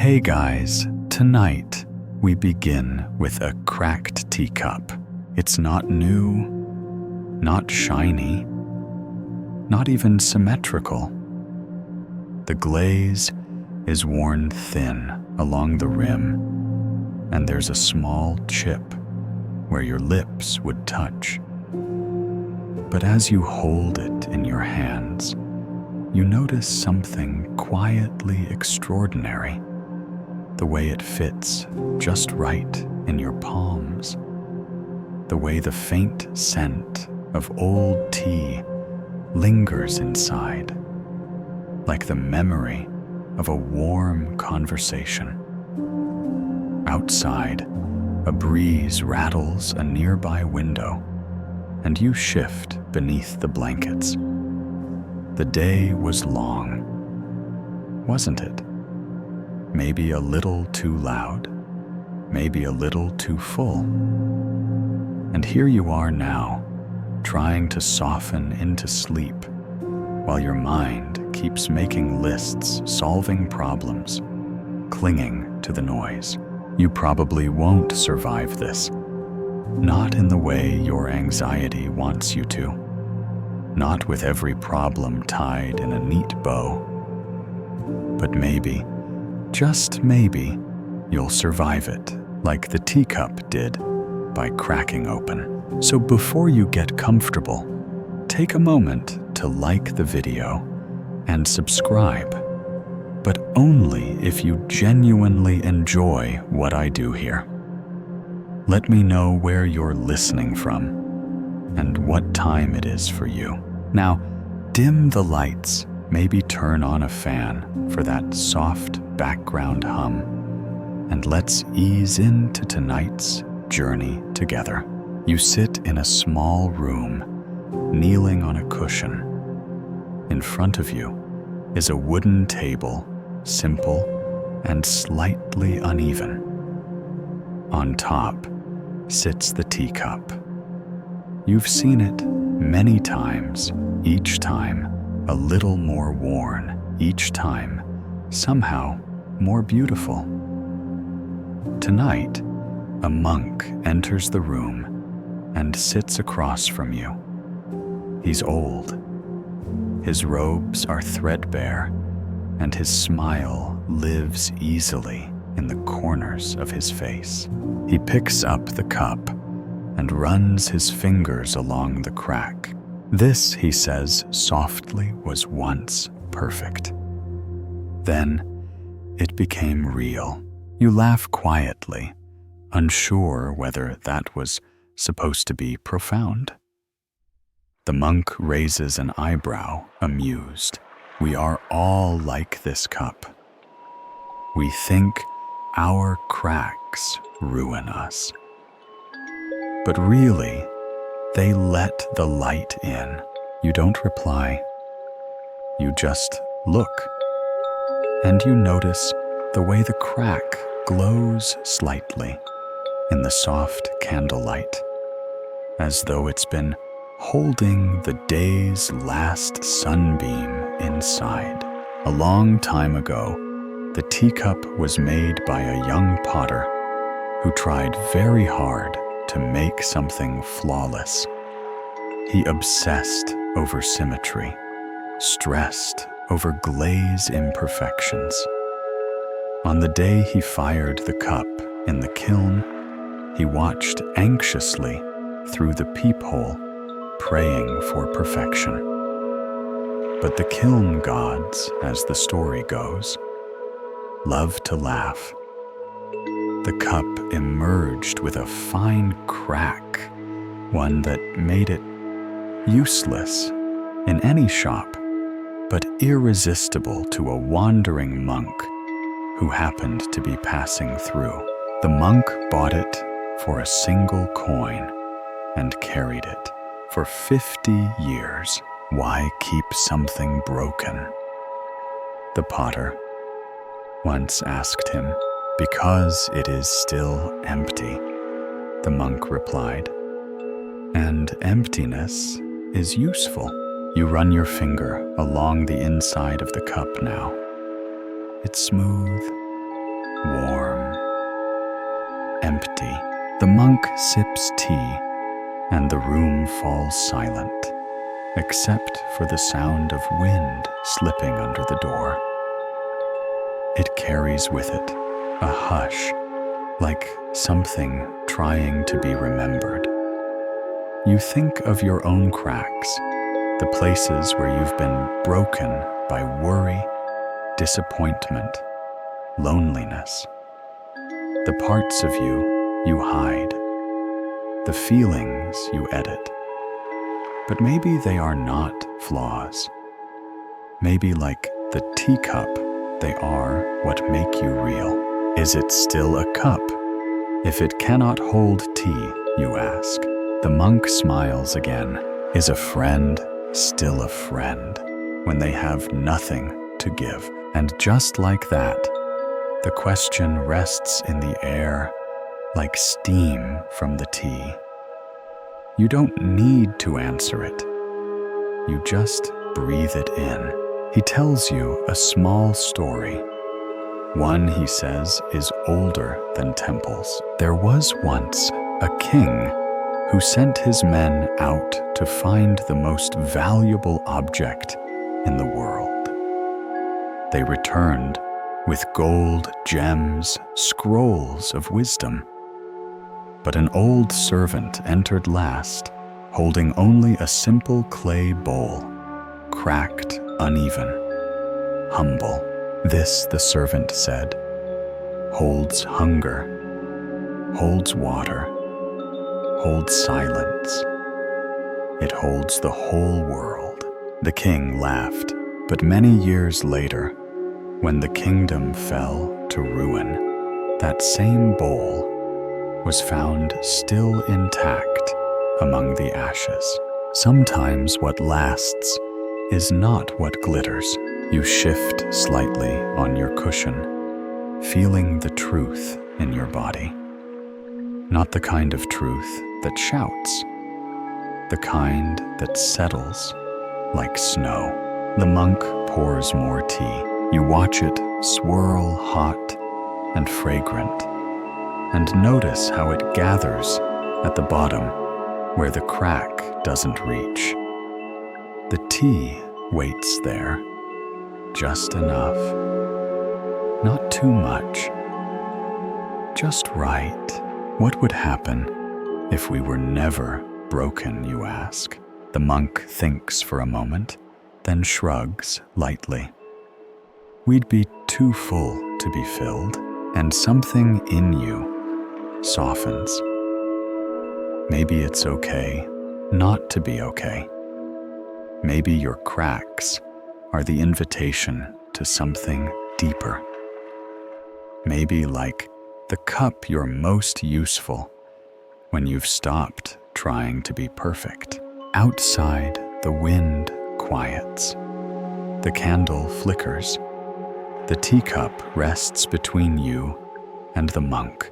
Hey guys, tonight we begin with a cracked teacup. It's not new, not shiny, not even symmetrical. The glaze is worn thin along the rim, and there's a small chip where your lips would touch. But as you hold it in your hands, you notice something quietly extraordinary. The way it fits just right in your palms. The way the faint scent of old tea lingers inside, like the memory of a warm conversation. Outside, a breeze rattles a nearby window, and you shift beneath the blankets. The day was long, wasn't it? Maybe a little too loud, maybe a little too full. And here you are now, trying to soften into sleep, while your mind keeps making lists, solving problems, clinging to the noise. You probably won't survive this. Not in the way your anxiety wants you to. Not with every problem tied in a neat bow. But maybe, just maybe, you'll survive it like the teacup did by cracking open. So before you get comfortable, take a moment to like the video and subscribe, but only if you genuinely enjoy what I do here. Let me know where you're listening from and what time it is for you. Now, dim the lights, maybe turn on a fan for that soft background hum, and let's ease into tonight's journey together. You sit in a small room, kneeling on a cushion. In front of you is a wooden table, simple and slightly uneven. On top sits the teacup. You've seen it many times, each time a little more worn, each time somehow more beautiful. Tonight, a monk enters the room and sits across from you. He's old. His robes are threadbare, and his smile lives easily in the corners of his face. He picks up the cup and runs his fingers along the crack. This, he says softly, was once perfect. Then it became real. You laugh quietly, unsure whether that was supposed to be profound. The monk raises an eyebrow, amused. We are all like this cup. We think our cracks ruin us. But really, they let the light in. You don't reply. You just look. And you notice the way the crack glows slightly in the soft candlelight, as though it's been holding the day's last sunbeam inside. A long time ago, the teacup was made by a young potter who tried very hard to make something flawless. He obsessed over symmetry, stressed over glaze imperfections. On the day he fired the cup in the kiln, he watched anxiously through the peephole, praying for perfection. But the kiln gods, as the story goes, love to laugh. The cup emerged with a fine crack, one that made it useless in any shop, but irresistible to a wandering monk who happened to be passing through. The monk bought it for a single coin and carried it for 50 years. Why keep something broken? The potter once asked him. Because it is still empty, the monk replied. And emptiness is useful. You run your finger along the inside of the cup now. It's smooth, warm, empty. The monk sips tea, and the room falls silent, except for the sound of wind slipping under the door. It carries with it a hush, like something trying to be remembered. You think of your own cracks, the places where you've been broken by worry, disappointment, loneliness. The parts of you hide, the feelings you edit. But maybe they are not flaws. Maybe like the teacup, they are what make you real. Is it still a cup? If it cannot hold tea, you ask. The monk smiles again. Is a friend still a friend when they have nothing to give? And just like that, the question rests in the air like steam from the tea. You don't need to answer it. You just breathe it in. He tells you a small story. One, he says, is older than temples. There was once a king who sent his men out to find the most valuable object in the world. They returned with gold, gems, scrolls of wisdom. But an old servant entered last, holding only a simple clay bowl, cracked, uneven, humble. This, the servant said, holds hunger, holds water, holds silence. It holds the whole world. The king laughed, but many years later, when the kingdom fell to ruin, that same bowl was found still intact among the ashes. Sometimes what lasts is not what glitters. You shift slightly on your cushion, feeling the truth in your body. Not the kind of truth that shouts, the kind that settles like snow. The monk pours more tea. You watch it swirl hot and fragrant, and notice how it gathers at the bottom where the crack doesn't reach. The tea waits there, just enough, not too much, just right. What would happen if we were never broken, you ask? The monk thinks for a moment, then shrugs lightly. We'd be too full to be filled, and something in you softens. Maybe it's okay not to be okay. Maybe your cracks are the invitation to something deeper. Maybe like the cup, you're most useful when you've stopped trying to be perfect. Outside, the wind quiets. The candle flickers. The teacup rests between you and the monk,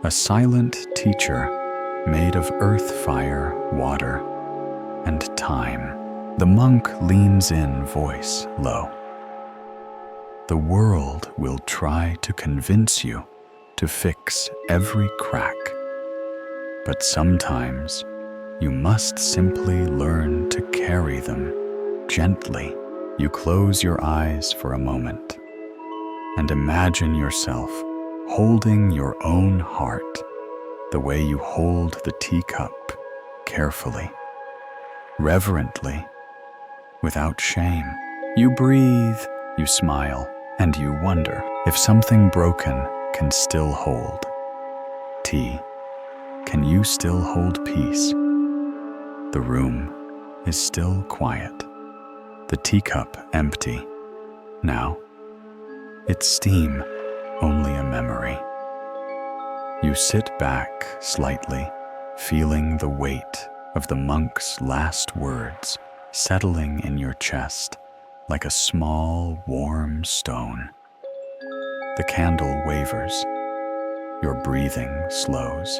a silent teacher made of earth, fire, water, and time. The monk leans in, voice low. The world will try to convince you to fix every crack, but sometimes you must simply learn to carry them gently. You close your eyes for a moment and imagine yourself holding your own heart the way you hold the teacup, carefully, reverently, without shame. You breathe, you smile, and you wonder if something broken can still hold tea. Can you still hold peace? The room is still quiet, the teacup empty. Now, its steam only a memory. You sit back slightly, feeling the weight of the monk's last words settling in your chest like a small, warm stone. The candle wavers. Your breathing slows.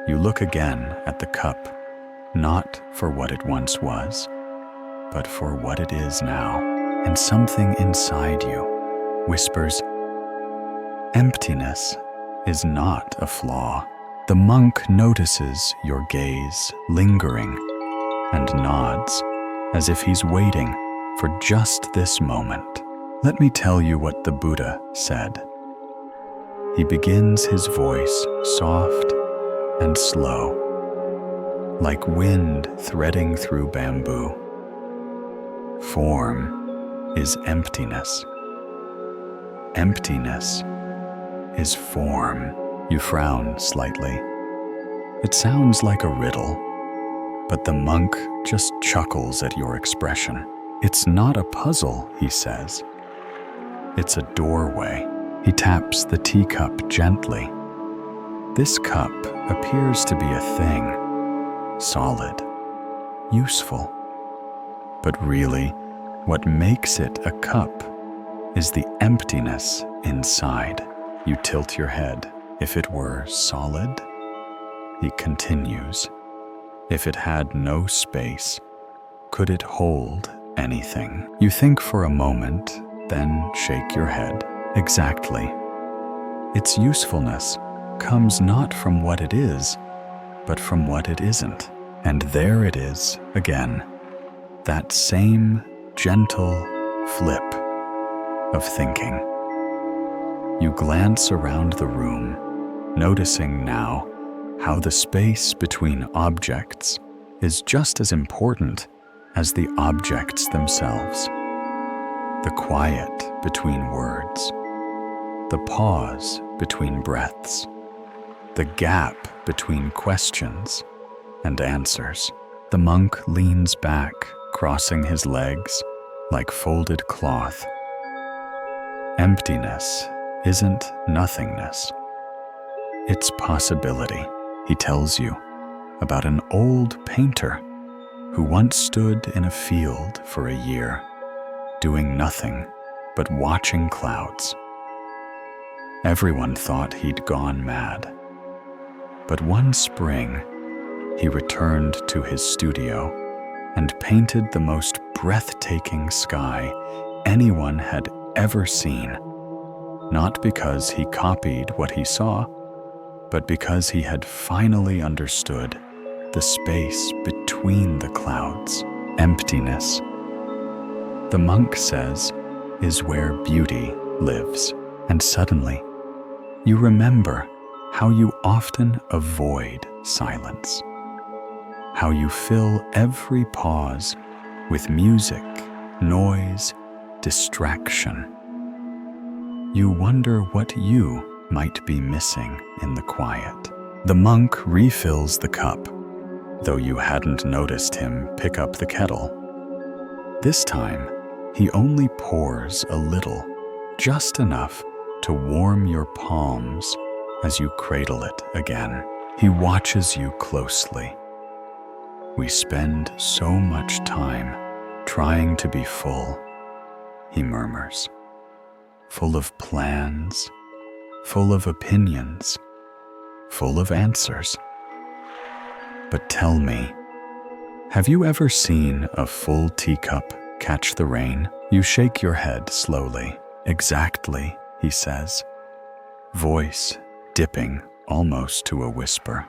You look again at the cup, not for what it once was, but for what it is now. And something inside you whispers, Emptiness is not a flaw. The monk notices your gaze lingering and nods as if he's waiting for just this moment. Let me tell you what the Buddha said. He begins his voice soft and slow, like wind threading through bamboo. Form is emptiness. Emptiness is form. You frown slightly. It sounds like a riddle, but the monk just chuckles at your expression. It's not a puzzle, he says. It's a doorway. He taps the teacup gently. This cup appears to be a thing, solid, useful. But really, what makes it a cup is the emptiness inside. You tilt your head. If it were solid, he continues. If it had no space, could it hold anything? You think for a moment, then shake your head. Exactly. Its usefulness comes not from what it is, but from what it isn't. And there it is again, that same gentle flip of thinking. You glance around the room, noticing now how the space between objects is just as important as the objects themselves. The quiet between words, the pause between breaths, the gap between questions and answers. The monk leans back, crossing his legs like folded cloth. Emptiness isn't nothingness. It's possibility. He tells you about an old painter who once stood in a field for a year, doing nothing but watching clouds. Everyone thought he'd gone mad. But one spring, he returned to his studio and painted the most breathtaking sky anyone had ever seen, not because he copied what he saw, but because he had finally understood the space between the clouds. Emptiness, the monk says, is where beauty lives. And suddenly, you remember how you often avoid silence, how you fill every pause with music, noise, distraction. You wonder what you might be missing in the quiet. The monk refills the cup, though you hadn't noticed him pick up the kettle. This time, he only pours a little, just enough to warm your palms as you cradle it again. He watches you closely. We spend so much time trying to be full, he murmurs, full of plans, full of opinions, full of answers. But tell me, have you ever seen a full teacup catch the rain? You shake your head slowly. Exactly, he says, voice dipping almost to a whisper.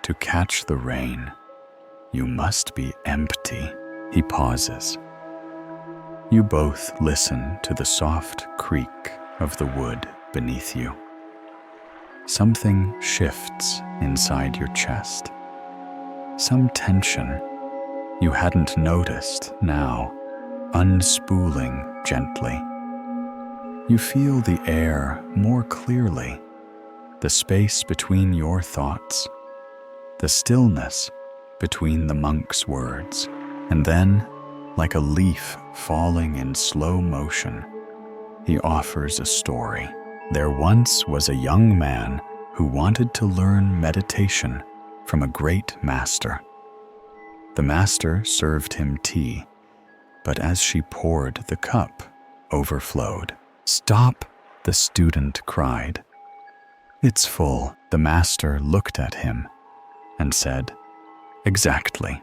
To catch the rain, you must be empty. He pauses. You both listen to the soft creak of the wood beneath you. Something shifts inside your chest. Some tension you hadn't noticed now, unspooling gently. You feel the air more clearly, the space between your thoughts, the stillness between the monk's words. And then, like a leaf falling in slow motion, he offers a story. There once was a young man who wanted to learn meditation from a great master. The master served him tea, but as she poured, the cup overflowed. "Stop!" the student cried. "It's full." The master looked at him and said, "Exactly.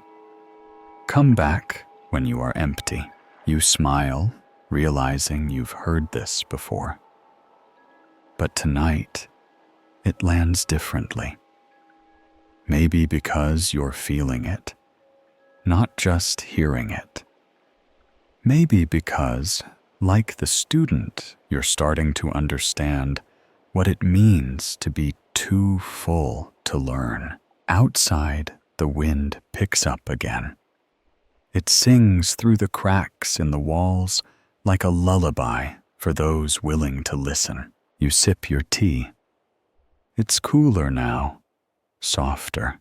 Come back when you are empty." You smile, realizing you've heard this before. But tonight, it lands differently. Maybe because you're feeling it, not just hearing it. Maybe because, like the student, you're starting to understand what it means to be too full to learn. Outside, the wind picks up again. It sings through the cracks in the walls like a lullaby for those willing to listen. You sip your tea. It's cooler now, softer,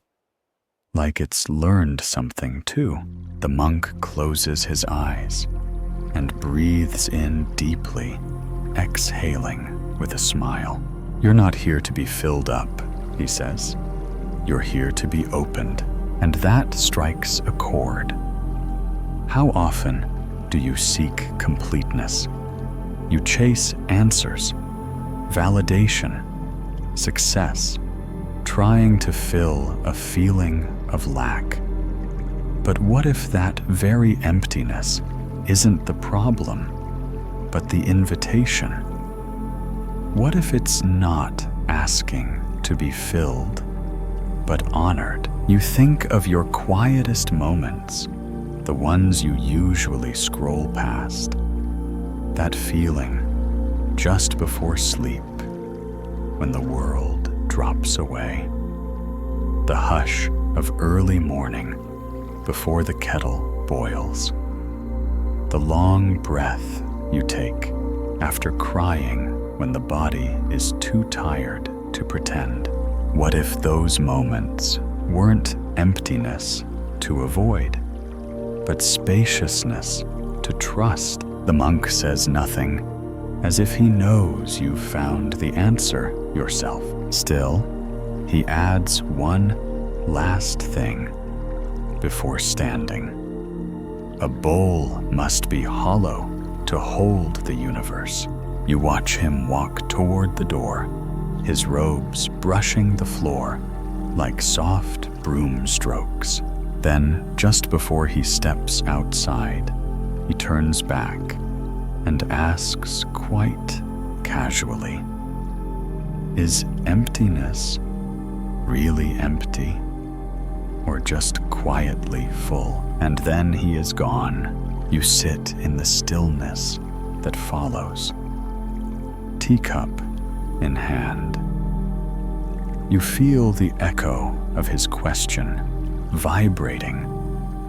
like it's learned something too. The monk closes his eyes and breathes in deeply, exhaling with a smile. You're not here to be filled up, he says. You're here to be opened, and that strikes a chord. How often do you seek completeness? You chase answers, validation, success, trying to fill a feeling of lack. But what if that very emptiness isn't the problem, but the invitation? What if it's not asking to be filled, but honored? You think of your quietest moments, the ones you usually scroll past. That feeling just before sleep, when the world drops away. The hush of early morning before the kettle boils. The long breath you take after crying when the body is too tired to pretend. What if those moments weren't emptiness to avoid, but spaciousness to trust? The monk says nothing, as if he knows you've found the answer yourself. Still, he adds one last thing before standing. A bowl must be hollow to hold the universe. You watch him walk toward the door, his robes brushing the floor like soft broom strokes. Then, just before he steps outside, he turns back and asks quite casually, "Is emptiness really empty, or just quietly full?" And then he is gone. You sit in the stillness that follows, teacup in hand. You feel the echo of his question vibrating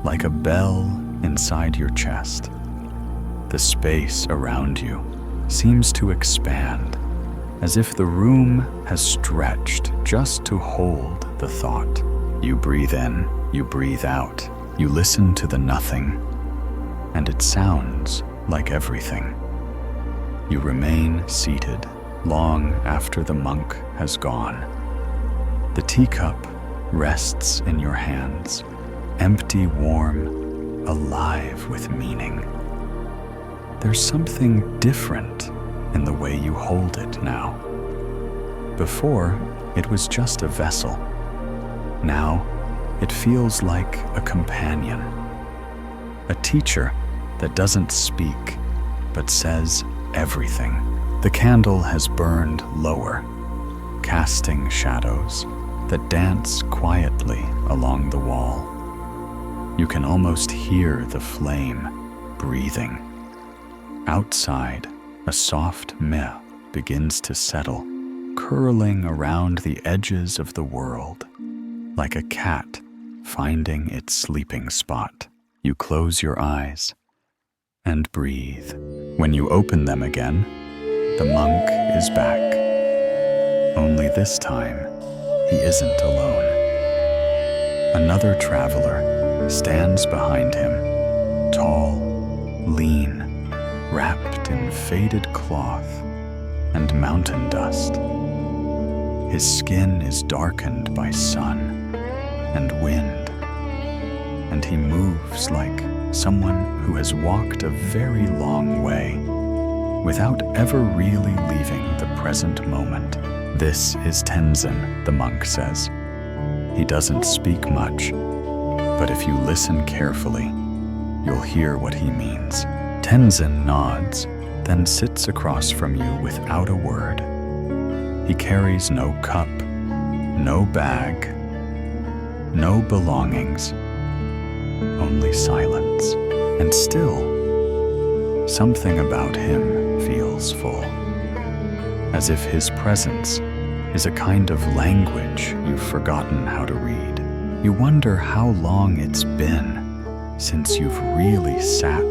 like a bell inside your chest. The space around you seems to expand, as if the room has stretched just to hold the thought. You breathe in, you breathe out, you listen to the nothing, and it sounds like everything. You remain seated long after the monk has gone. The teacup rests in your hands, empty, warm, alive with meaning. There's something different in the way you hold it now. Before, it was just a vessel. Now, it feels like a companion, a teacher that doesn't speak, but says everything. The candle has burned lower, casting shadows that dance quietly along the wall. You can almost hear the flame breathing. Outside, a soft mist begins to settle, curling around the edges of the world, like a cat finding its sleeping spot. You close your eyes and breathe. When you open them again, the monk is back. Only this time, he isn't alone. Another traveler stands behind him, tall, lean, wrapped in faded cloth and mountain dust. His skin is darkened by sun and wind, and he moves like someone who has walked a very long way without ever really leaving the present moment. This is Tenzin, the monk says. He doesn't speak much, but if you listen carefully, you'll hear what he means. Tenzin nods, then sits across from you without a word. He carries no cup, no bag, no belongings, only silence. And still, something about him feels full, as if his presence is a kind of language you've forgotten how to read. You wonder how long it's been since you've really sat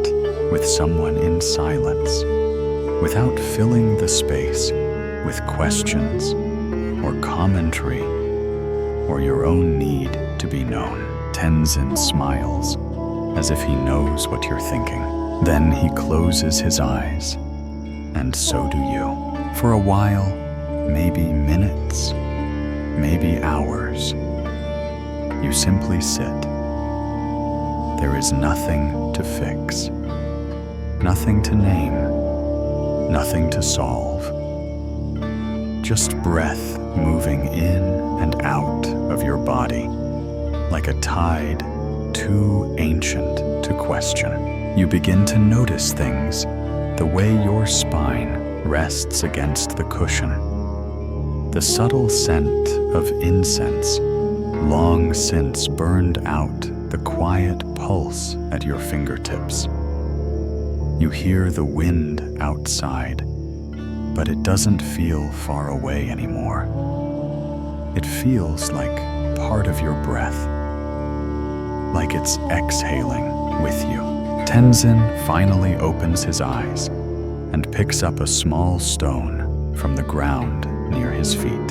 with someone in silence, without filling the space with questions or commentary or your own need to be known. Tenzin smiles, as if he knows what you're thinking. Then he closes his eyes, and so do you. For a while, maybe minutes, maybe hours, you simply sit. There is nothing to fix, nothing to name, nothing to solve. Just breath moving in and out of your body, like a tide too ancient to question. You begin to notice things, the way your spine rests against the cushion, the subtle scent of incense long since burned out the quiet pulse at your fingertips. You hear the wind outside, but it doesn't feel far away anymore. It feels like part of your breath, like it's exhaling with you. Tenzin finally opens his eyes and picks up a small stone from the ground near his feet.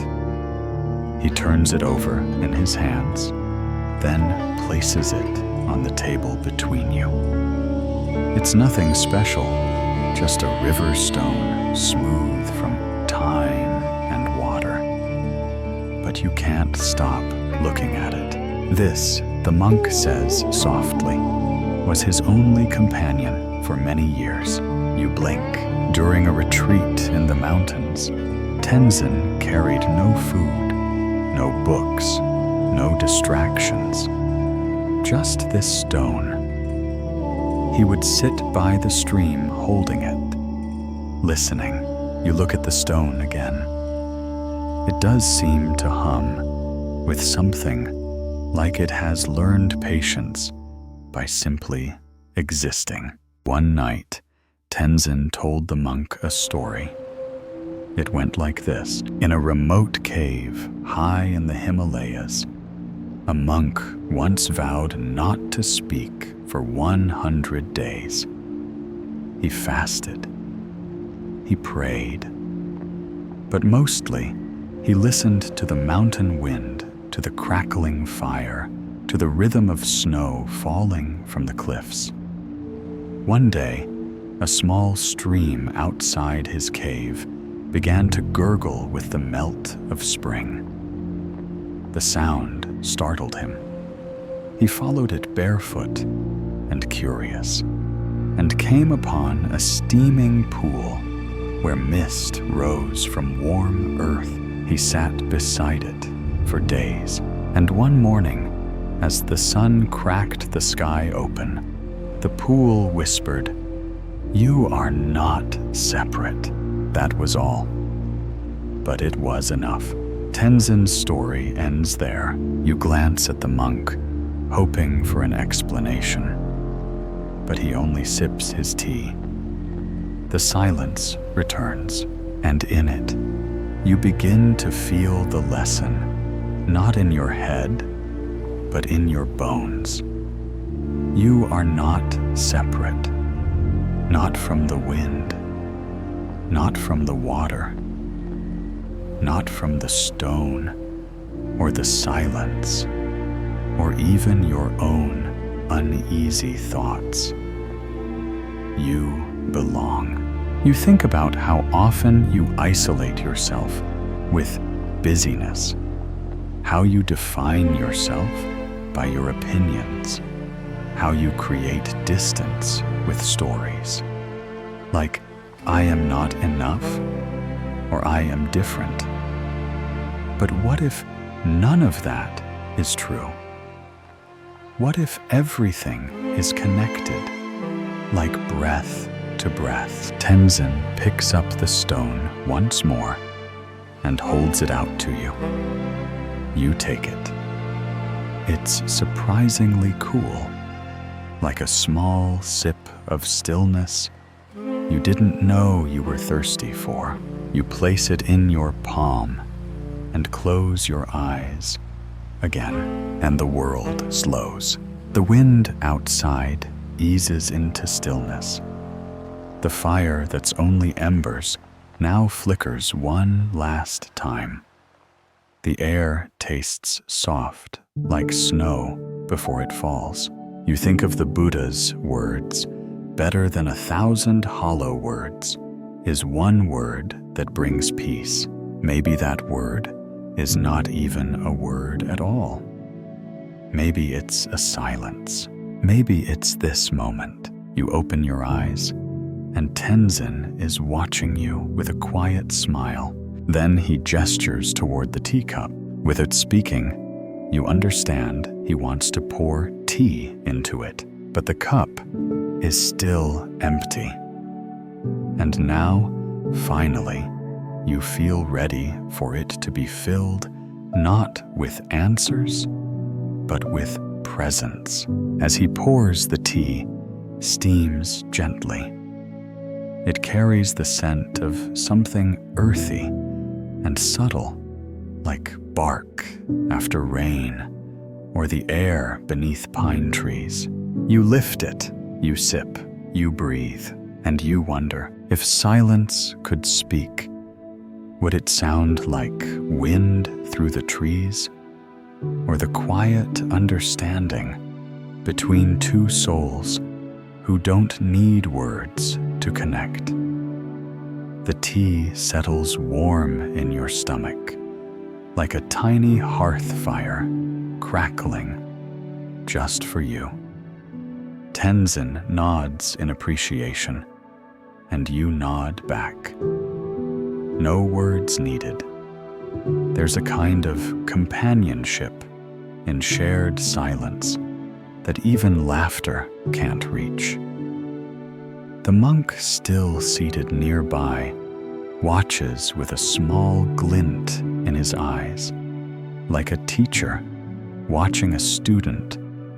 He turns it over in his hands, then places it on the table between you. It's nothing special, just a river stone, smooth from time and water. But you can't stop looking at it. This, the monk says softly, was his only companion for many years. You blink. During a retreat in the mountains, Tenzin carried no food, no books, no distractions, just this stone. He would sit by the stream holding it, listening. You look at the stone again. It does seem to hum with something like it has learned patience by simply existing. One night, Tenzin told the monk a story. It went like this. In a remote cave high in the Himalayas, a monk once vowed not to speak for 100 days. He fasted. He prayed. But mostly, he listened to the mountain wind, to the crackling fire, to the rhythm of snow falling from the cliffs. One day, a small stream outside his cave began to gurgle with the melt of spring. The sound startled him. He followed it barefoot and curious, and came upon a steaming pool where mist rose from warm earth. He sat beside it for days, and one morning, as the sun cracked the sky open, the pool whispered, "You are not separate." That was all. But it was enough. Tenzin's story ends there. You glance at the monk, hoping for an explanation. But he only sips his tea. The silence returns, and in it, you begin to feel the lesson, not in your head, but in your bones. You are not separate, not from the wind, not from the water, not from the stone, or the silence, or even your own uneasy thoughts. You belong. You think about how often you isolate yourself with busyness, how you define yourself by your opinions, how you create distance with stories, like "I am not enough" or "I am different." But what if none of that is true? What if everything is connected, like breath to breath? Tenzin picks up the stone once more and holds it out to you. You take it. It's surprisingly cool, like a small sip of stillness you didn't know you were thirsty for. You place it in your palm and close your eyes again, and the world slows. The wind outside eases into stillness. The fire that's only embers now flickers one last time. The air tastes soft, like snow before it falls. You think of the Buddha's words, better than 1,000 hollow words is one word that brings peace. Maybe that word is not even a word at all. Maybe it's a silence. Maybe it's this moment. You open your eyes, and Tenzin is watching you with a quiet smile. Then he gestures toward the teacup. Without speaking, you understand he wants to pour tea into it, but the cup is still empty. And now, finally, you feel ready for it to be filled not with answers, but with presence. As he pours, the tea steams gently. It carries the scent of something earthy and subtle, like bark after rain or the air beneath pine trees. You lift it, you sip, you breathe, and you wonder if silence could speak. Would it sound like wind through the trees, or the quiet understanding between two souls who don't need words to connect? The tea settles warm in your stomach, like a tiny hearth fire crackling just for you. Tenzin nods in appreciation, and you nod back. No words needed. There's a kind of companionship in shared silence that even laughter can't reach. The monk, still seated nearby, watches with a small glint in his eyes, like a teacher watching a student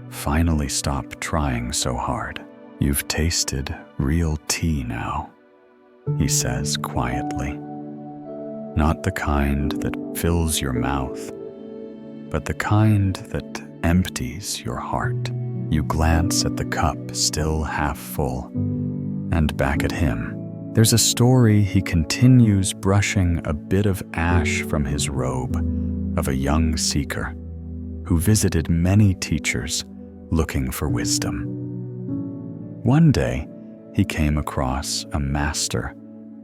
finally stop trying so hard. You've tasted real tea now, he says quietly. Not the kind that fills your mouth, but the kind that empties your heart. You glance at the cup still half full, and back at him. There's a story he continues, brushing a bit of ash from his robe, of a young seeker who visited many teachers looking for wisdom. One day, he came across a master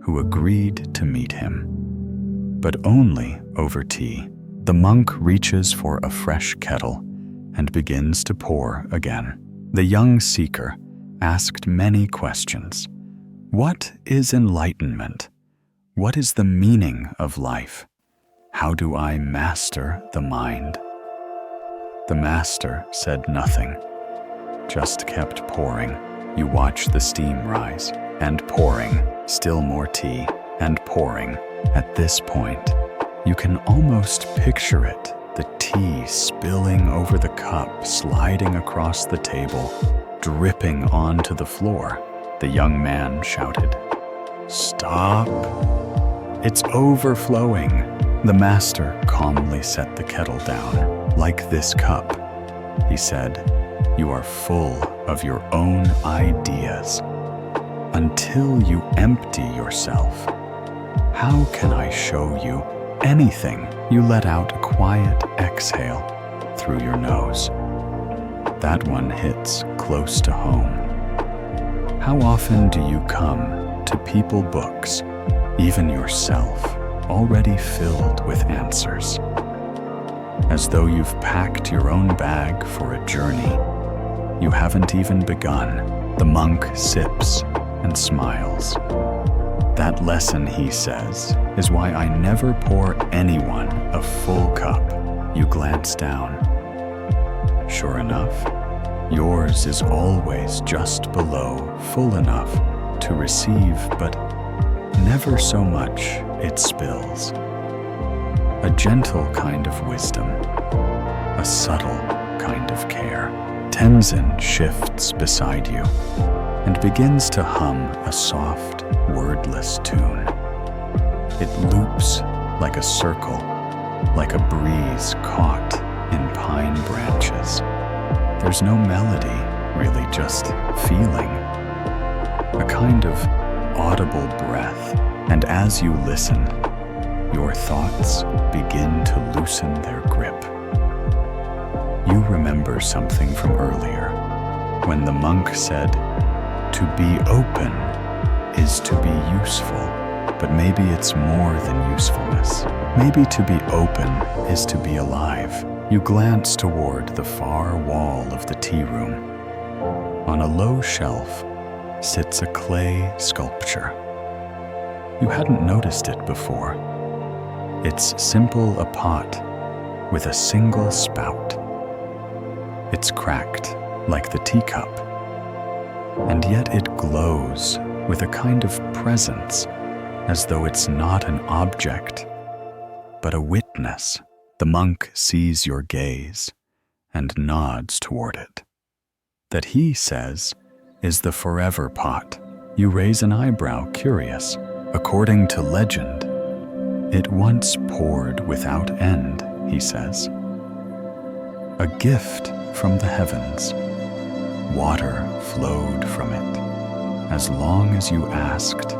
who agreed to meet him, but only over tea. The monk reaches for a fresh kettle and begins to pour again. The young seeker asked many questions. What is enlightenment? What is the meaning of life? How do I master the mind? The master said nothing, just kept pouring. You watch the steam rise, and pouring, still more tea, and pouring. At this point, you can almost picture it, the tea spilling over the cup, sliding across the table, dripping onto the floor. The young man shouted, "Stop! It's overflowing." The master calmly set the kettle down. "Like this cup," he said, "you are full of your own ideas. Until you empty yourself, how can I show you anything?" You let out a quiet exhale through your nose. That one hits close to home. How often do you come to people books, even yourself, already filled with answers? As though you've packed your own bag for a journey you haven't even begun. The monk sips and smiles. "That lesson," he says, "is why I never pour anyone a full cup." You glance down. Sure enough, yours is always just below, full enough to receive, but never so much it spills. a gentle kind of wisdom, a subtle kind of care. Tenzin shifts beside you and begins to hum a soft, wordless tune. It loops like a circle, like a breeze caught in pine branches. There's no melody, really, just feeling, a kind of audible breath. And as you listen, your thoughts begin to loosen their grip. You remember something from earlier, when the monk said, "To be open is to be useful." But maybe it's more than usefulness. Maybe to be open is to be alive. You glance toward the far wall of the tea room. On a low shelf sits a clay sculpture. You hadn't noticed it before. It's simple, a pot with a single spout. It's cracked like the teacup, and yet it glows with a kind of presence, as though it's not an object, but a witness. The monk sees your gaze and nods toward it. That, he says, is the forever pot. You raise an eyebrow, curious. According to legend, it once poured without end, he says. A gift from the heavens. Water flowed from it, as long as you asked.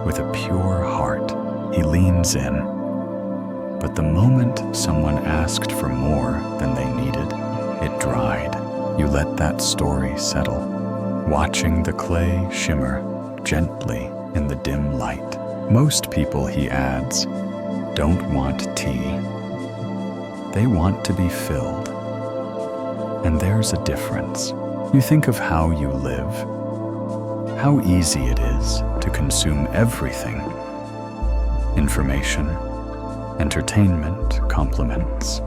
With a pure heart, he leans in. But the moment someone asked for more than they needed, it dried. You let that story settle, watching the clay shimmer gently in the dim light. Most people, he adds, don't want tea. They want to be filled. And there's a difference. You think of how you live, how easy it is to consume everything. Information, entertainment, compliments,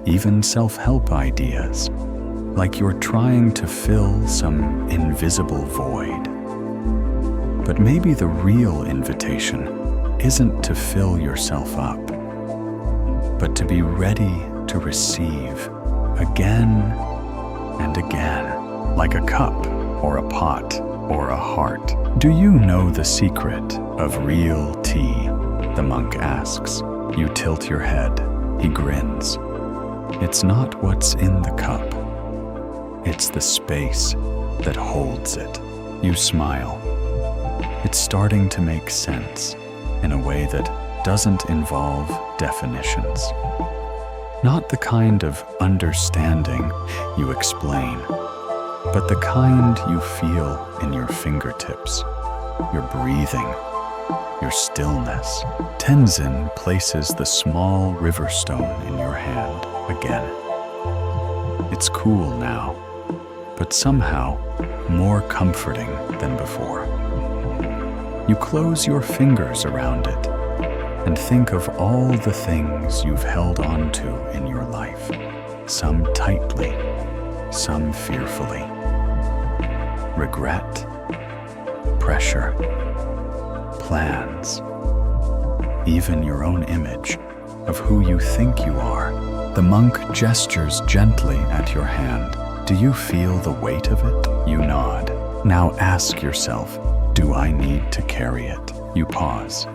even self-help ideas, like you're trying to fill some invisible void. But maybe the real invitation isn't to fill yourself up, but to be ready to receive again and again, like a cup or a pot or a heart. Do you know the secret of real tea? The monk asks. You tilt your head. He grins. It's not what's in the cup. It's the space that holds it. You smile. It's starting to make sense in a way that doesn't involve definitions. Not the kind of understanding you explain, but the kind you feel in your fingertips, your breathing, your stillness. Tenzin places the small river stone in your hand again. It's cool now, but somehow more comforting than before. You close your fingers around it and think of all the things you've held on to in your life, some tightly, some fearfully. Regret, pressure, plans, even your own image of who you think you are. The monk gestures gently at your hand. Do you feel the weight of it? You nod. Now ask yourself, do I need to carry it? You pause.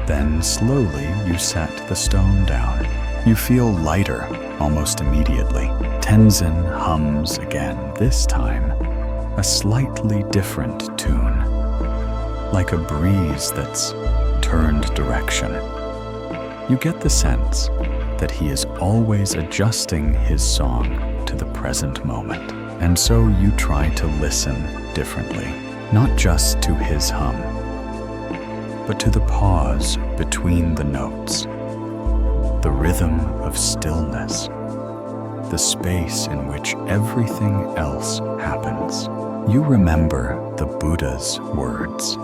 Then slowly you set the stone down. You feel lighter almost immediately. Tenzin hums again, this time a slightly different tune, like a breeze that's turned direction. You get the sense that he is always adjusting his song to the present moment. And so you try to listen differently, not just to his hum, but to the pause between the notes, the rhythm of stillness, the space in which everything else happens. You remember the Buddha's words.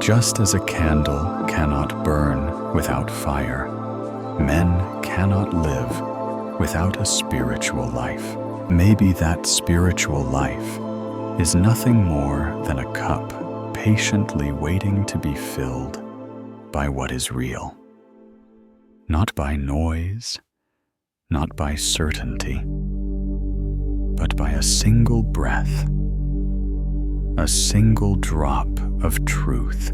Just as a candle cannot burn without fire, men cannot live without a spiritual life. Maybe that spiritual life is nothing more than a cup patiently waiting to be filled by what is real. not by noise, not by certainty, but by a single breath, a single drop of truth,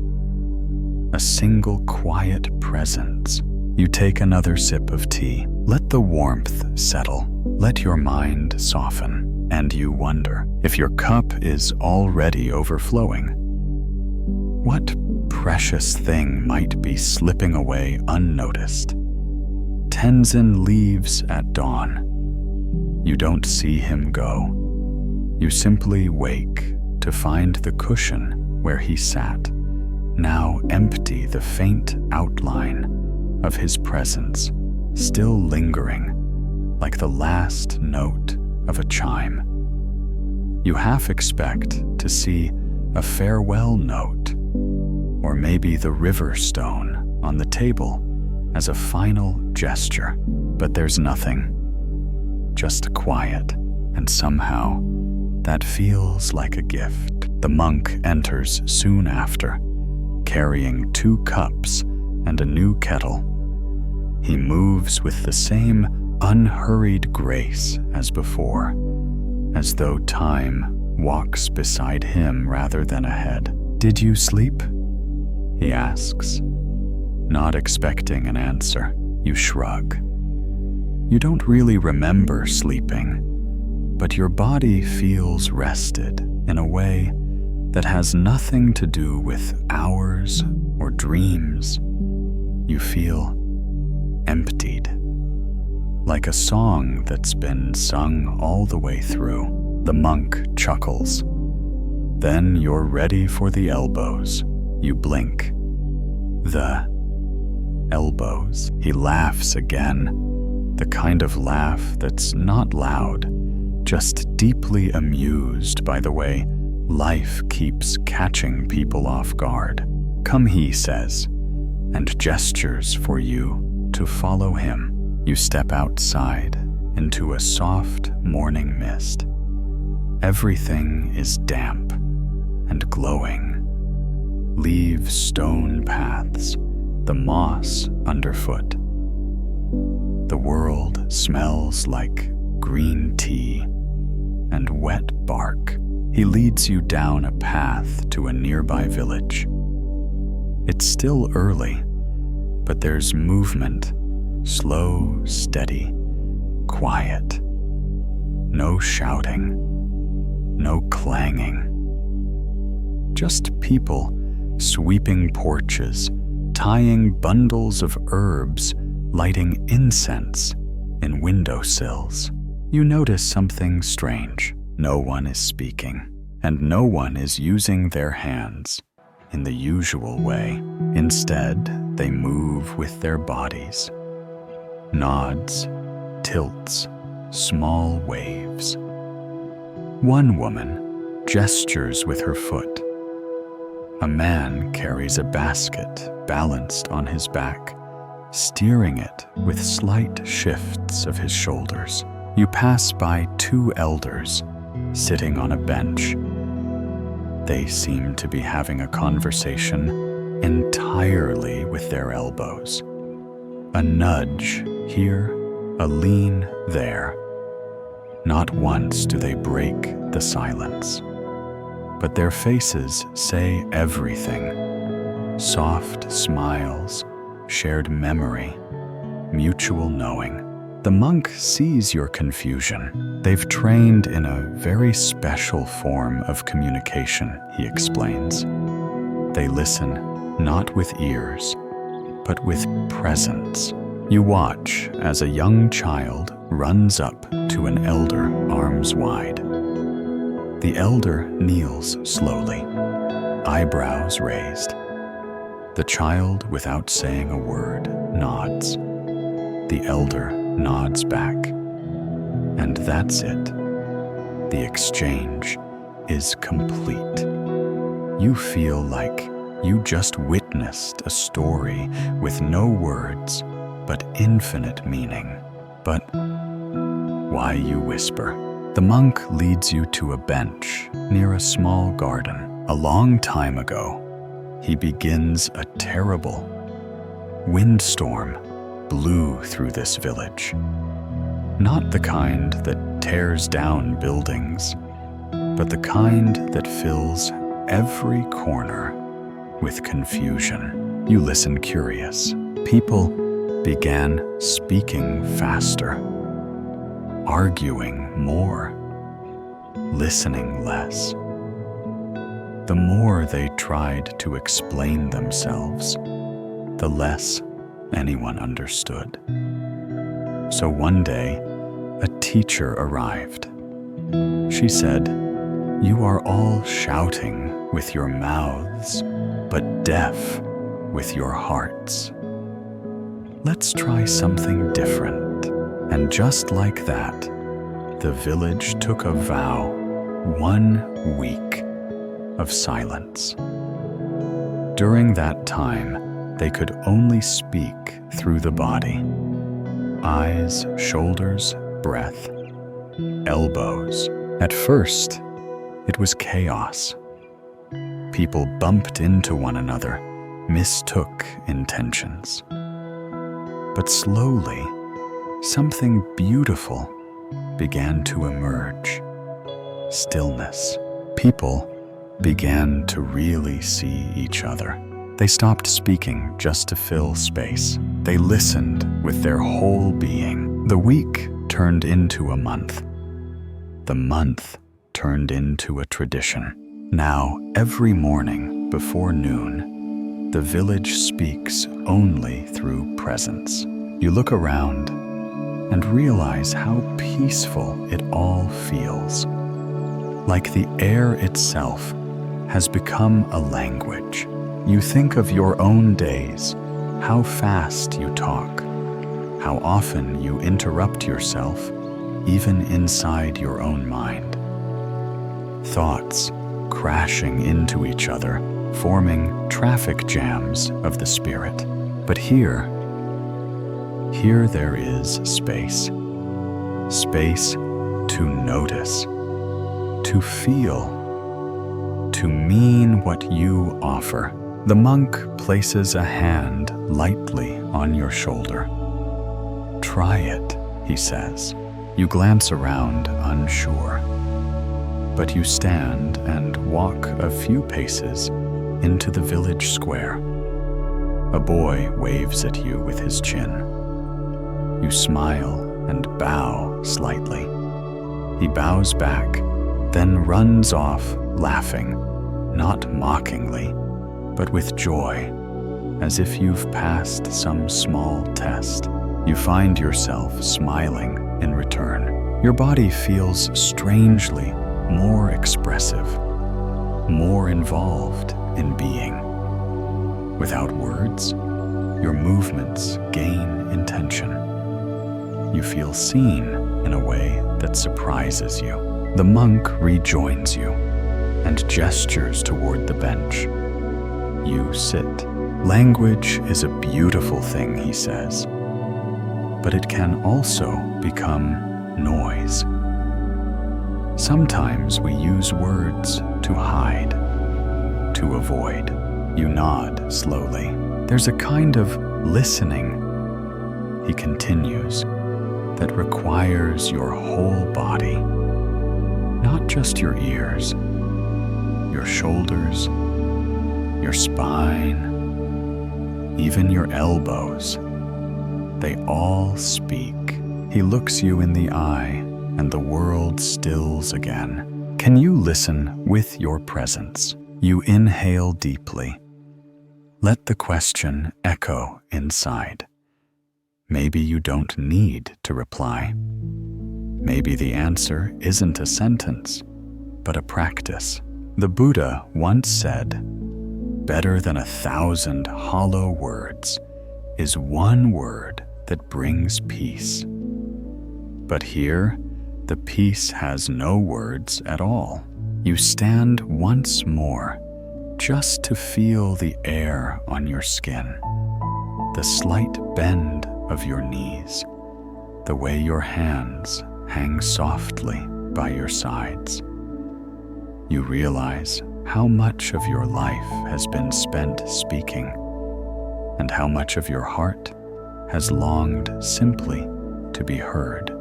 a single quiet presence. You take another sip of tea. Let the warmth settle. Let your mind soften. And you wonder if your cup is already overflowing. What precious thing might be slipping away unnoticed? Tenzin leaves at dawn. You don't see him go. You simply wake to find the cushion where he sat, now empty, the faint outline of his presence still lingering like the last note of a chime. You half expect to see a farewell note, or maybe the river stone on the table as a final gesture, but there's nothing, just quiet, and somehow that feels like a gift. The monk enters soon after, carrying 2 cups and a new kettle. He moves with the same unhurried grace as before, as though time walks beside him rather than ahead. "Did you sleep?" he asks. Not expecting an answer, you shrug. You don't really remember sleeping, but your body feels rested in a way that has nothing to do with hours or dreams. You feel emptied, like a song that's been sung all the way through. The monk chuckles. Then you're ready for the elbows. You blink. The elbows. He laughs again, the kind of laugh that's not loud, just deeply amused by the way life keeps catching people off guard. "Come," he says, and gestures for you to follow him. You step outside into a soft morning mist. Everything is damp and glowing. Leaves stone paths, the moss underfoot. The world smells like green tea and wet bark. He leads you down a path to a nearby village. It's still early, but there's movement, slow, steady, quiet. No shouting, no clanging. Just people sweeping porches, tying bundles of herbs, lighting incense in windowsills. You notice something strange. No one is speaking, and no one is using their hands in the usual way. Instead, they move with their bodies. Nods, tilts, small waves. One woman gestures with her foot. A man carries a basket balanced on his back, steering it with slight shifts of his shoulders. You pass by 2 elders sitting on a bench. They seem to be having a conversation entirely with their elbows. A nudge here, a lean there. Not once do they break the silence, but their faces say everything. Soft smiles, shared memory, mutual knowing. The monk sees your confusion. They've trained in a very special form of communication, he explains. They listen not with ears, but with presence. You watch as a young child runs up to an elder arms wide. The elder kneels slowly, eyebrows raised. The child, without saying a word, nods. The elder nods back. And that's it. The exchange is complete. You feel like you just witnessed a story with no words, but infinite meaning. But why, you whisper? The monk leads you to a bench near a small garden. A long time ago, he begins a terrible windstorm blew through this village. Not the kind that tears down buildings, but the kind that fills every corner with confusion. You listen curious. People began speaking faster, arguing more, listening less. The more they tried to explain themselves, the less anyone understood. So one day, a teacher arrived. She said, "You are all shouting with your mouths, but deaf with your hearts. Let's try something different." And just like that, the village took a vow, 1 week of silence. During that time, they could only speak through the body. Eyes, shoulders, breath, elbows. At first, it was chaos. People bumped into one another, mistook intentions. But slowly, something beautiful began to emerge. Stillness. People began to really see each other. They stopped speaking just to fill space. They listened with their whole being. The week turned into a month. The month turned into a tradition. Now, every morning before noon, the village speaks only through presence. You look around and realize how peaceful it all feels. Like the air itself has become a language. You think of your own days, how fast you talk, how often you interrupt yourself, even inside your own mind. Thoughts crashing into each other, forming traffic jams of the spirit. But here there is space. Space to notice, to feel, to mean what you offer. The monk places a hand lightly on your shoulder. "Try it," he says. You glance around, unsure. But you stand and walk a few paces into the village square. A boy waves at you with his chin. You smile and bow slightly. He bows back, then runs off laughing, not mockingly, but with joy, as if you've passed some small test. You find yourself smiling in return. Your body feels strangely more expressive, more involved in being. Without words, your movements gain intention. You feel seen in a way that surprises you. The monk rejoins you and gestures toward the bench. You sit. Language is a beautiful thing, he says, but it can also become noise. Sometimes we use words to hide, to avoid. You nod slowly. There's a kind of listening, he continues, that requires your whole body, not just your ears, your shoulders, your spine, even your elbows. They all speak. He looks you in the eye, and the world stills again. Can you listen with your presence? You inhale deeply. Let the question echo inside. Maybe you don't need to reply. Maybe the answer isn't a sentence, but a practice. The Buddha once said, "Better than 1,000 hollow words is one word that brings peace." But here, the peace has no words at all. You stand once more, just to feel the air on your skin, the slight bend of your knees, the way your hands hang softly by your sides. You realize how much of your life has been spent speaking, and how much of your heart has longed simply to be heard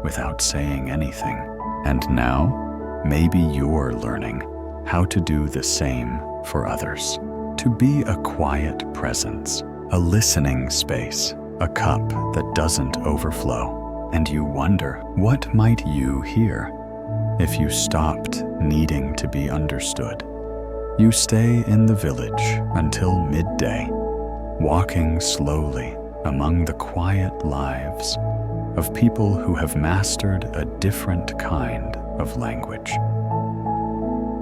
without saying anything. And now, maybe you're learning how to do the same for others. To be a quiet presence, a listening space, a cup that doesn't overflow. And you wonder, what might you hear if you stopped needing to be understood? You stay in the village until midday, walking slowly among the quiet lives of people who have mastered a different kind of language.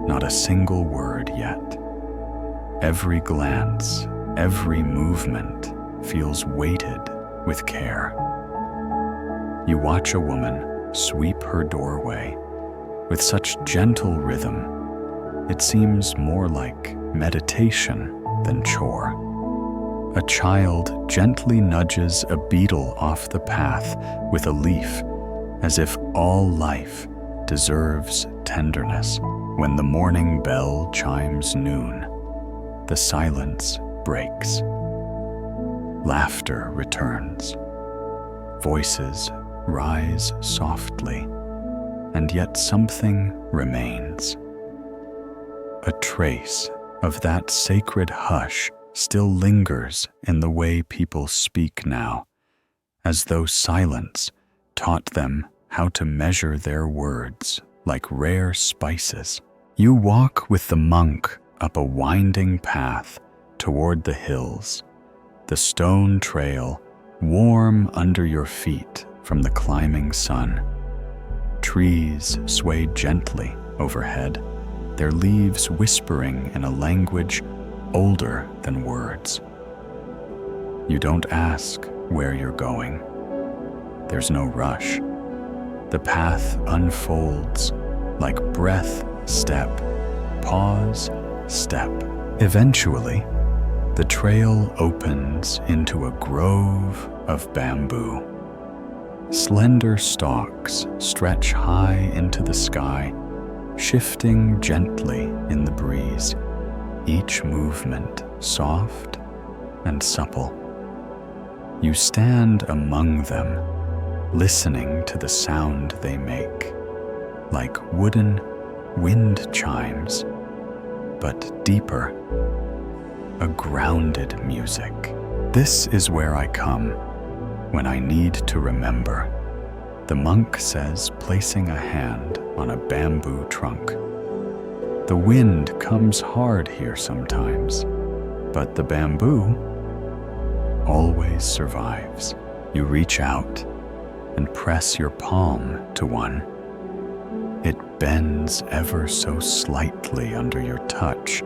Not a single word yet. Every glance, every movement feels weighted with care. You watch a woman sweep her doorway with such gentle rhythm, it seems more like meditation than chore. A child gently nudges a beetle off the path with a leaf, as if all life deserves tenderness. When the morning bell chimes noon, the silence breaks. Laughter returns. Voices rise softly, and yet something remains. A trace of that sacred hush still lingers in the way people speak now, as though silence taught them how to measure their words like rare spices. You walk with the monk up a winding path toward the hills, the stone trail warm under your feet from the climbing sun. Trees sway gently overhead, their leaves whispering in a language older than words. You don't ask where you're going. There's no rush. The path unfolds like breath, step, pause, step. Eventually, the trail opens into a grove of bamboo. Slender stalks stretch high into the sky, shifting gently in the breeze, each movement soft and supple. You stand among them, listening to the sound they make, like wooden wind chimes, but deeper, a grounded music. This is where I come when I need to remember, the monk says, placing a hand on a bamboo trunk. The wind comes hard here sometimes, but the bamboo always survives. You reach out and press your palm to one. It bends ever so slightly under your touch,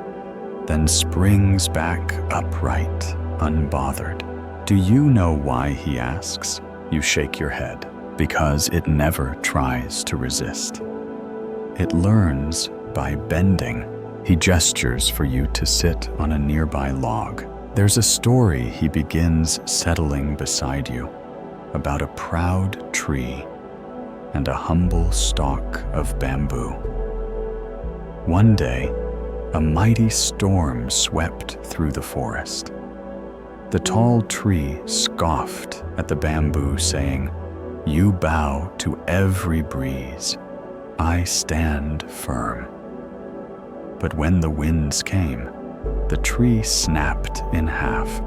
then springs back upright, unbothered. Do you know why, he asks? You shake your head. Because it never tries to resist. It learns by bending. He gestures for you to sit on a nearby log. There's a story he begins settling beside you about a proud tree and a humble stalk of bamboo. One day, a mighty storm swept through the forest. The tall tree scoffed at the bamboo, saying, "You bow to every breeze. I stand firm." But when the winds came, the tree snapped in half.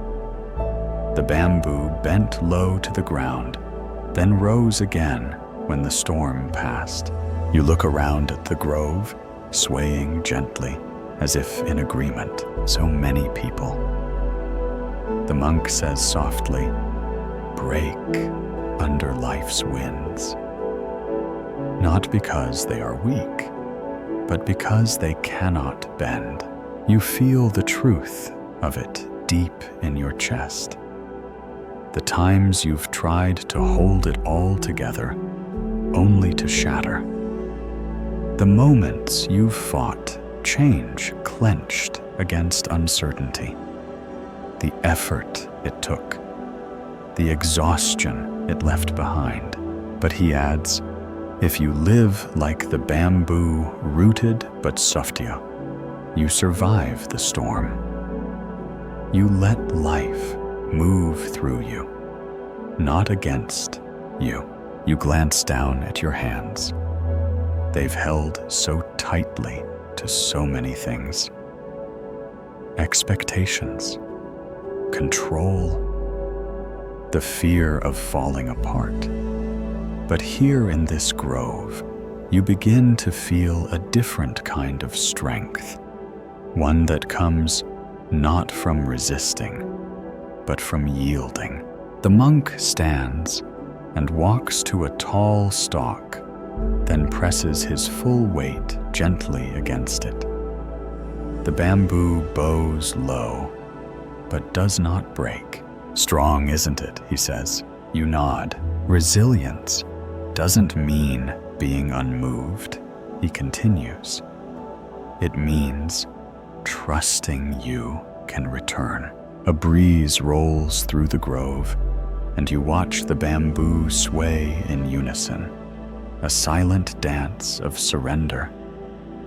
The bamboo bent low to the ground, then rose again when the storm passed. You look around at the grove, swaying gently, as if in agreement. So many people. The monk says softly, "Break under life's winds." Not because they are weak, but because they cannot bend. You feel the truth of it deep in your chest. The times you've tried to hold it all together, only to shatter. The moments you've fought change clenched against uncertainty. The effort it took, the exhaustion it left behind. But he adds, if you live like the bamboo rooted but saftia, you survive the storm. You let life move through you, not against you. You glance down at your hands. They've held so tightly to so many things. Expectations, control, the fear of falling apart. But here in this grove, you begin to feel a different kind of strength, one that comes not from resisting, but from yielding. The monk stands and walks to a tall stalk, then presses his full weight gently against it. The bamboo bows low, but does not break. "Strong, isn't it?" he says. You nod. "Resilience doesn't mean being unmoved," he continues. "It means trusting you can return." A breeze rolls through the grove, and you watch the bamboo sway in unison, a silent dance of surrender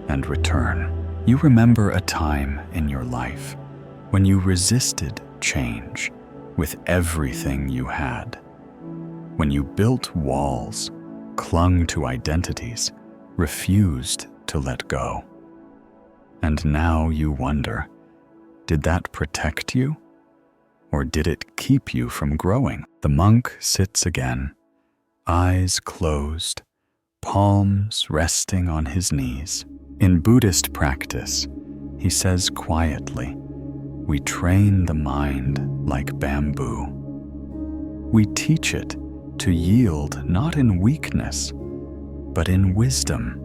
and return. You remember a time in your life when you resisted change with everything you had, when you built walls, clung to identities, refused to let go. And now you wonder, did that protect you? Or did it keep you from growing? The monk sits again, eyes closed, palms resting on his knees. In Buddhist practice, he says quietly, we train the mind like bamboo. We teach it to yield not in weakness, but in wisdom.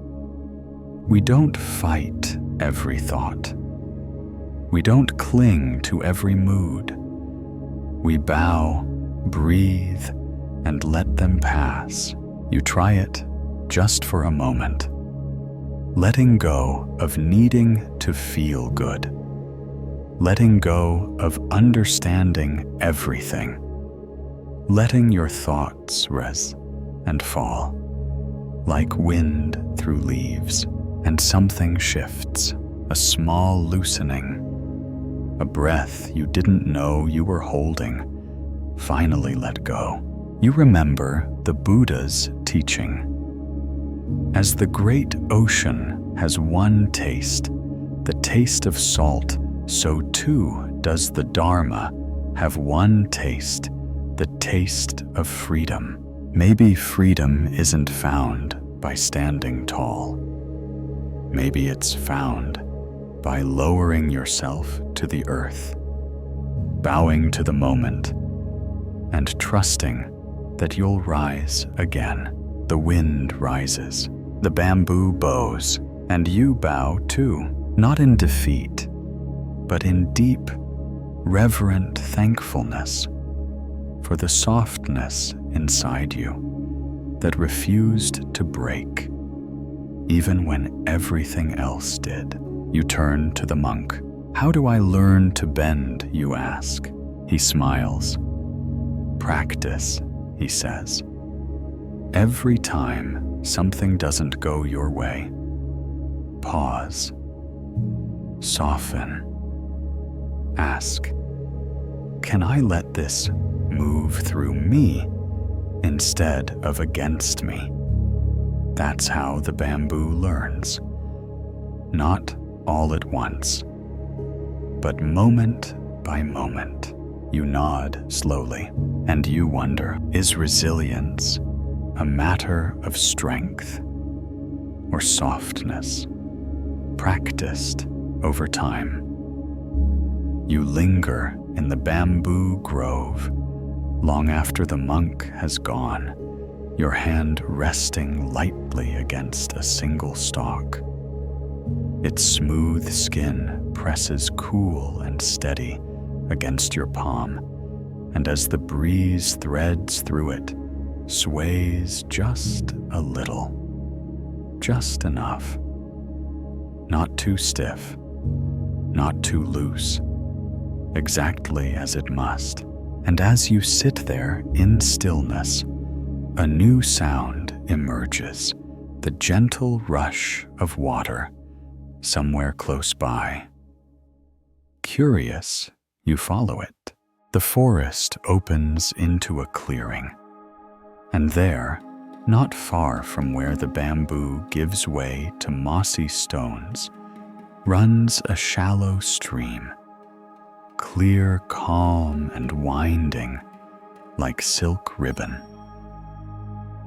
We don't fight every thought. We don't cling to every mood. We bow, breathe, and let them pass. You try it just for a moment. Letting go of needing to feel good. Letting go of understanding everything. Letting your thoughts rise and fall, like wind through leaves, and something shifts, a small loosening. A breath you didn't know you were holding finally let go. You remember the Buddha's teaching. As the great ocean has one taste, the taste of salt, so too does the Dharma have one taste, the taste of freedom. Maybe freedom isn't found by standing tall. Maybe it's found by lowering yourself to the earth, bowing to the moment, and trusting that you'll rise again. The wind rises, the bamboo bows, and you bow too, not in defeat, but in deep, reverent thankfulness for the softness inside you that refused to break, even when everything else did. You turn to the monk. How do I learn to bend, you ask? He smiles. Practice, he says. Every time something doesn't go your way, pause, soften, ask, can I let this move through me instead of against me? That's how the bamboo learns. Not all at once, but moment by moment. You nod slowly, and you wonder, is resilience a matter of strength or softness, practiced over time? You linger in the bamboo grove long after the monk has gone, your hand resting lightly against a single stalk. Its smooth skin presses cool and steady against your palm, and as the breeze threads through it, sways just a little, just enough. Not too stiff, not too loose, exactly as it must. And as you sit there in stillness, a new sound emerges, the gentle rush of water somewhere close by. Curious, you follow it. The forest opens into a clearing, and there, not far from where the bamboo gives way to mossy stones, runs a shallow stream, clear, calm, and winding like silk ribbon.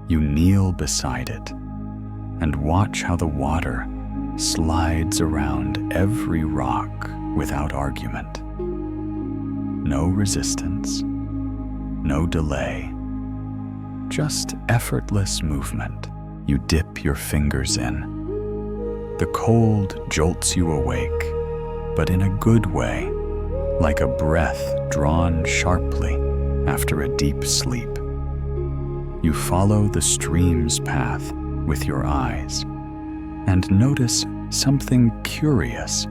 You kneel beside it and watch how the water slides around every rock without argument. No resistance, no delay, just effortless movement. You dip your fingers in. The cold jolts you awake, but in a good way, like a breath drawn sharply after a deep sleep. You follow the stream's path with your eyes and notice something curious.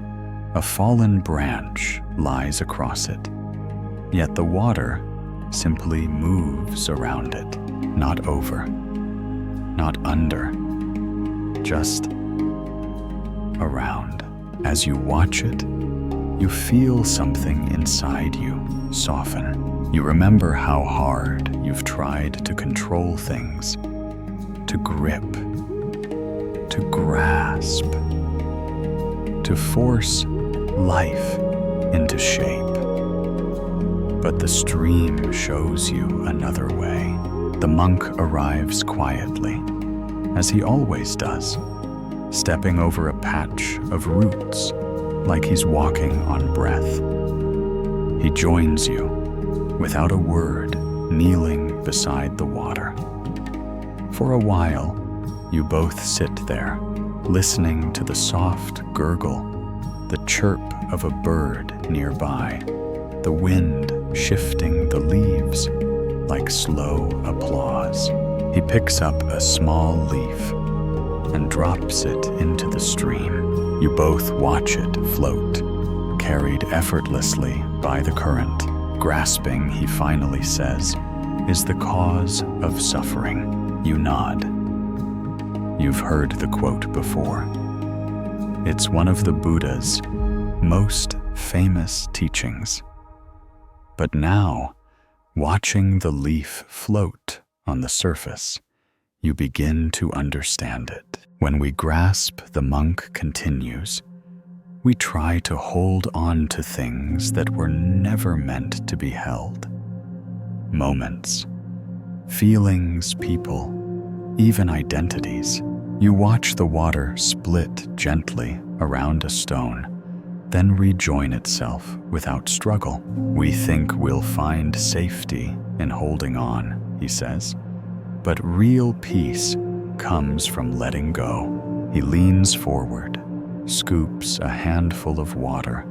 A fallen branch lies across it, yet the water simply moves around it, not over, not under, just around. As you watch it, you feel something inside you soften. You remember how hard you've tried to control things, to grip, to grasp, to force life into shape. But the stream shows you another way. The monk arrives quietly, as he always does, stepping over a patch of roots like he's walking on breath. He joins you, without a word, kneeling beside the water. For a while, you both sit there, listening to the soft gurgle, the chirp of a bird nearby, the wind shifting the leaves like slow applause. He picks up a small leaf and drops it into the stream. You both watch it float, carried effortlessly by the current. Grasping, he finally says, is the cause of suffering. You nod. You've heard the quote before. It's one of the Buddha's most famous teachings. But now, watching the leaf float on the surface, you begin to understand it. When we grasp, the monk continues, we try to hold on to things that were never meant to be held. Moments, feelings, people, even identities. You watch the water split gently around a stone, then rejoin itself without struggle. We think we'll find safety in holding on, he says, but real peace comes from letting go. He leans forward, scoops a handful of water,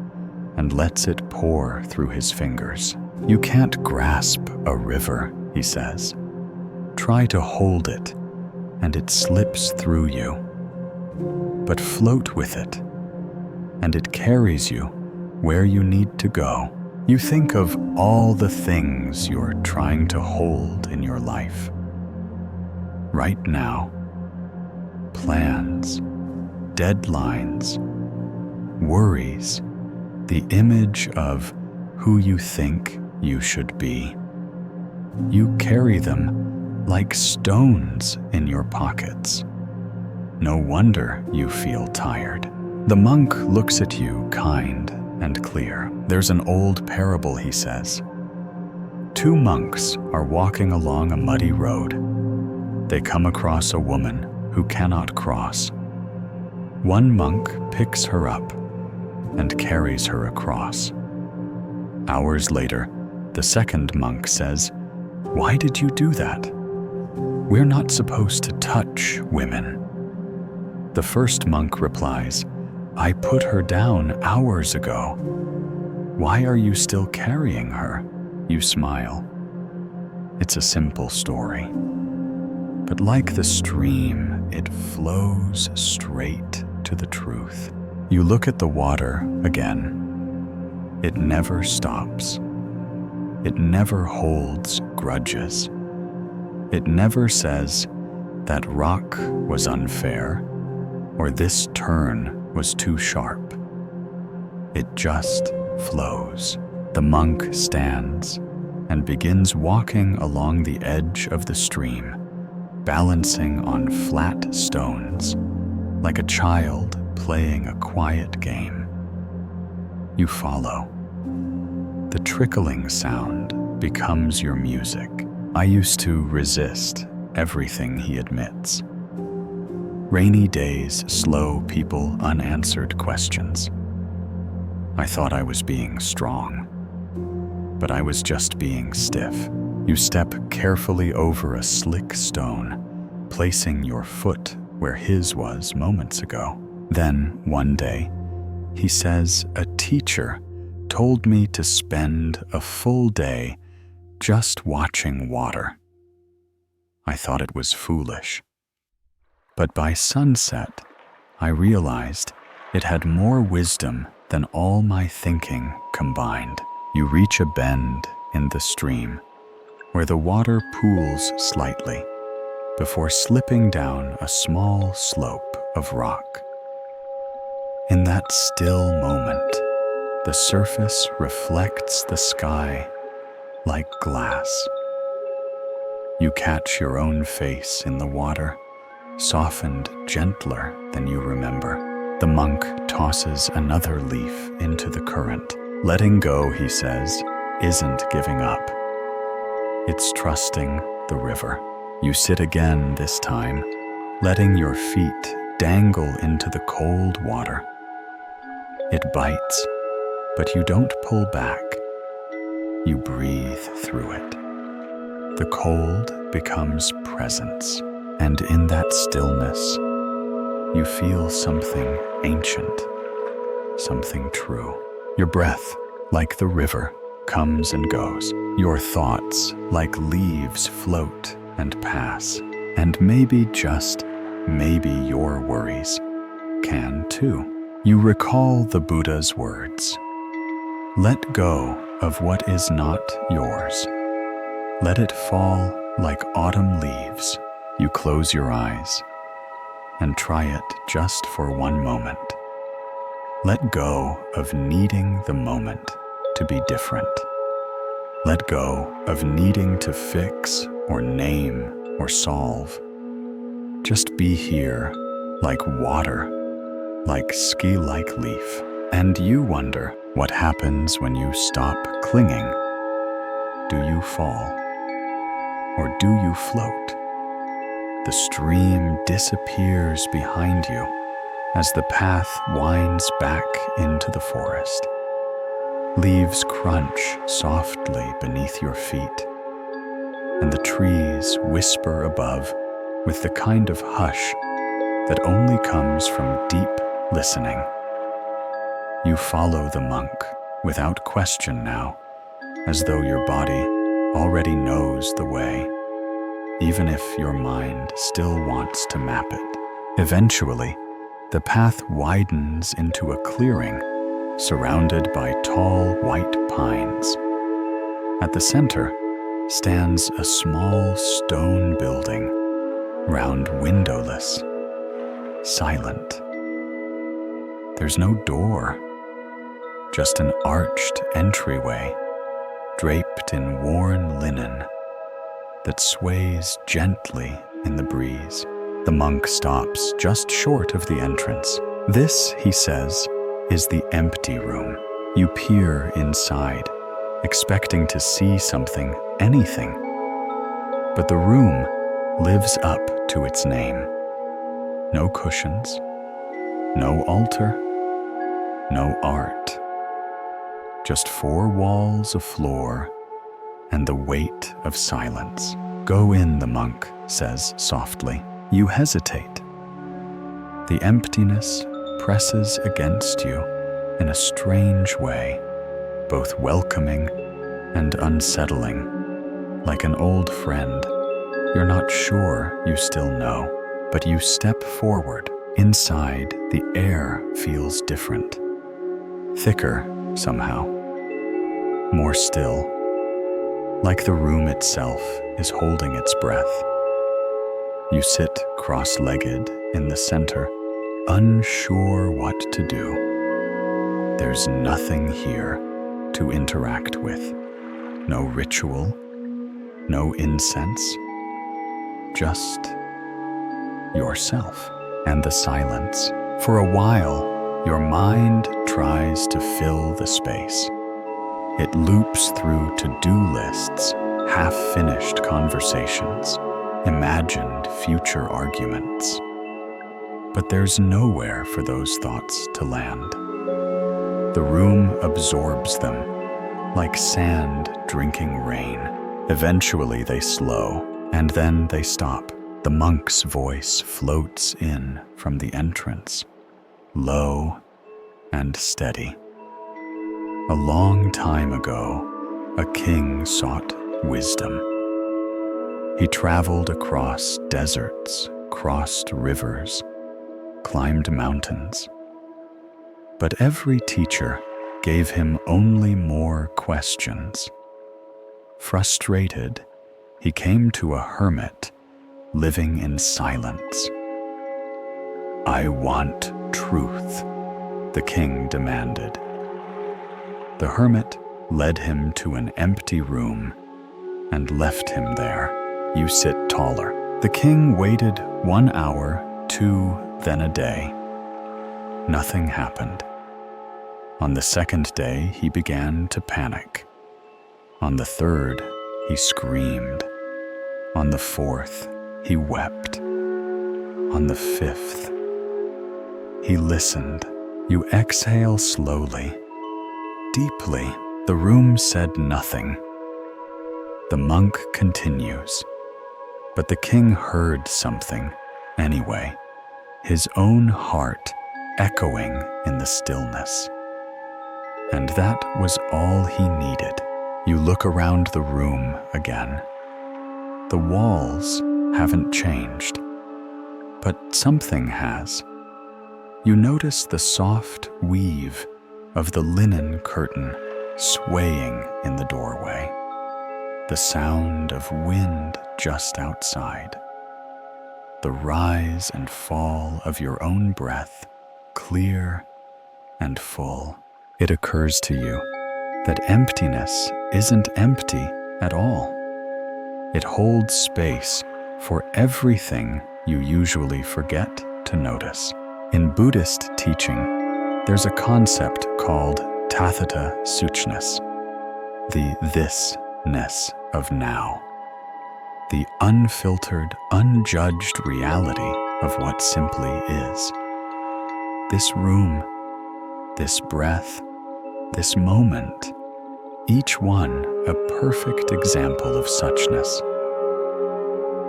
and lets it pour through his fingers. You can't grasp a river, he says. Try to hold it, and it slips through you. But float with it, and it carries you where you need to go. You think of all the things you're trying to hold in your life. Right now, plans, deadlines, worries, the image of who you think you should be. You carry them like stones in your pockets. No wonder you feel tired. The monk looks at you kind and clear. There's an old parable, he says. Two monks are walking along a muddy road. They come across a woman who cannot cross. One monk picks her up and carries her across. Hours later, the second monk says, "Why did you do that? We're not supposed to touch women." The first monk replies, "I put her down hours ago. Why are you still carrying her?" You smile. It's a simple story. But like the stream, it flows straight to the truth. You look at the water again. It never stops. It never holds grudges. It never says, "That rock was unfair," or "This turn was too sharp." It just flows. The monk stands and begins walking along the edge of the stream, balancing on flat stones, like a child playing a quiet game. You follow. The trickling sound becomes your music. I used to resist everything he admits. Rainy days slow people unanswered questions. I thought I was being strong, but I was just being stiff. You step carefully over a slick stone, placing your foot where his was moments ago. Then, one day, he says, "A teacher told me to spend a full day just watching water." I thought it was foolish. But by sunset, I realized it had more wisdom than all my thinking combined. You reach a bend in the stream where the water pools slightly before slipping down a small slope of rock. In that still moment, the surface reflects the sky like glass. You catch your own face in the water, softened gentler than you remember. The monk tosses another leaf into the current. Letting go, he says, isn't giving up. It's trusting the river. You sit again this time, letting your feet dangle into the cold water. It bites, but you don't pull back. You breathe through it. The cold becomes presence, and in that stillness, you feel something ancient, something true. Your breath, like the river, comes and goes. Your thoughts, like leaves, float and pass. And maybe, just maybe, your worries can too. You recall the Buddha's words. Let go of what is not yours. Let it fall like autumn leaves. You close your eyes and try it just for one moment. Let go of needing the moment to be different. Let go of needing to fix or name or solve. Just be here, like water, like ski-like leaf. And you wonder what happens when you stop clinging. Do you fall? Or do you float? The stream disappears behind you as the path winds back into the forest. Leaves crunch softly beneath your feet, and the trees whisper above with the kind of hush that only comes from deep listening. You follow the monk without question now, as though your body already knows the way, even if your mind still wants to map it. Eventually, the path widens into a clearing surrounded by tall white pines. At the center stands a small stone building, round windowless, silent. There's no door, just an arched entryway draped in worn linen that sways gently in the breeze. The monk stops just short of the entrance. This, he says, is the empty room. You peer inside, expecting to see something, anything. But the room lives up to its name. No cushions, no altar, no art. Just four walls of floor and the weight of silence. Go in, the monk says softly. You hesitate. The emptiness presses against you in a strange way, both welcoming and unsettling. Like an old friend, you're not sure you still know, but you step forward. Inside, the air feels different. Thicker, somehow. More still. Like the room itself is holding its breath. You sit cross-legged in the center, unsure what to do. There's nothing here to interact with. No ritual, no incense, just yourself and the silence. For a while, your mind tries to fill the space. It loops through to-do lists, half-finished conversations, imagined future arguments. But there's nowhere for those thoughts to land. The room absorbs them, like sand drinking rain. Eventually they slow, and then they stop. The monk's voice floats in from the entrance, low and steady. A long time ago, a king sought wisdom. He traveled across deserts, crossed rivers, climbed mountains. But every teacher gave him only more questions. Frustrated, he came to a hermit living in silence. "I want truth," the king demanded. The hermit led him to an empty room and left him there. "You sit taller." The king waited 1 hour, 2, then a day. Nothing happened. On the second day, he began to panic. On the third, he screamed. On the fourth, he wept. On the fifth, he listened. "You exhale slowly, deeply." The room said nothing. The monk continues. But the king heard something anyway, his own heart echoing in the stillness. And that was all he needed. You look around the room again. The walls haven't changed, but something has. You notice the soft weave of the linen curtain swaying in the doorway, the sound of wind just outside, the rise and fall of your own breath, clear and full. It occurs to you that emptiness isn't empty at all. It holds space for everything you usually forget to notice. In Buddhist teaching, there's a concept called tathata suchness, the this-ness of now, the unfiltered, unjudged reality of what simply is. This room, this breath, this moment, each one a perfect example of suchness.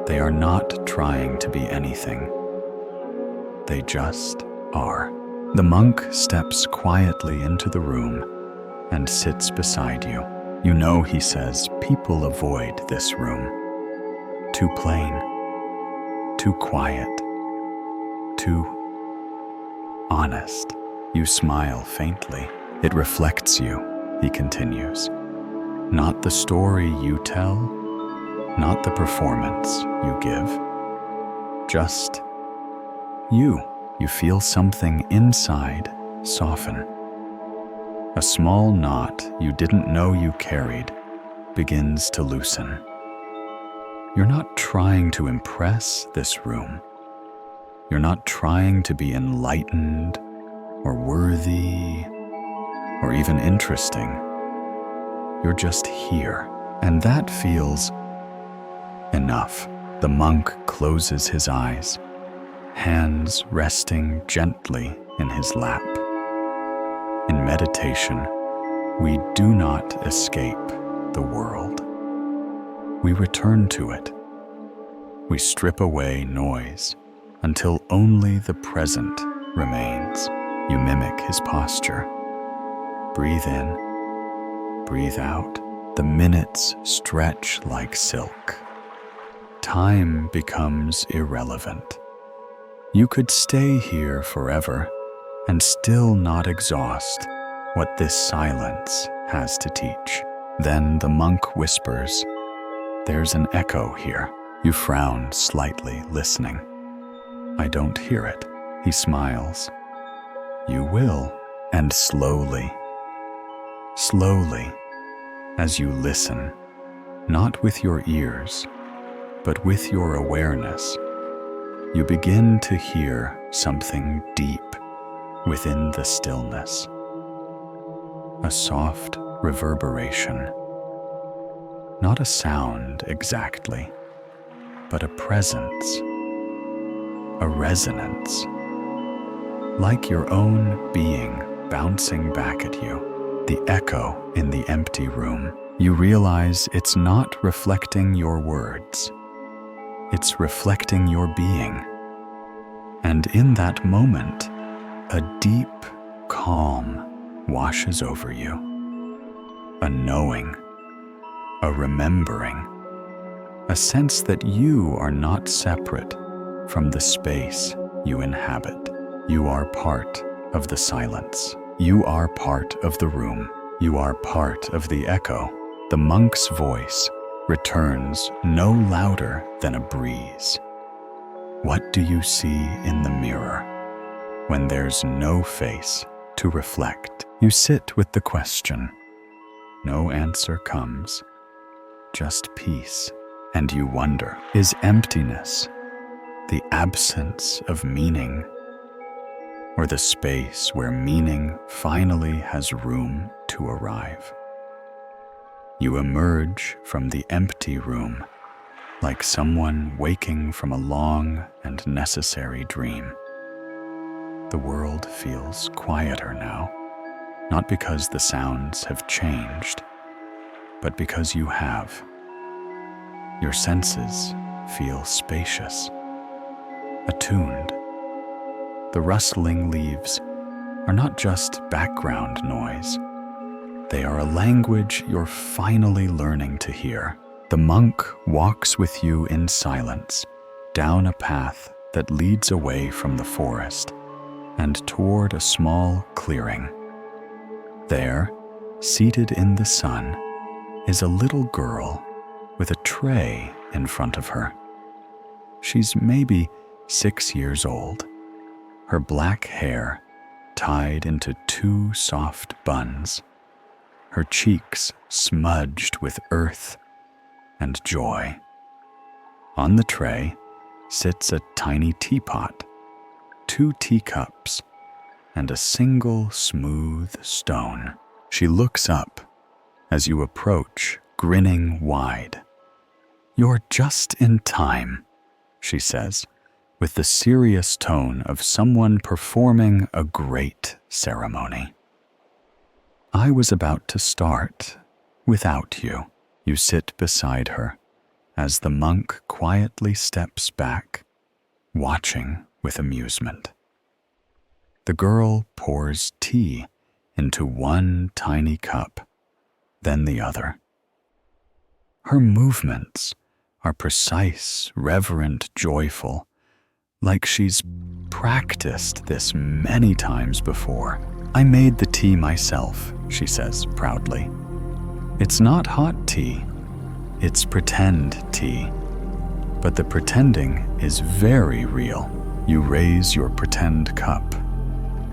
They are not trying to be anything. They just are. The monk steps quietly into the room and sits beside you. You know, he says, people avoid this room. Too plain, too quiet, too honest. You smile faintly. It reflects you, he continues. Not the story you tell, not the performance you give. Just you. You feel something inside soften. A small knot you didn't know you carried begins to loosen. You're not trying to impress this room. You're not trying to be enlightened or worthy or even interesting. You're just here, and that feels enough. The monk closes his eyes, hands resting gently in his lap. In meditation, we do not escape the world. We return to it. We strip away noise until only the present remains. You mimic his posture. Breathe in, breathe out. The minutes stretch like silk. Time becomes irrelevant. You could stay here forever and still not exhaust what this silence has to teach. Then the monk whispers, "There's an echo here." You frown slightly, listening. "I don't hear it." He smiles. "You will." And slowly, Slowly, as you listen, not with your ears, but with your awareness, you begin to hear something deep within the stillness. A soft reverberation. Not a sound exactly, but a presence, a resonance, like your own being bouncing back at you, the echo in the empty room. You realize it's not reflecting your words, it's reflecting your being. And in that moment, a deep calm washes over you, a knowing, a remembering, a sense that you are not separate from the space you inhabit. You are part of the silence. You are part of the room. You are part of the echo. The monk's voice returns no louder than a breeze. What do you see in the mirror when there's no face to reflect? You sit with the question. No answer comes, just peace. And you wonder, is emptiness the absence of meaning, or the space where meaning finally has room to arrive? You emerge from the empty room like someone waking from a long and necessary dream. The world feels quieter now, not because the sounds have changed, but because you have. Your senses feel spacious, attuned. The rustling leaves are not just background noise. They are a language you're finally learning to hear. The monk walks with you in silence, down a path that leads away from the forest and toward a small clearing. There, seated in the sun, is a little girl with a tray in front of her. She's maybe 6 years old, her black hair tied into 2 soft buns, her cheeks smudged with earth and joy. On the tray sits a tiny teapot, 2 teacups, and a single smooth stone. She looks up as you approach, grinning wide. "You're just in time," she says, with the serious tone of someone performing a great ceremony. "I was about to start without you." You sit beside her as the monk quietly steps back, watching with amusement. The girl pours tea into 1 tiny cup, then the other. Her movements are precise, reverent, joyful, like she's practiced this many times before. "I made the tea myself," she says proudly. "It's not hot tea, it's pretend tea. But the pretending is very real." You raise your pretend cup,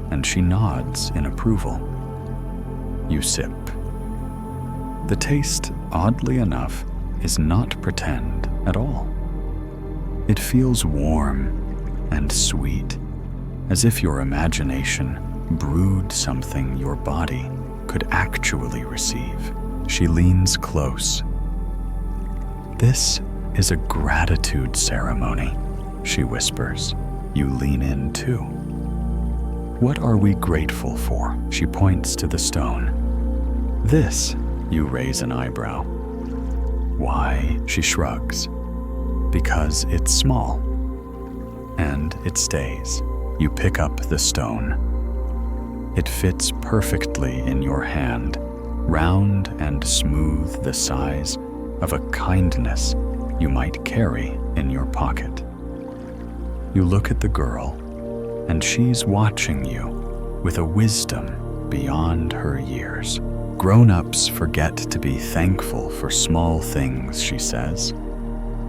and she nods in approval. You sip. The taste, oddly enough, is not pretend at all. It feels warm and sweet, as if your imagination brewed something your body could actually receive. She leans close. "This is a gratitude ceremony," she whispers. You lean in too. "What are we grateful for?" She points to the stone. "This," you raise an eyebrow. "Why?" She shrugs. "Because it's small." And it stays. You pick up the stone. It fits perfectly in your hand, round and smooth, the size of a kindness you might carry in your pocket. You look at the girl, and she's watching you with a wisdom beyond her years. "Grown-ups forget to be thankful for small things," she says.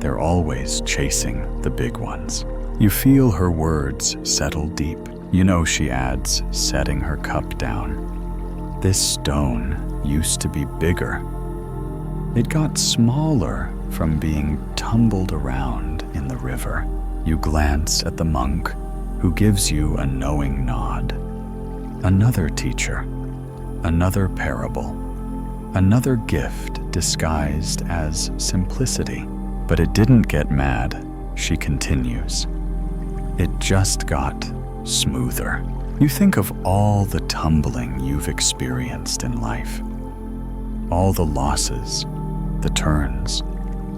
"They're always chasing the big ones." You feel her words settle deep. You know, she adds, setting her cup down, "This stone used to be bigger. It got smaller from being tumbled around in the river. You glance at the monk, who gives you a knowing nod. Another teacher, another parable, another gift disguised as simplicity. But it didn't get mad, she continues. It just got smoother. You think of all the tumbling you've experienced in life, all the losses, the turns,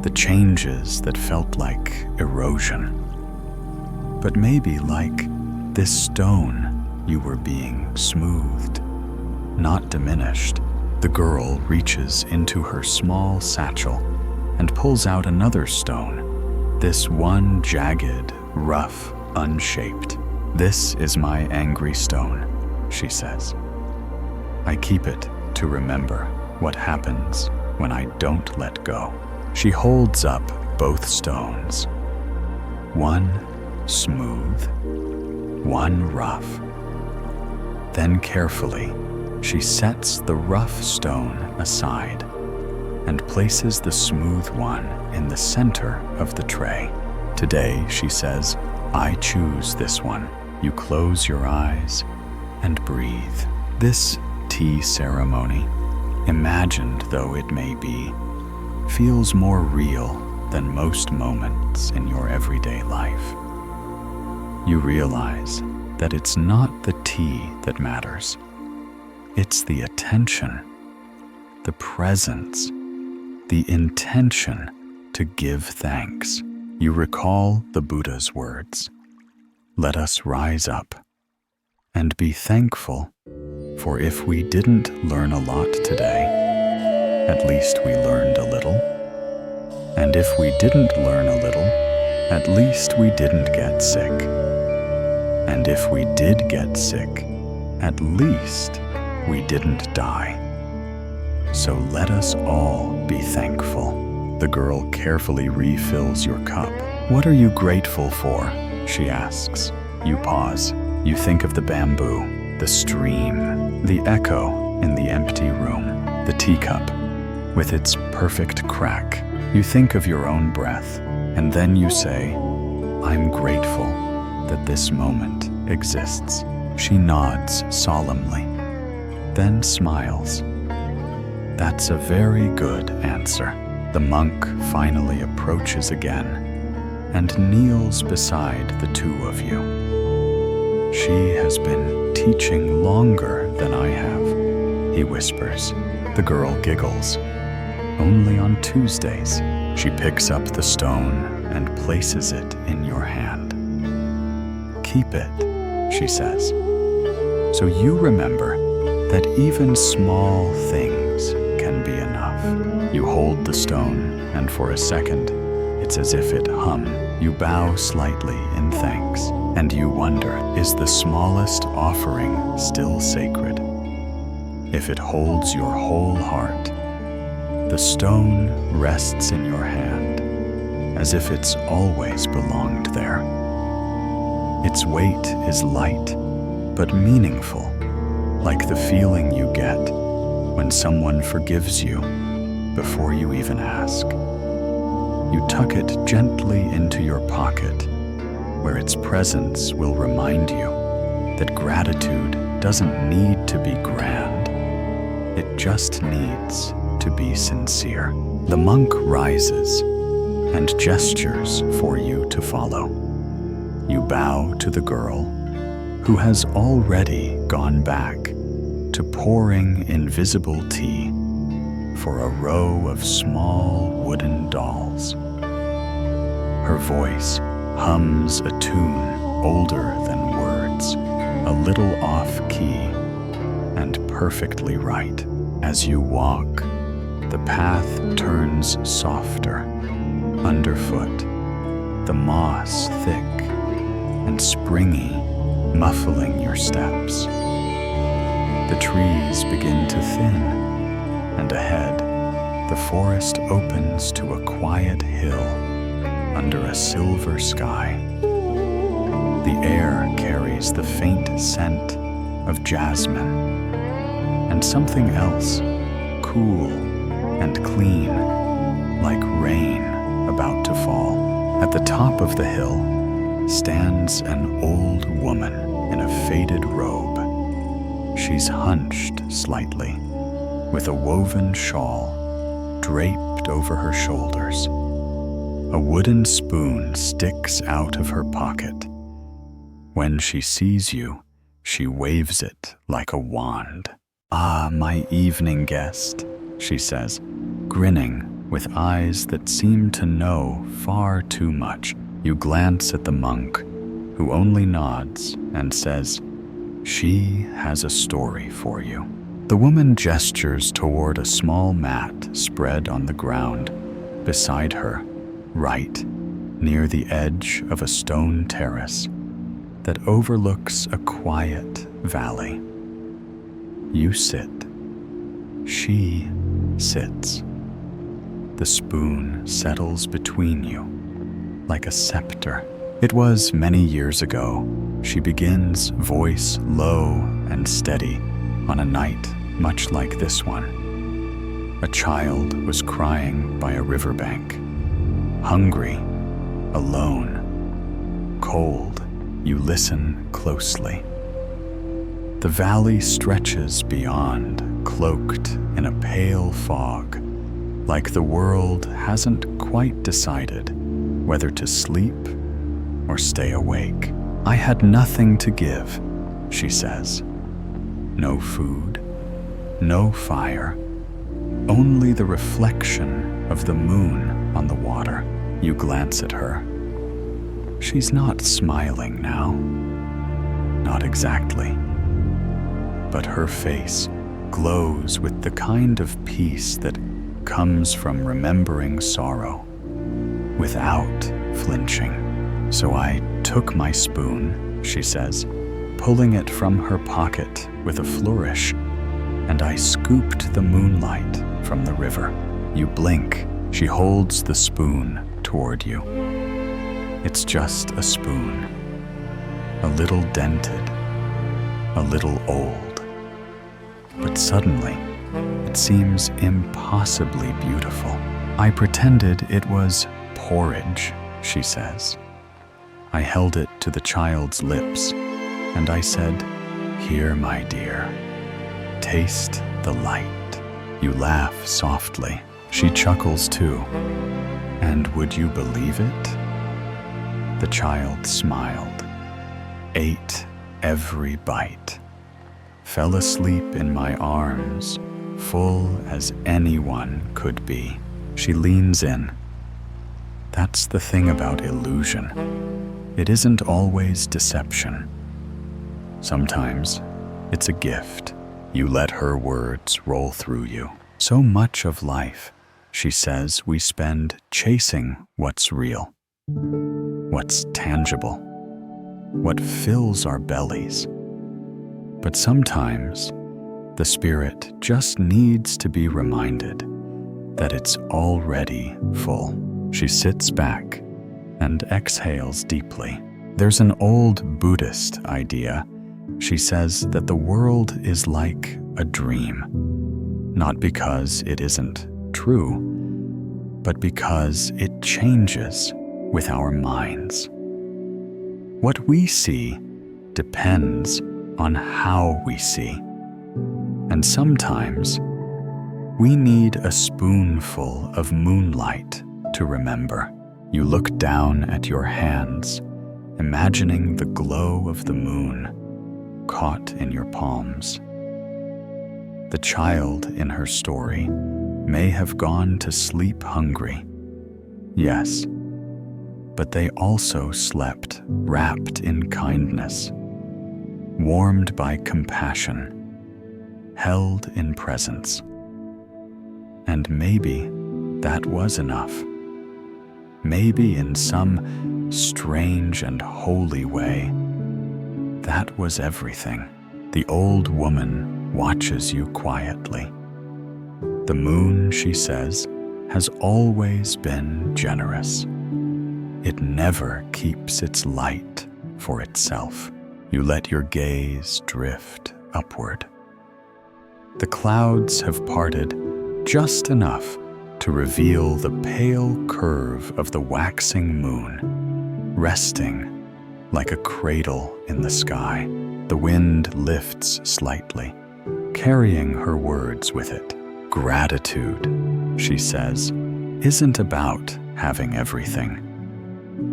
the changes that felt like erosion. But maybe like this stone, you were being smoothed, not diminished. The girl reaches into her small satchel and pulls out another stone, this one jagged, rough, unshaped. This is my angry stone, she says. I keep it to remember what happens when I don't let go. She holds up both stones. One smooth, one rough. Then carefully, she sets the rough stone aside and places the smooth one in the center of the tray. Today, she says, I choose this one. You close your eyes and breathe. This tea ceremony, imagined though it may be, feels more real than most moments in your everyday life. You realize that it's not the tea that matters. It's the attention, the presence, the intention to give thanks. You recall the Buddha's words, let us rise up and be thankful, for if we didn't learn a lot today, at least we learned a little. And if we didn't learn a little, at least we didn't get sick. And if we did get sick, at least we didn't die. So let us all be thankful. The girl carefully refills your cup. What are you grateful for? She asks. You pause. You think of the bamboo, the stream, the echo in the empty room, the teacup with its perfect crack. You think of your own breath, and then you say, I'm grateful that this moment exists. She nods solemnly, then smiles. That's a very good answer. The monk finally approaches again and kneels beside the two of you. She has been teaching longer than I have, he whispers. The girl giggles. Only on Tuesdays. She picks up the stone and places it in your hand. Keep it, she says. So you remember that even small things can be enough. You hold the stone, and for a second, it's as if it hums. You bow slightly in thanks, and you wonder, is the smallest offering still sacred? If it holds your whole heart, the stone rests in your hand, as if it's always belonged there. Its weight is light, but meaningful, like the feeling you get when someone forgives you before you even ask. You tuck it gently into your pocket, where its presence will remind you that gratitude doesn't need to be grand. It just needs to be sincere. The monk rises and gestures for you to follow. You bow to the girl, who has already gone back to pouring invisible tea for a row of small wooden dolls. Her voice hums a tune older than words, a little off-key and perfectly right. As you walk, the path turns softer underfoot, the moss thick and springy, muffling your steps. The trees begin to thin, and ahead, the forest opens to a quiet hill under a silver sky. The air carries the faint scent of jasmine and something else cool and clean, like rain about to fall. At the top of the hill stands an old woman in a faded robe. She's hunched slightly, with a woven shawl draped over her shoulders. A wooden spoon sticks out of her pocket. When she sees you, she waves it like a wand. "Ah, my evening guest," she says, grinning with eyes that seem to know far too much. You glance at the monk, who only nods and says, "She has a story for you." The woman gestures toward a small mat spread on the ground beside her, right near the edge of a stone terrace that overlooks a quiet valley. You sit. She sits. The spoon settles between you like a scepter. "It was many years ago," she begins, voice low and steady, "on a night much like this one. A child was crying by a riverbank, hungry, alone, cold. You listen closely. The valley stretches beyond, cloaked in a pale fog, like the world hasn't quite decided whether to sleep or stay awake. I had nothing to give," she says. "No food, no fire, only the reflection of the moon on the water." You glance at her. She's not smiling now. Not exactly. But her face glows with the kind of peace that comes from remembering sorrow, without flinching. "So I took my spoon," she says, pulling it from her pocket with a flourish, "and I scooped the moonlight from the river." You blink. She holds the spoon toward you. It's just a spoon, a little dented, a little old. But suddenly, it seems impossibly beautiful. "I pretended it was porridge," she says. "I held it to the child's lips, and I said, 'Here, my dear, taste the light.'" You laugh softly. She chuckles too. "And would you believe it?" The child smiled, ate every bite, fell asleep in my arms, full as anyone could be. She leans in. "That's the thing about illusion. It isn't always deception. Sometimes it's a gift." You let her words roll through you. "So much of life," she says, "we spend chasing what's real, what's tangible, what fills our bellies. But sometimes the spirit just needs to be reminded that it's already full." She sits back and exhales deeply. "There's an old Buddhist idea," she says, "that the world is like a dream, not because it isn't true, but because it changes with our minds. What we see depends on how we see. And sometimes we need a spoonful of moonlight to remember." You look down at your hands, imagining the glow of the moon caught in your palms. The child in her story may have gone to sleep hungry. Yes, but they also slept wrapped in kindness, warmed by compassion, held in presence. And maybe that was enough. Maybe in some strange and holy way, that was everything. The old woman watches you quietly. The moon, she says, has always been generous. It never keeps its light for itself. You let your gaze drift upward. The clouds have parted just enough to reveal the pale curve of the waxing moon, resting like a cradle in the sky. The wind lifts slightly, carrying her words with it. Gratitude, she says, isn't about having everything.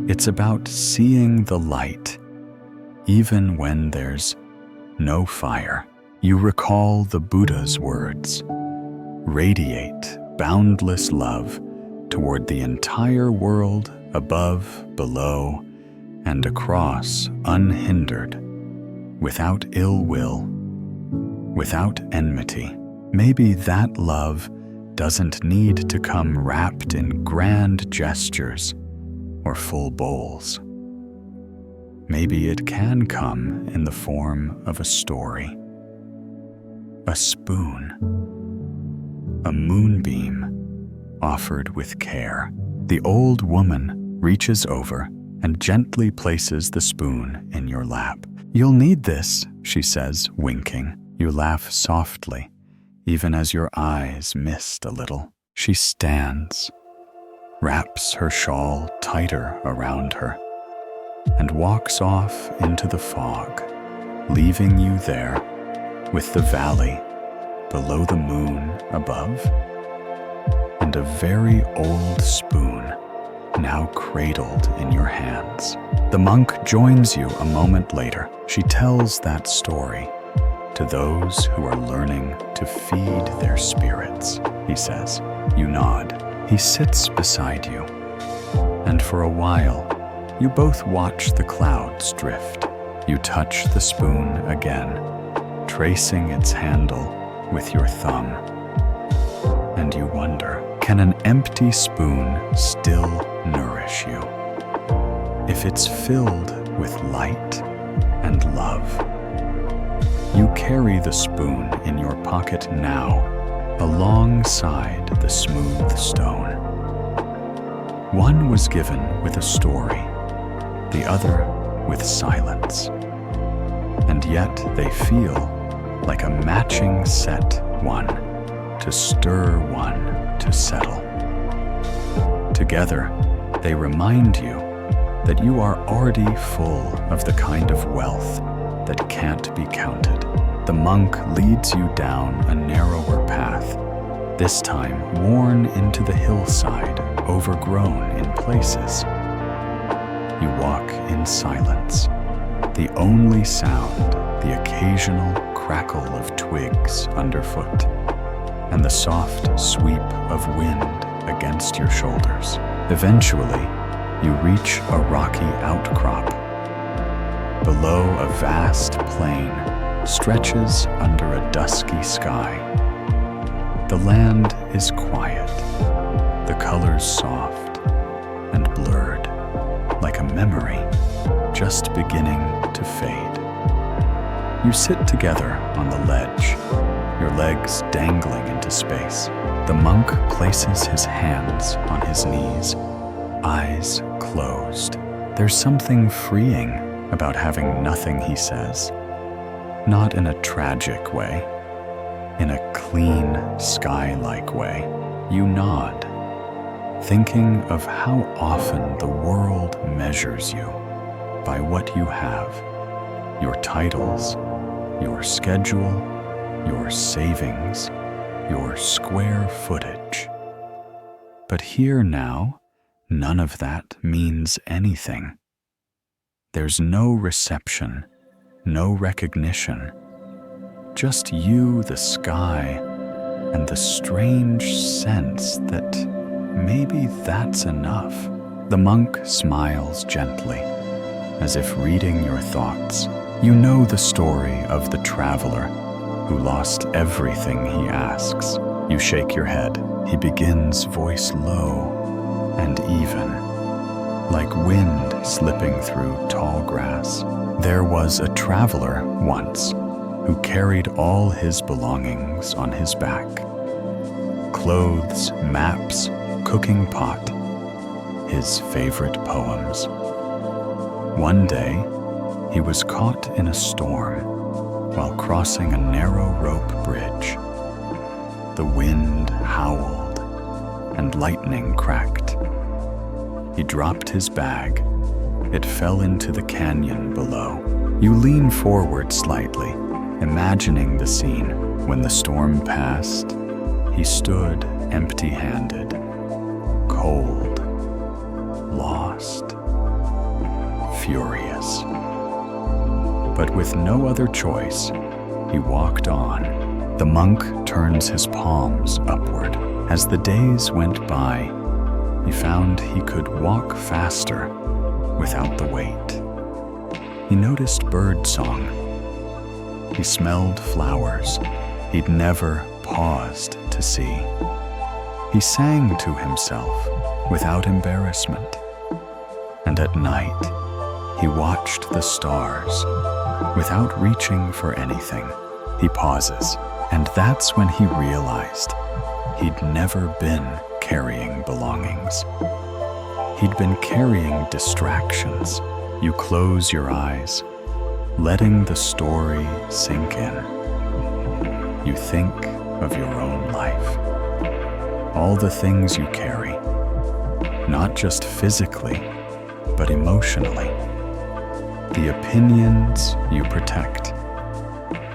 It's about seeing the light, even when there's no fire. You recall the Buddha's words: radiate boundless love toward the entire world, above, below, and across, unhindered, without ill will, without enmity. Maybe that love doesn't need to come wrapped in grand gestures or full bowls. Maybe it can come in the form of a story, a spoon, a moonbeam offered with care. The old woman reaches over and gently places the spoon in your lap. You'll need this, she says, winking. You laugh softly, even as your eyes mist a little. She stands, wraps her shawl tighter around her, and walks off into the fog, leaving you there with the valley below the moon above, and a very old spoon now cradled in your hands. The monk joins you a moment later. She tells that story to those who are learning to feed their spirits, he says. You nod. He sits beside you, and for a while, you both watch the clouds drift. You touch the spoon again, tracing its handle with your thumb. And you wonder, can an empty spoon still nourish you? If it's filled with light and love. You carry the spoon in your pocket now, alongside the smooth stone. One was given with a story, the other with silence. And yet they feel like a matching set, one to stir, one to settle. Together, they remind you that you are already full of the kind of wealth that can't be counted. The monk leads you down a narrower path, this time worn into the hillside, overgrown in places. You walk in silence, the only sound, the occasional crackle of twigs underfoot, and the soft sweep of wind against your shoulders. Eventually, you reach a rocky outcrop. Below, a vast plain stretches under a dusky sky. The land is quiet, the colors soft and blurred, like a memory just beginning to fade. You sit together on the ledge, your legs dangling into space. The monk places his hands on his knees, eyes closed. There's something freeing about having nothing, he says. Not in a tragic way, in a clean, sky-like way. You nod, thinking of how often the world measures you by what you have, your titles, your schedule, your savings, your square footage. But here now, none of that means anything. There's no reception, no recognition, just you, the sky, and the strange sense that maybe that's enough. The monk smiles gently, as if reading your thoughts. You know the story of the traveler who lost everything he asks. You shake your head. He begins, voice low and even, like wind slipping through tall grass. There was a traveler once who carried all his belongings on his back. Clothes, maps, cooking pot, his favorite poems. One day, he was caught in a storm while crossing a narrow rope bridge. The wind howled, and lightning cracked. He dropped his bag. It fell into the canyon below. You lean forward slightly, imagining the scene. When the storm passed, he stood empty-handed, cold, lost, furious. But with no other choice, he walked on. The monk turns his palms upward. As the days went by, he found he could walk faster without the weight. He noticed birdsong. He smelled flowers he'd never paused to see. He sang to himself without embarrassment. And at night, he watched the stars without reaching for anything. He pauses, and that's when he realized he'd never been carrying belongings. He'd been carrying distractions. You close your eyes, letting the story sink in. You think of your own life, all the things you carry, not just physically, but emotionally. The opinions you protect,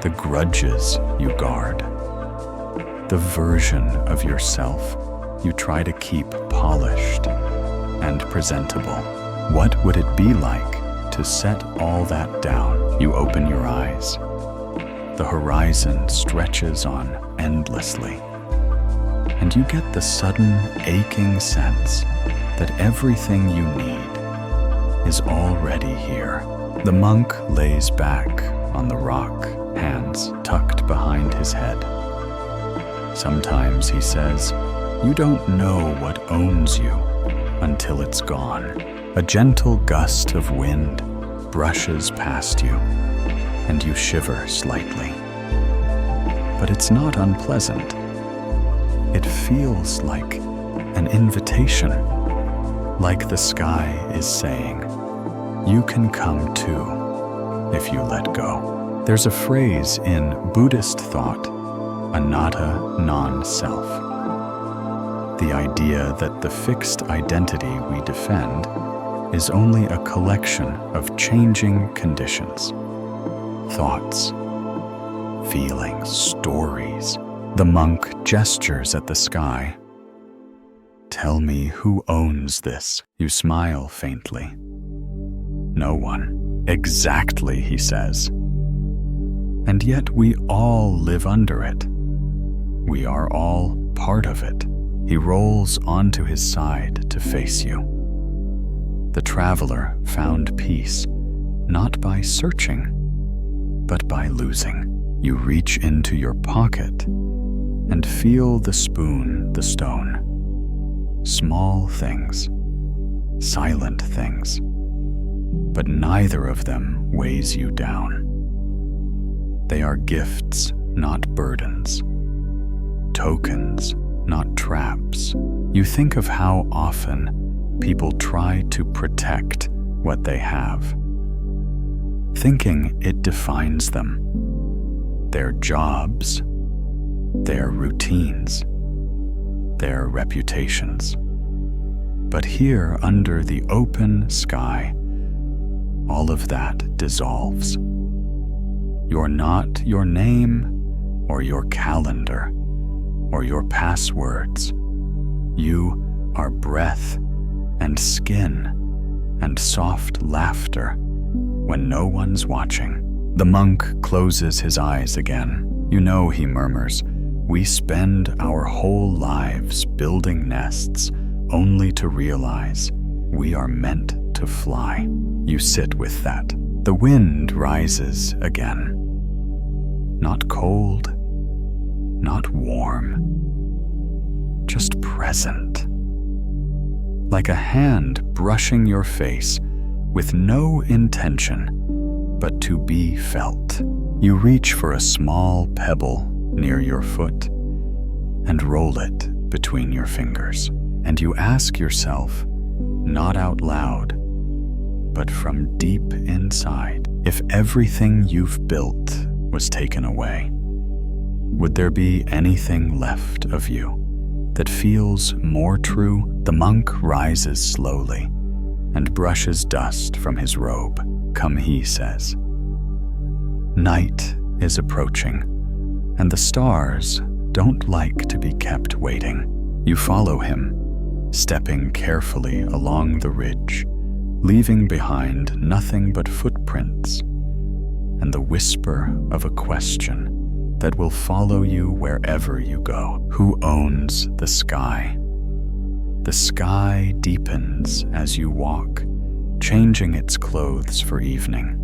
the grudges you guard, the version of yourself you try to keep polished and presentable. What would it be like to set all that down? You open your eyes. The horizon stretches on endlessly, and you get the sudden aching sense that everything you need is already here. The monk lays back on the rock, hands tucked behind his head. Sometimes he says, "You don't know what owns you until it's gone." A gentle gust of wind brushes past you, and you shiver slightly. But it's not unpleasant. It feels like an invitation, like the sky is saying, "You can come too, if you let go." There's a phrase in Buddhist thought, anatta non-self. The idea that the fixed identity we defend is only a collection of changing conditions, thoughts, feelings, stories. The monk gestures at the sky. "Tell me who owns this." You smile faintly. "No one." "Exactly," he says. "And yet we all live under it. We are all part of it." He rolls onto his side to face you. The traveler found peace, not by searching, but by losing. You reach into your pocket and feel the spoon, the stone. Small things, silent things, but neither of them weighs you down. They are gifts, not burdens. Tokens, not traps. You think of how often people try to protect what they have, thinking it defines them. Their jobs, their routines, their reputations. But here, under the open sky, all of that dissolves. You're not your name or your calendar or your passwords. You are breath and skin and soft laughter when no one's watching. The monk closes his eyes again. You know, he murmurs, we spend our whole lives building nests only to realize we are meant to fly. You sit with that. The wind rises again. Not cold, not warm, just present. Like a hand brushing your face with no intention but to be felt. You reach for a small pebble near your foot and roll it between your fingers. And you ask yourself, not out loud, but from deep inside, if everything you've built was taken away, Would there be anything left of you that feels more true? The monk rises slowly and brushes dust from his robe. Come, he says. Night is approaching, and the stars don't like to be kept waiting. You follow him, stepping carefully along the ridge, leaving behind nothing but footprints and the whisper of a question that will follow you wherever you go. Who owns the sky? The sky deepens as you walk, changing its clothes for evening.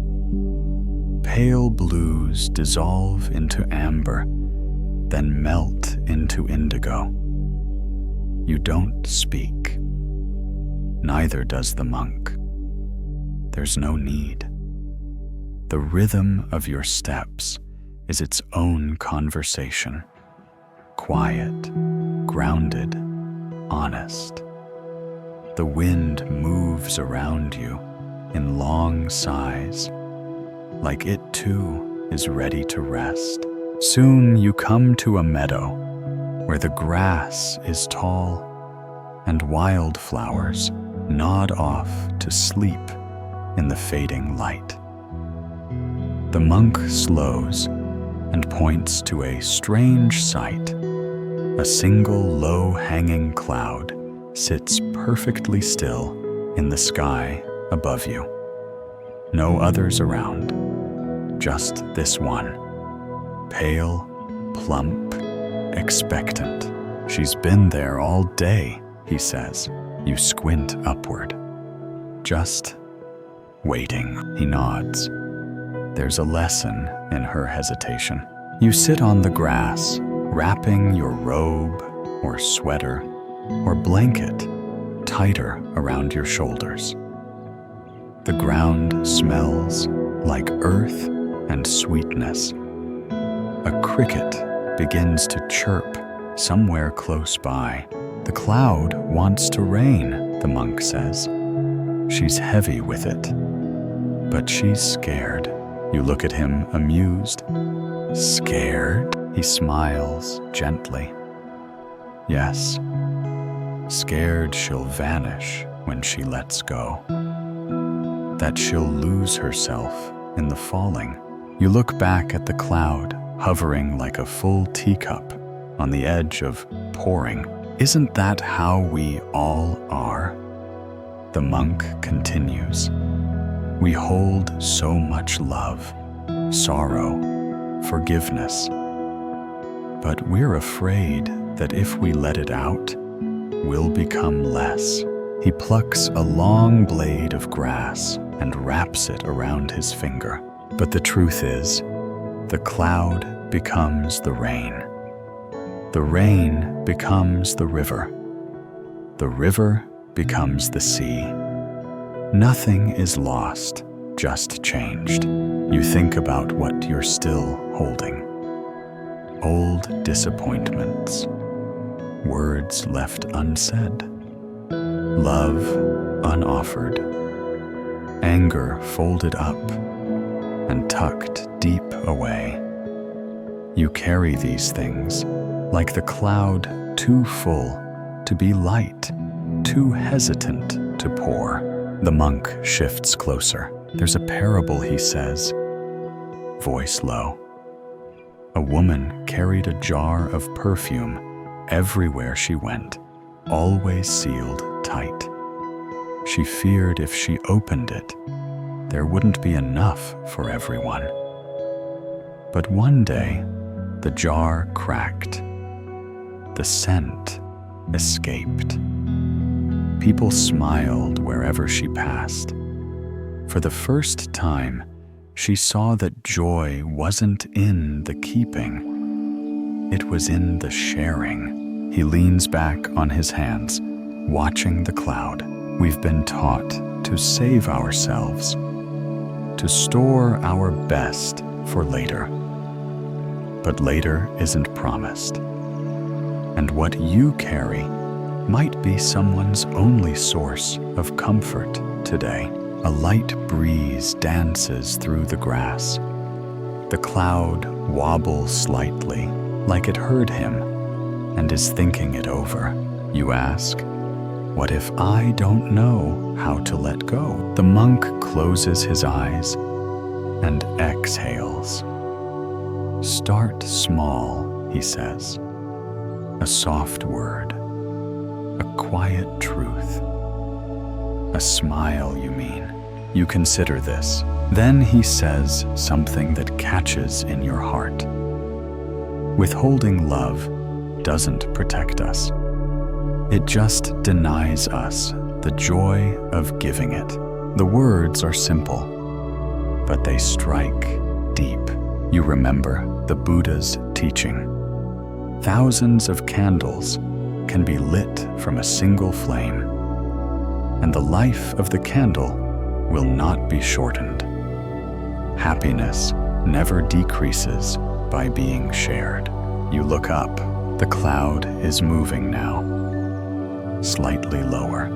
Pale blues dissolve into amber, then melt into indigo. You don't speak. Neither does the monk. There's no need. The rhythm of your steps is its own conversation. Quiet, grounded, honest. The wind moves around you in long sighs, like it too is ready to rest. Soon you come to a meadow where the grass is tall and wildflowers nod off to sleep in the fading light. The monk slows and points to a strange sight. A single low-hanging cloud sits perfectly still in the sky above you. No others around, just this one. Pale, plump, expectant. She's been there all day, he says. You squint upward. Just waiting, he nods. There's a lesson in her hesitation. You sit on the grass, wrapping your robe or sweater or blanket tighter around your shoulders. The ground smells like earth and sweetness. A cricket begins to chirp somewhere close by. The cloud wants to rain, the monk says. She's heavy with it, but she's scared. You look at him amused. Scared? He smiles gently. Yes, scared she'll vanish when she lets go. That she'll lose herself in the falling. You look back at the cloud, hovering like a full teacup on the edge of pouring. Isn't that how we all are? The monk continues. We hold so much love, sorrow, forgiveness. But we're afraid that if we let it out, we'll become less. He plucks a long blade of grass and wraps it around his finger. But the truth is, the cloud becomes the rain. The rain becomes the river. The river becomes the sea. Nothing is lost, just changed. You think about what you're still holding. Old disappointments, words left unsaid, love unoffered, anger folded up and tucked deep away. You carry these things like the cloud too full to be light, too hesitant to pour. The monk shifts closer. There's a parable, he says, voice low. A woman carried a jar of perfume everywhere she went, always sealed tight. She feared if she opened it, there wouldn't be enough for everyone. But one day, the jar cracked. The scent escaped. People smiled wherever she passed. For the first time, she saw that joy wasn't in the keeping. It was in the sharing. He leans back on his hands, watching the cloud. We've been taught to save ourselves, to store our best for later. But later isn't promised. And what you carry might be someone's only source of comfort today. A light breeze dances through the grass. The cloud wobbles slightly, like it heard him and is thinking it over. You ask, "What if I don't know how to let go?" The monk closes his eyes and exhales. "Start small," he says. A soft word, a quiet truth, a smile, you mean. You consider this. Then he says something that catches in your heart. Withholding love doesn't protect us. It just denies us the joy of giving it. The words are simple, but they strike deep. You remember the Buddha's teaching. Thousands of candles can be lit from a single flame, and the life of the candle will not be shortened. Happiness never decreases by being shared. You look up. The cloud is moving now, slightly lower.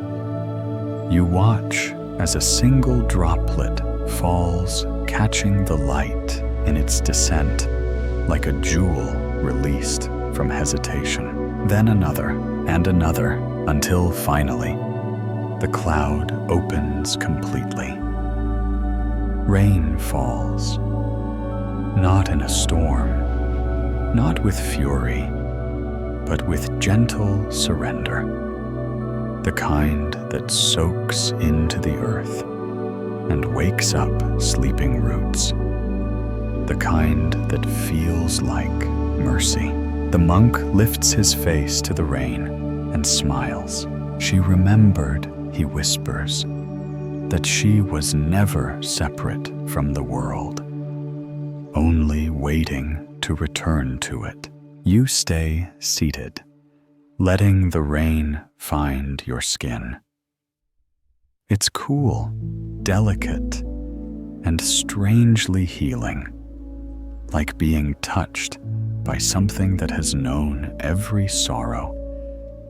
You watch as a single droplet falls, catching the light in its descent, like a jewel released from hesitation. Then another and another, until finally, the cloud opens completely. Rain falls, not in a storm, not with fury, but with gentle surrender, the kind that soaks into the earth and wakes up sleeping roots, the kind that feels like mercy. The monk lifts his face to the rain and smiles. She remembered, he whispers, that she was never separate from the world, only waiting to return to it. You stay seated, letting the rain find your skin. It's cool, delicate, and strangely healing, like being touched by something that has known every sorrow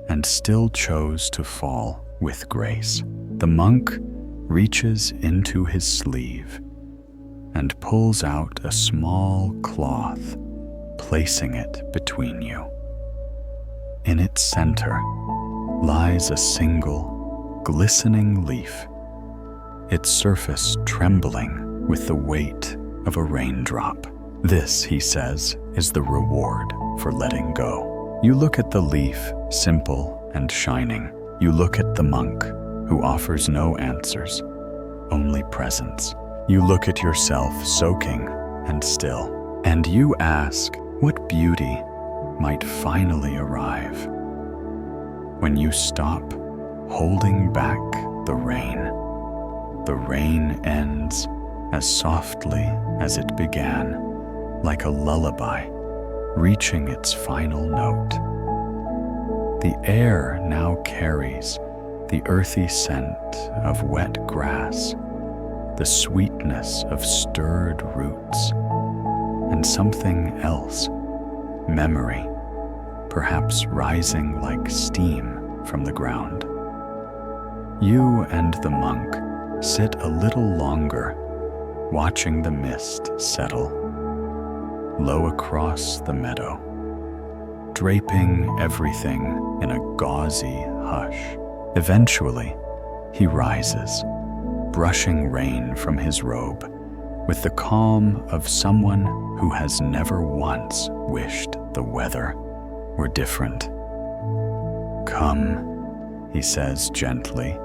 and still chose to fall with grace. The monk reaches into his sleeve and pulls out a small cloth, placing it between you. In its center lies a single, glistening leaf, its surface trembling with the weight of a raindrop. This, he says, is the reward for letting go. You look at the leaf, simple and shining. You look at the monk, who offers no answers, only presence. You look at yourself, soaking and still, and you ask what beauty might finally arrive when you stop holding back the rain. The rain ends as softly as it began, like a lullaby, reaching its final note. The air now carries the earthy scent of wet grass, the sweetness of stirred roots, and something else, memory, perhaps rising like steam from the ground. You and the monk sit a little longer, watching the mist settle low across the meadow, draping everything in a gauzy hush. Eventually, he rises, brushing rain from his robe with the calm of someone who has never once wished the weather were different. "Come," he says gently,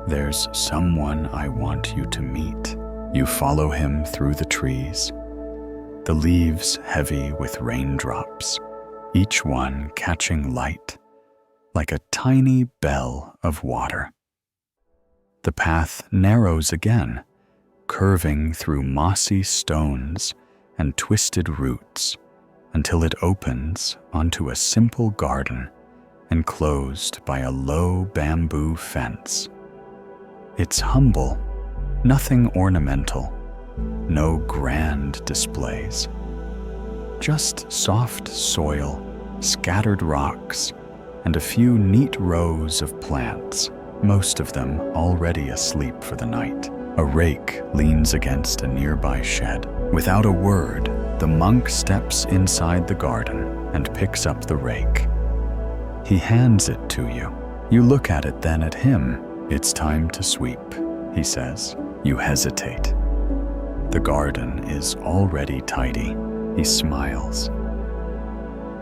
"there's someone I want you to meet." You follow him through the trees, the leaves heavy with raindrops, each one catching light like a tiny bell of water. The path narrows again, curving through mossy stones and twisted roots until it opens onto a simple garden enclosed by a low bamboo fence. It's humble, nothing ornamental, no grand displays. Just soft soil, scattered rocks, and a few neat rows of plants, most of them already asleep for the night. A rake leans against a nearby shed. Without a word, the monk steps inside the garden, and picks up the rake. He hands it to you. You look at it, then at him. "It's time to sweep," he says. You hesitate. The garden is already tidy. He smiles.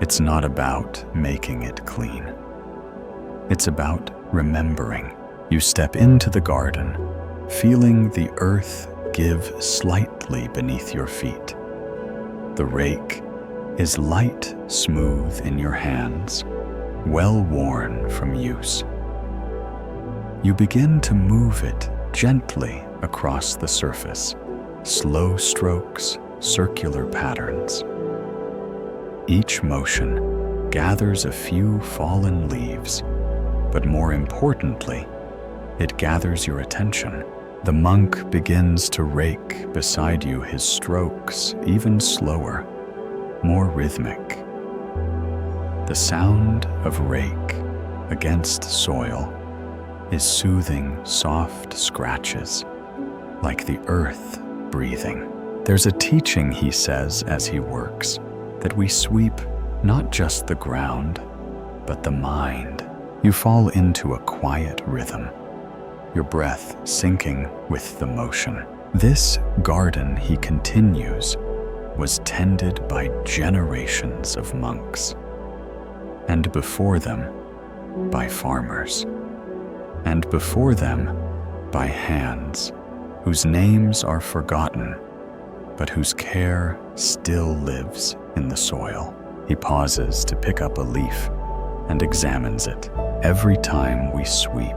It's not about making it clean. It's about remembering. You step into the garden, feeling the earth give slightly beneath your feet. The rake is light, smooth in your hands, well worn from use. You begin to move it gently across the surface, slow strokes, circular patterns. Each motion gathers a few fallen leaves, but more importantly, it gathers your attention. The monk begins to rake beside you, his strokes even slower, more rhythmic. The sound of rake against soil is soothing soft scratches, like the earth breathing. There's a teaching, he says as he works, that we sweep not just the ground, but the mind. You fall into a quiet rhythm, your breath syncing with the motion. This garden, he continues, was tended by generations of monks, and before them, by farmers, and before them, by hands whose names are forgotten, but whose care still lives in the soil. He pauses to pick up a leaf and examines it. Every time we sweep,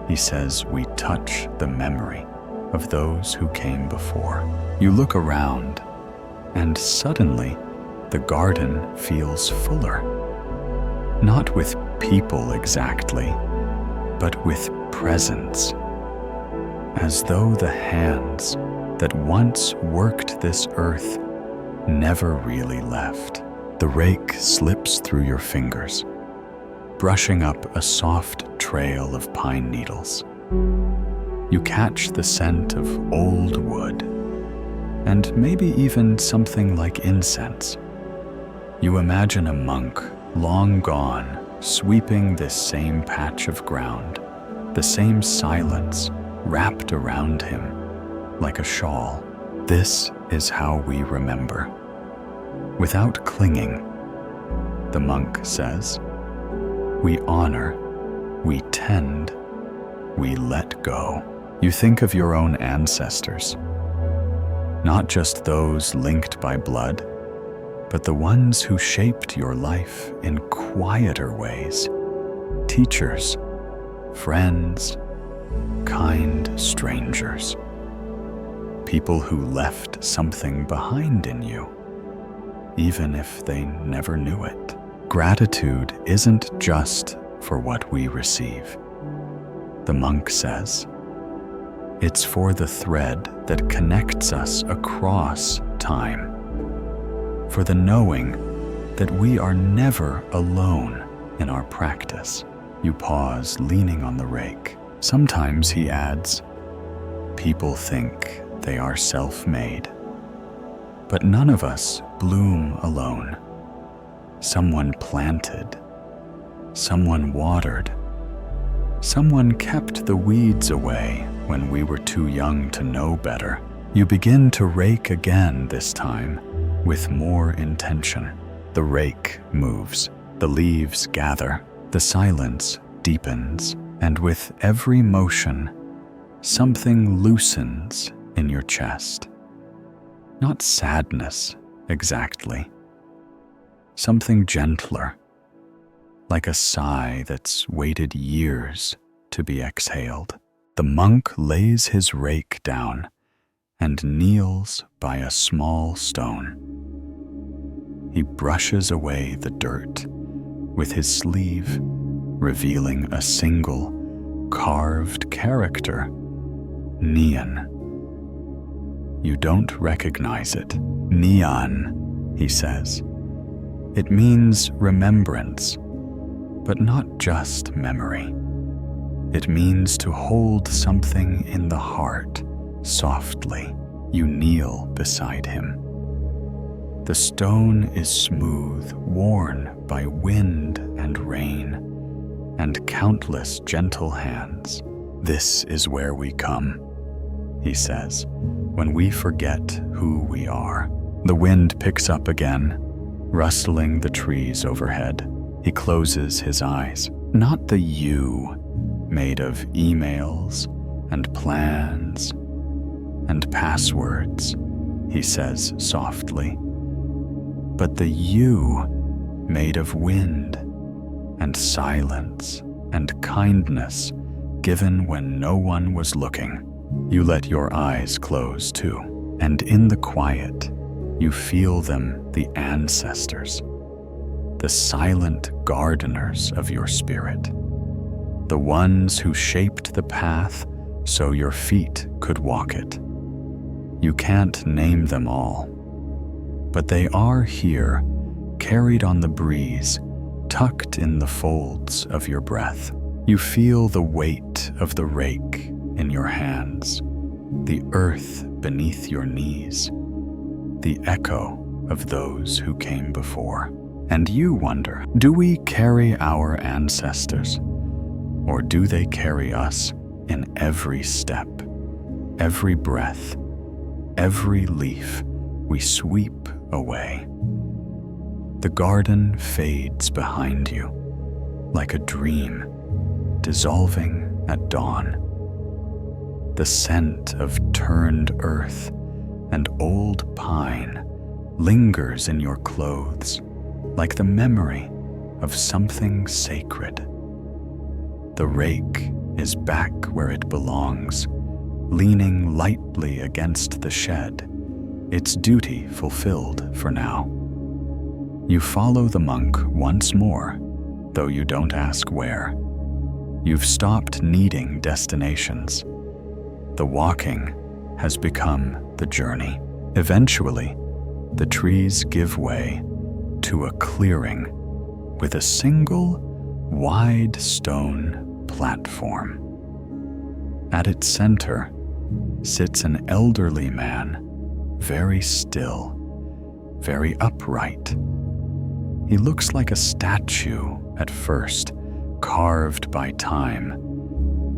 he says, we touch the memory of those who came before. You look around, and suddenly the garden feels fuller. Not with people exactly, but with presence, as though the hands that once worked this earth never really left. The rake slips through your fingers, brushing up a soft trail of pine needles. You catch the scent of old wood, and maybe even something like incense. You imagine a monk, long gone, sweeping this same patch of ground, the same silence wrapped around him like a shawl. This is how we remember. Without clinging, the monk says, we honor, we tend, we let go. You think of your own ancestors, not just those linked by blood, but the ones who shaped your life in quieter ways. Teachers, friends, kind strangers. People who left something behind in you, even if they never knew it. Gratitude isn't just for what we receive. The monk says, it's for the thread that connects us across time, for the knowing that we are never alone in our practice. You pause, leaning on the rake. Sometimes, he adds, people think they are self-made, but none of us bloom alone. Someone planted, someone watered, someone kept the weeds away when we were too young to know better. You begin to rake again, this time with more intention. The rake moves, the leaves gather, the silence deepens, and with every motion, something loosens in your chest. Not sadness, exactly. Something gentler, like a sigh that's waited years to be exhaled. The monk lays his rake down and kneels by a small stone. He brushes away the dirt with his sleeve, revealing a single carved character, Neon. You don't recognize it. Neon, he says. It means remembrance, but not just memory. It means to hold something in the heart softly. You kneel beside him. The stone is smooth, worn by wind and rain, and countless gentle hands. This is where we come, he says, when we forget who we are. The wind picks up again, rustling the trees overhead. He closes his eyes. Not the you made of emails and plans and passwords, he says softly, but the you made of wind and silence and kindness given when no one was looking. You let your eyes close too, and in the quiet, you feel them, the ancestors, the silent gardeners of your spirit, the ones who shaped the path so your feet could walk it. You can't name them all, but they are here, carried on the breeze, tucked in the folds of your breath. You feel the weight of the rake in your hands, the earth beneath your knees, the echo of those who came before. And you wonder, do we carry our ancestors, or do they carry us in every step, every breath, every leaf we sweep away? The garden fades behind you, like a dream, dissolving at dawn. The scent of turned earth and old pine lingers in your clothes, like the memory of something sacred. The rake is back where it belongs, leaning lightly against the shed, its duty fulfilled for now. You follow the monk once more, though you don't ask where. You've stopped needing destinations. The walking has become the journey. Eventually, the trees give way to a clearing with a single wide stone platform. At its center sits an elderly man, very still, very upright. He looks like a statue at first, carved by time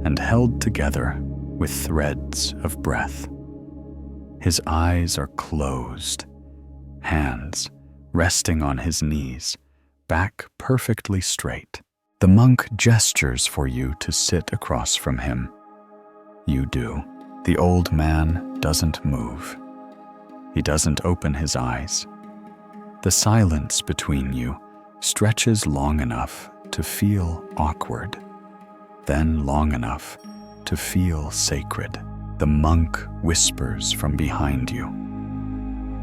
and held together with threads of breath. His eyes are closed, hands resting on his knees, back perfectly straight. The monk gestures for you to sit across from him. You do. The old man doesn't move. He doesn't open his eyes. The silence between you stretches long enough to feel awkward, then long enough to feel sacred. The monk whispers from behind you.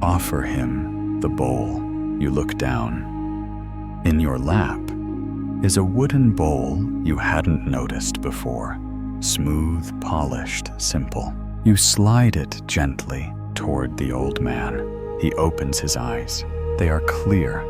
Offer him the bowl. You look down. In your lap is a wooden bowl you hadn't noticed before. Smooth, polished, simple. You slide it gently toward the old man. He opens his eyes. They are clear,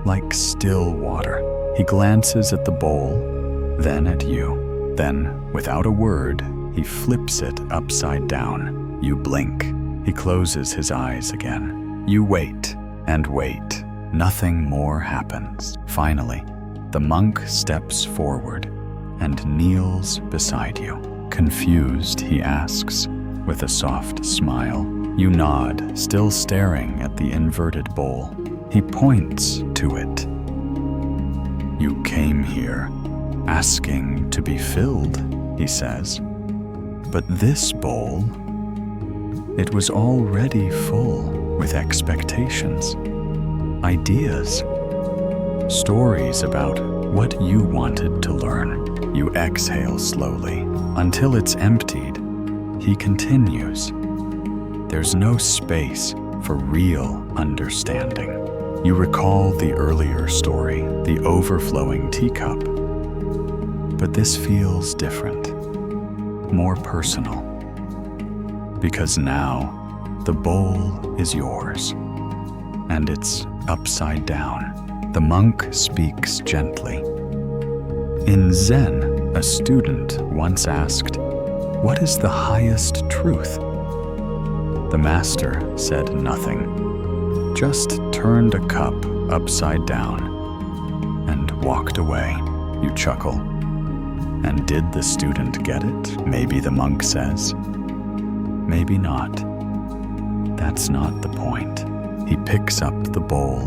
like still water. He glances at the bowl, then at you. Then, without a word, he flips it upside down. You blink. He closes his eyes again. You wait and wait. Nothing more happens. Finally, the monk steps forward and kneels beside you. Confused, he asks, with a soft smile. You nod, still staring at the inverted bowl. He points to it. You came here asking to be filled, he says. But this bowl, it was already full with expectations, ideas, stories about what you wanted to learn. You exhale slowly until it's emptied. He continues. There's no space for real understanding. You recall the earlier story, the overflowing teacup. But this feels different, more personal. Because now, the bowl is yours, and it's upside down. The monk speaks gently. In Zen, a student once asked, "What is the highest truth?" The master said nothing. just turned a cup upside down and walked away. You chuckle. And did the student get it? Maybe the monk says. Maybe not. That's not the point. He picks up the bowl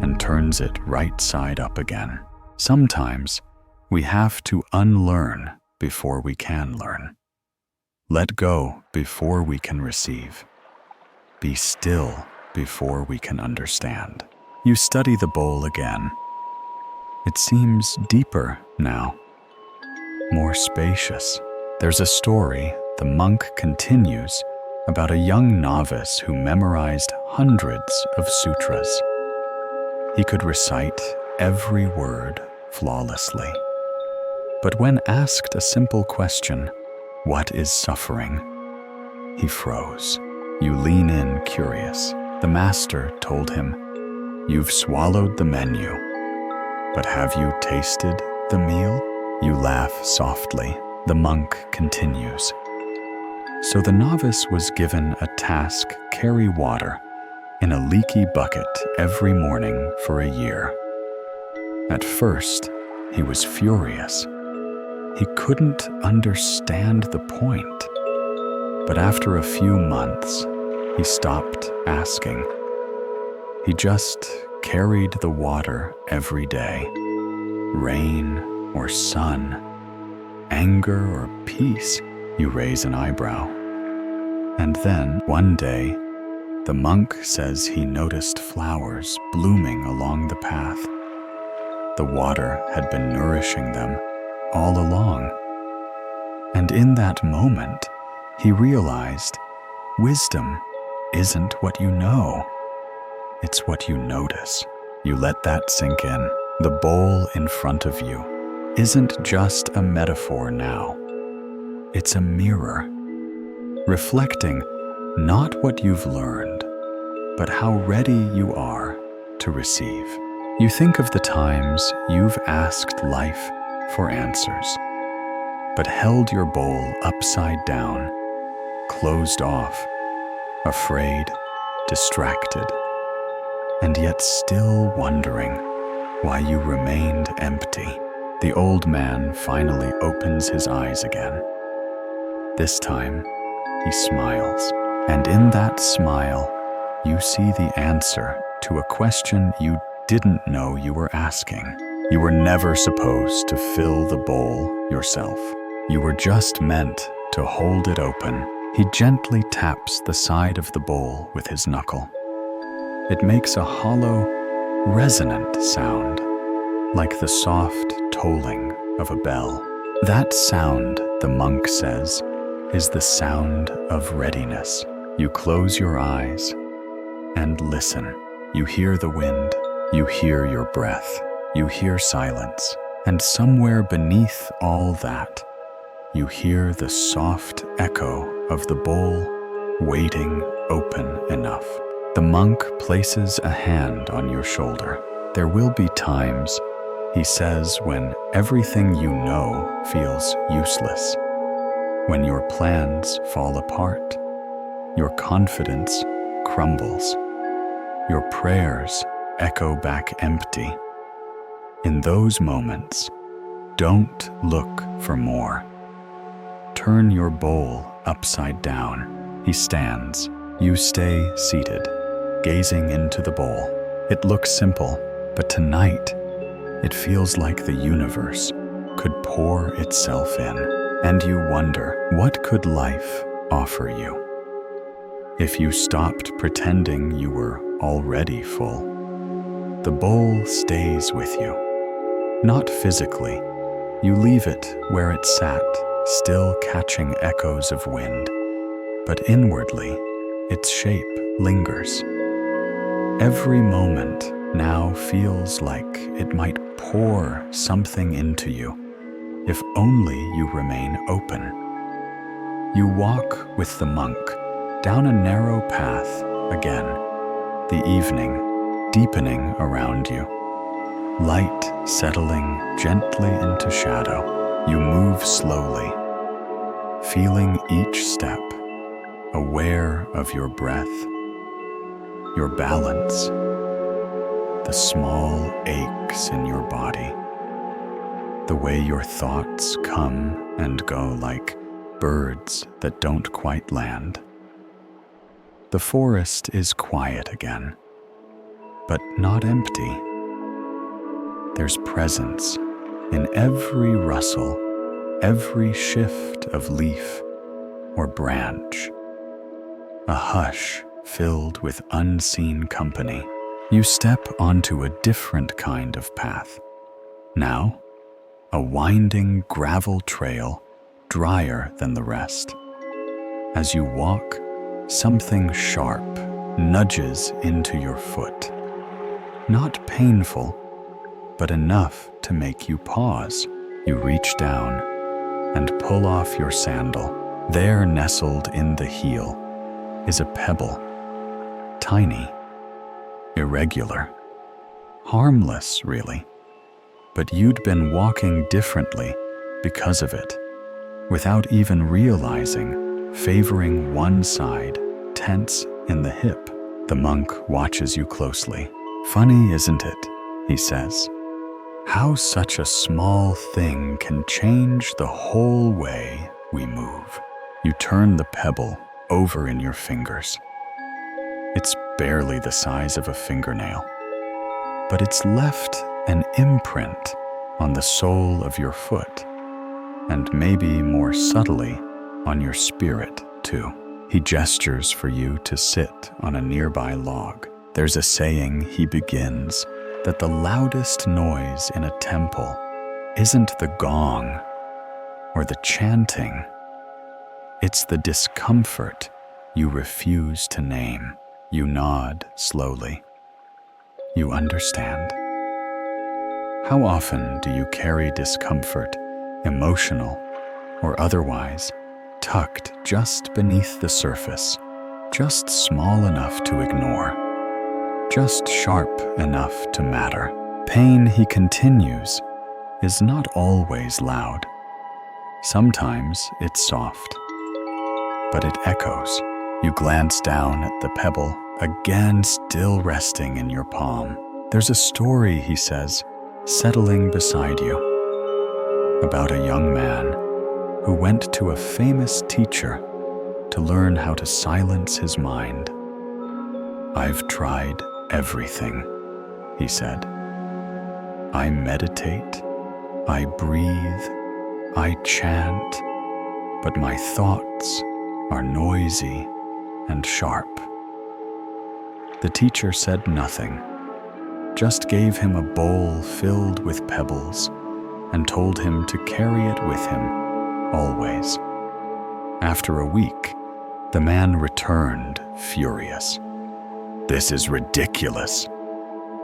and turns it right side up again. Sometimes we have to unlearn before we can learn. Let go before we can receive. Be still before we can understand. You study the bowl again. It seems deeper now, more spacious. There's a story, the monk continues, about a young novice who memorized hundreds of sutras. He could recite every word flawlessly. But when asked a simple question, "What is suffering?" he froze. You lean in curious. The master told him, "You've swallowed the menu, but have you tasted the meal?" You laugh softly. The monk continues. So the novice was given a task: carry water in a leaky bucket every morning for a year. At first, he was furious. He couldn't understand the point. But after a few months, he stopped asking. He just carried the water every day. Rain or sun, anger or peace, you raise an eyebrow. And then, one day, the monk says he noticed flowers blooming along the path. The water had been nourishing them all along. And in that moment, he realized wisdom isn't what you know. It's what you notice. You let that sink in. The bowl in front of you isn't just a metaphor now. It's a mirror, reflecting not what you've learned, but how ready you are to receive. You think of the times you've asked life for answers, but held your bowl upside down, closed off, afraid, distracted, and yet still wondering why you remained empty. The old man finally opens his eyes again. This time, he smiles, and in that smile, you see the answer to a question you didn't know you were asking. You were never supposed to fill the bowl yourself. You were just meant to hold it open. He gently taps the side of the bowl with his knuckle. It makes a hollow, resonant sound, like the soft tolling of a bell. That sound, the monk says, is the sound of readiness. You close your eyes and listen. You hear the wind, you hear your breath, you hear silence, and somewhere beneath all that, you hear the soft echo of the bowl waiting open enough. The monk places a hand on your shoulder. There will be times, he says, when everything you know feels useless, when your plans fall apart, your confidence crumbles, your prayers echo back empty. In those moments, don't look for more. Turn your bowl upside down. He stands. You stay seated, gazing into the bowl. It looks simple, but tonight, it feels like the universe could pour itself in, and you wonder, what could life offer you? If you stopped pretending you were already full, the bowl stays with you. Not physically, you leave it where it sat, still catching echoes of wind, but inwardly, its shape lingers. Every moment now feels like it might pour something into you, if only you remain open. You walk with the monk down a narrow path again, the evening deepening around you, light settling gently into shadow. You move slowly, feeling each step, aware of your breath, your balance, the small aches in your body, the way your thoughts come and go like birds that don't quite land. The forest is quiet again, but not empty. There's presence in every rustle, every shift of leaf or branch. A hush filled with unseen company. You step onto a different kind of path. Now, a winding gravel trail, drier than the rest. As you walk, something sharp nudges into your foot. Not painful, but enough to make you pause. You reach down and pull off your sandal. There, nestled in the heel, is a pebble. Tiny, irregular, harmless, really. But you'd been walking differently because of it, without even realizing, favoring one side, tense in the hip. The monk watches you closely. Funny, isn't it? He says. How such a small thing can change the whole way we move. You turn the pebble over in your fingers. It's barely the size of a fingernail, but it's left an imprint on the sole of your foot, and maybe more subtly on your spirit too. He gestures for you to sit on a nearby log. There's a saying, he begins, that the loudest noise in a temple isn't the gong or the chanting. It's the discomfort you refuse to name. You nod slowly. You understand. How often do you carry discomfort, emotional or otherwise, tucked just beneath the surface, just small enough to ignore, just sharp enough to matter? Pain, he continues, is not always loud. Sometimes it's soft, but it echoes. You glance down at the pebble, again still resting in your palm. There's a story, he says, settling beside you, about a young man who went to a famous teacher to learn how to silence his mind. I've tried everything, he said. I meditate, I breathe, I chant, but my thoughts are noisy and sharp. The teacher said nothing, just gave him a bowl filled with pebbles and told him to carry it with him, always. After a week, the man returned furious. This is ridiculous.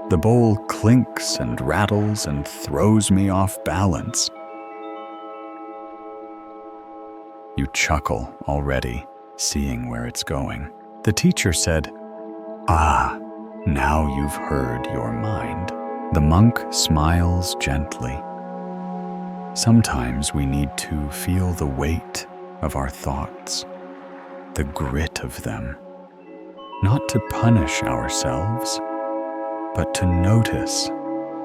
The bowl clinks and rattles and throws me off balance. You chuckle already, seeing where it's going. The teacher said, "Ah, now you've heard your mind." The monk smiles gently. Sometimes we need to feel the weight of our thoughts, the grit of them, not to punish ourselves, but to notice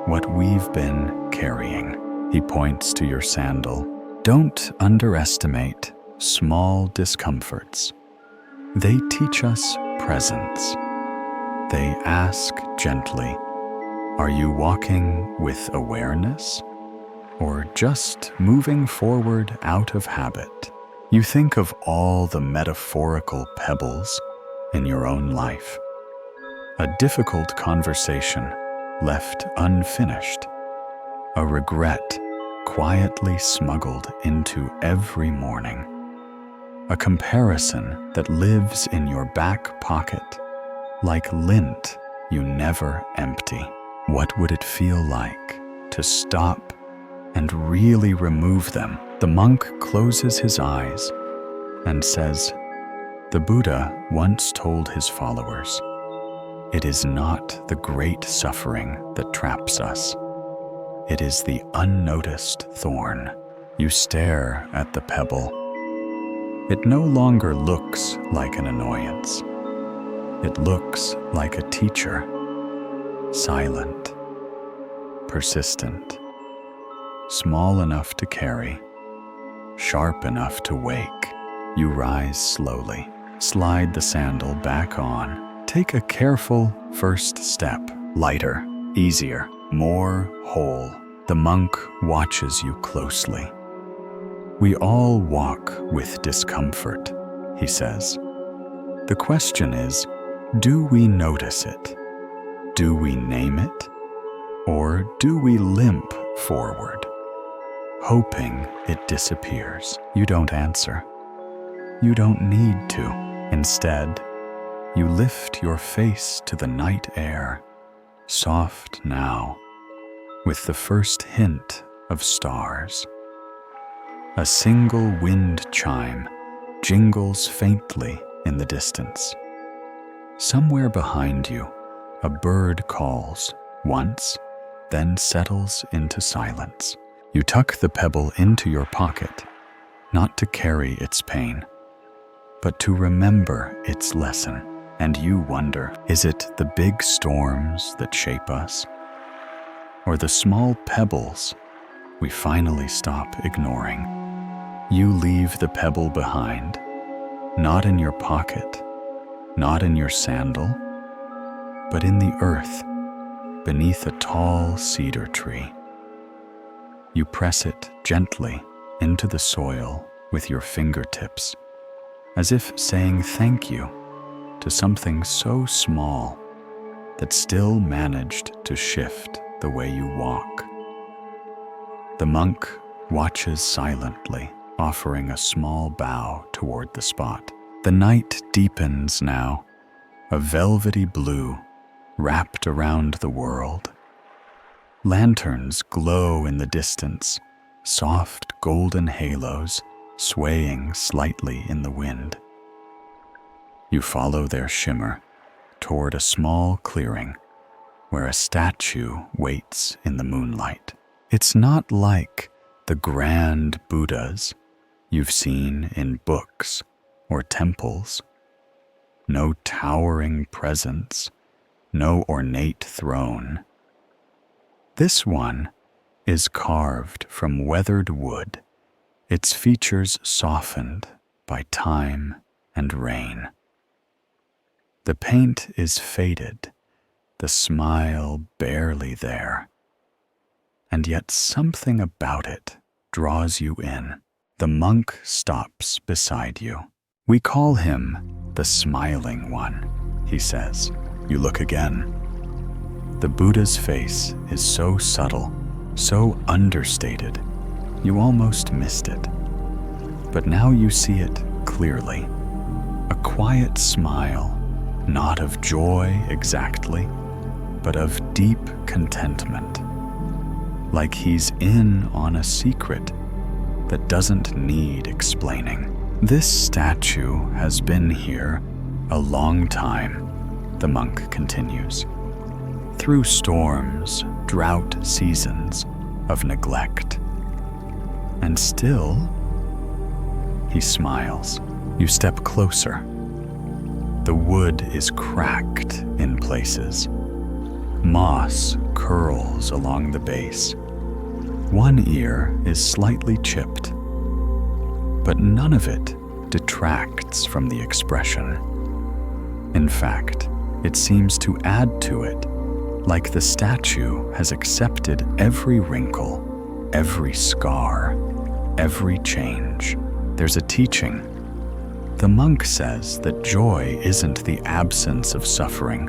what we've been carrying. He points to your sandal. Don't underestimate small discomforts. They teach us presence. They ask gently, are you walking with awareness or just moving forward out of habit? You think of all the metaphorical pebbles in your own life. A difficult conversation left unfinished. A regret quietly smuggled into every morning. A comparison that lives in your back pocket, like lint you never empty. What would it feel like to stop and really remove them? The monk closes his eyes and says, the Buddha once told his followers, it is not the great suffering that traps us. It is the unnoticed thorn. You stare at the pebble. It no longer looks like an annoyance. It looks like a teacher, silent, persistent, small enough to carry, sharp enough to wake. You rise slowly, slide the sandal back on, take a careful first step, lighter, easier, more whole. The monk watches you closely. We all walk with discomfort, he says. The question is, do we notice it? Do we name it? Or do we limp forward, hoping it disappears? You don't answer. You don't need to. Instead, you lift your face to the night air, soft now, with the first hint of stars. A single wind chime jingles faintly in the distance. Somewhere behind you, a bird calls once, then settles into silence. You tuck the pebble into your pocket, not to carry its pain, but to remember its lesson. And you wonder, is it the big storms that shape us? Or the small pebbles we finally stop ignoring? You leave the pebble behind, not in your pocket, not in your sandal, but in the earth, beneath a tall cedar tree. You press it gently into the soil with your fingertips, as if saying thank you to something so small that still managed to shift the way you walk. The monk watches silently, offering a small bow toward the spot. The night deepens now, a velvety blue wrapped around the world. Lanterns glow in the distance, soft golden halos swaying slightly in the wind. You follow their shimmer toward a small clearing where a statue waits in the moonlight. It's not like the grand Buddhas you've seen in books or temples. No towering presence, no ornate throne. This one is carved from weathered wood, its features softened by time and rain. The paint is faded, the smile barely there, and yet something about it draws you in. The monk stops beside you. We call him the smiling one, he says. You look again. The Buddha's face is so subtle, so understated, you almost missed it. But now you see it clearly. A quiet smile, not of joy exactly, but of deep contentment. Like he's in on a secret that doesn't need explaining. This statue has been here a long time, the monk continues. Through storms, drought seasons of neglect. And still, he smiles. You step closer. The wood is cracked in places. Moss curls along the base. One ear is slightly chipped, but none of it detracts from the expression. In fact, it seems to add to it, like the statue has accepted every wrinkle, every scar, every change. There's a teaching. The monk says that joy isn't the absence of suffering,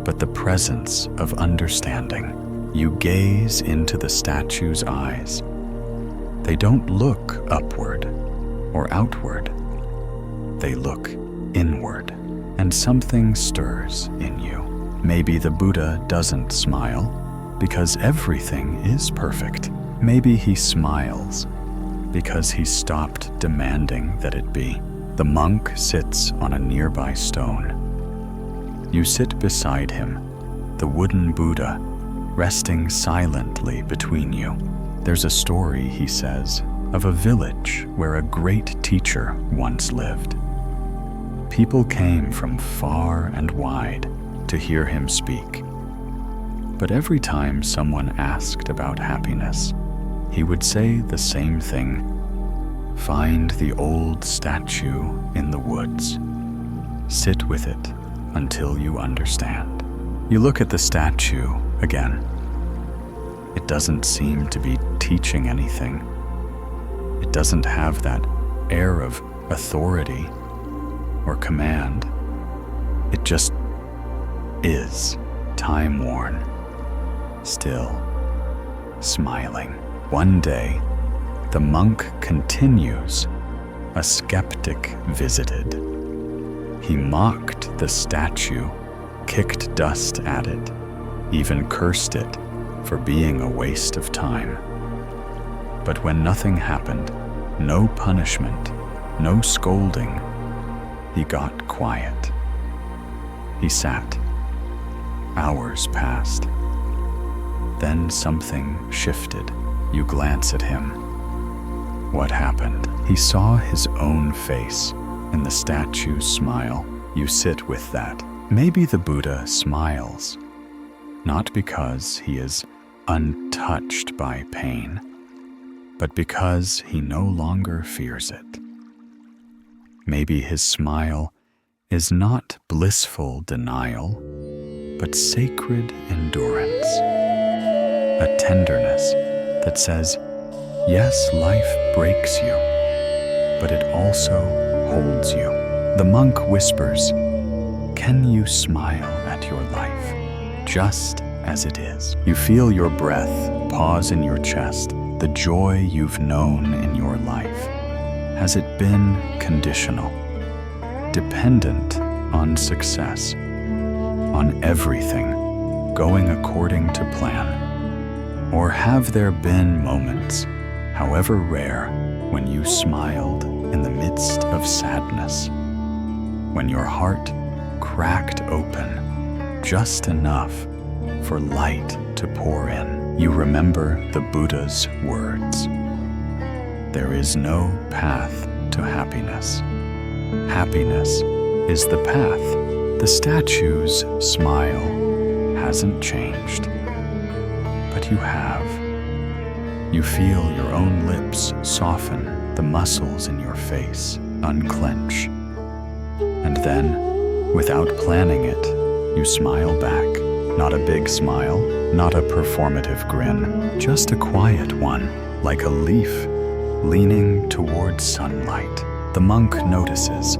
but the presence of understanding. You gaze into the statue's eyes. They don't look upward or outward. They look inward, and something stirs in you. Maybe the Buddha doesn't smile because everything is perfect. Maybe he smiles because he stopped demanding that it be. The monk sits on a nearby stone. You sit beside him, the wooden Buddha, resting silently between you. There's a story, he says, of a village where a great teacher once lived. People came from far and wide to hear him speak. But every time someone asked about happiness, he would say the same thing. Find the old statue in the woods. Sit with it until you understand. You look at the statue again. It doesn't seem to be teaching anything. It doesn't have that air of authority or command. It just is, time-worn, still, smiling. One day, the monk continues. A skeptic visited. He mocked the statue, kicked dust at it, even cursed it for being a waste of time. But when nothing happened, no punishment, no scolding, he got quiet. He sat. Hours passed. Then something shifted. You glance at him. What happened? He saw his own face in the statue's smile. You sit with that. Maybe the Buddha smiles, not because he is untouched by pain, but because he no longer fears it. Maybe his smile is not blissful denial, but sacred endurance, a tenderness that says, yes, life breaks you, but it also holds you. The monk whispers, can you smile at your life, just as it is? You feel your breath pause in your chest, the joy you've known in your life. Has it been conditional, dependent on success, on everything going according to plan? Or have there been moments, however rare, when you smiled in the midst of sadness, when your heart cracked open just enough for light to pour in? You remember the Buddha's words. There is no path to happiness. Happiness is the path. The statue's smile hasn't changed, but you have. You feel your own lips soften, the muscles in your face unclench. And then, without planning it, you smile back. Not a big smile, not a performative grin, just a quiet one, like a leaf leaning towards sunlight. The monk notices.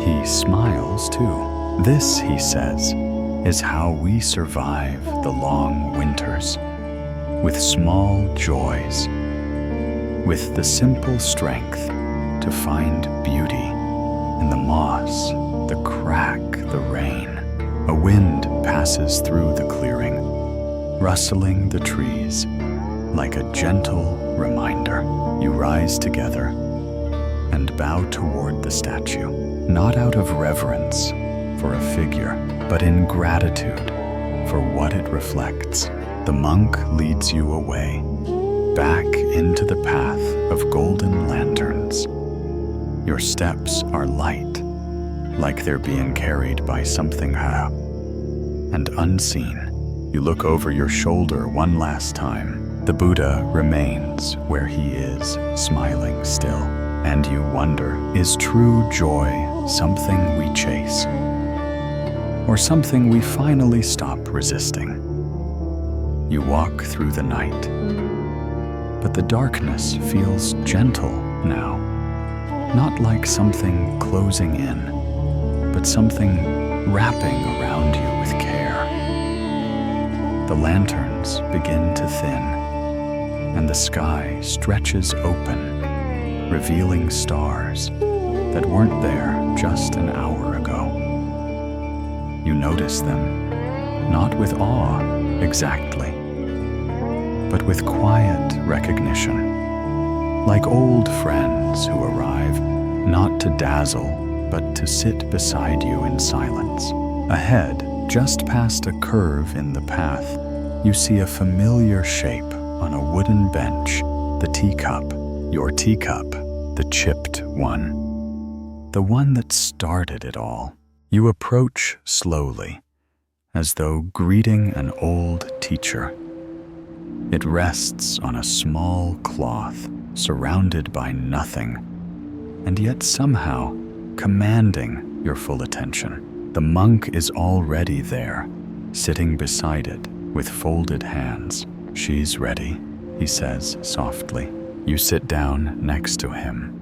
He smiles too. This, he says, is how we survive the long winters, with small joys, with the simple strength to find beauty in the moss, the crack, the rain. A wind passes through the clearing, rustling the trees like a gentle reminder. You rise together and bow toward the statue, not out of reverence for a figure, but in gratitude for what it reflects. The monk leads you away, back into the path of golden lanterns. Your steps are light, like they're being carried by something high and unseen. You look over your shoulder one last time. The Buddha remains where he is, smiling still. And you wonder, is true joy something we chase? Or something we finally stop resisting? You walk through the night, but the darkness feels gentle now. Not like something closing in, but something wrapping around you with care. The lanterns begin to thin, and the sky stretches open, revealing stars that weren't there just an hour ago. You notice them, not with awe exactly, but with quiet recognition, like old friends who arrive not to dazzle, but to sit beside you in silence. Ahead, just past a curve in the path, you see a familiar shape on a wooden bench, the teacup, your teacup, the chipped one. the one that started it all. You approach slowly, as though greeting an old teacher. It rests on a small cloth, surrounded by nothing, and yet somehow commanding your full attention. The monk is already there, sitting beside it with folded hands. "She's ready," he says softly. You sit down next to him.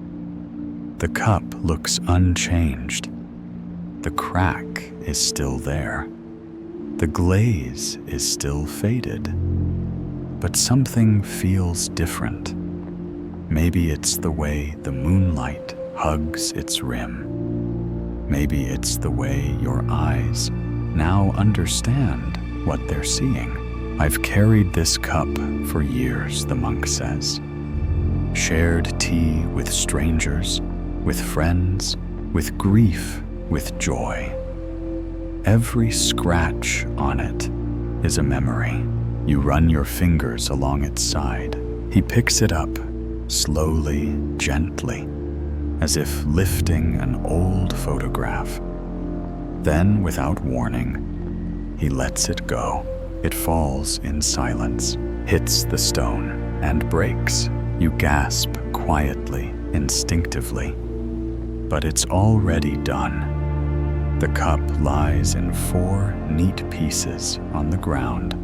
The cup looks unchanged. The crack is still there. The glaze is still faded. But something feels different. Maybe it's the way the moonlight hugs its rim. Maybe it's the way your eyes now understand what they're seeing. "I've carried this cup for years," the monk says. "Shared tea with strangers, with friends, with grief, with joy. Every scratch on it is a memory." You run your fingers along its side. He picks it up, slowly, gently, as if lifting an old photograph. Then, without warning, he lets it go. It falls in silence, hits the stone, and breaks. You gasp quietly, instinctively. But it's already done. The cup lies in 4 neat pieces on the ground,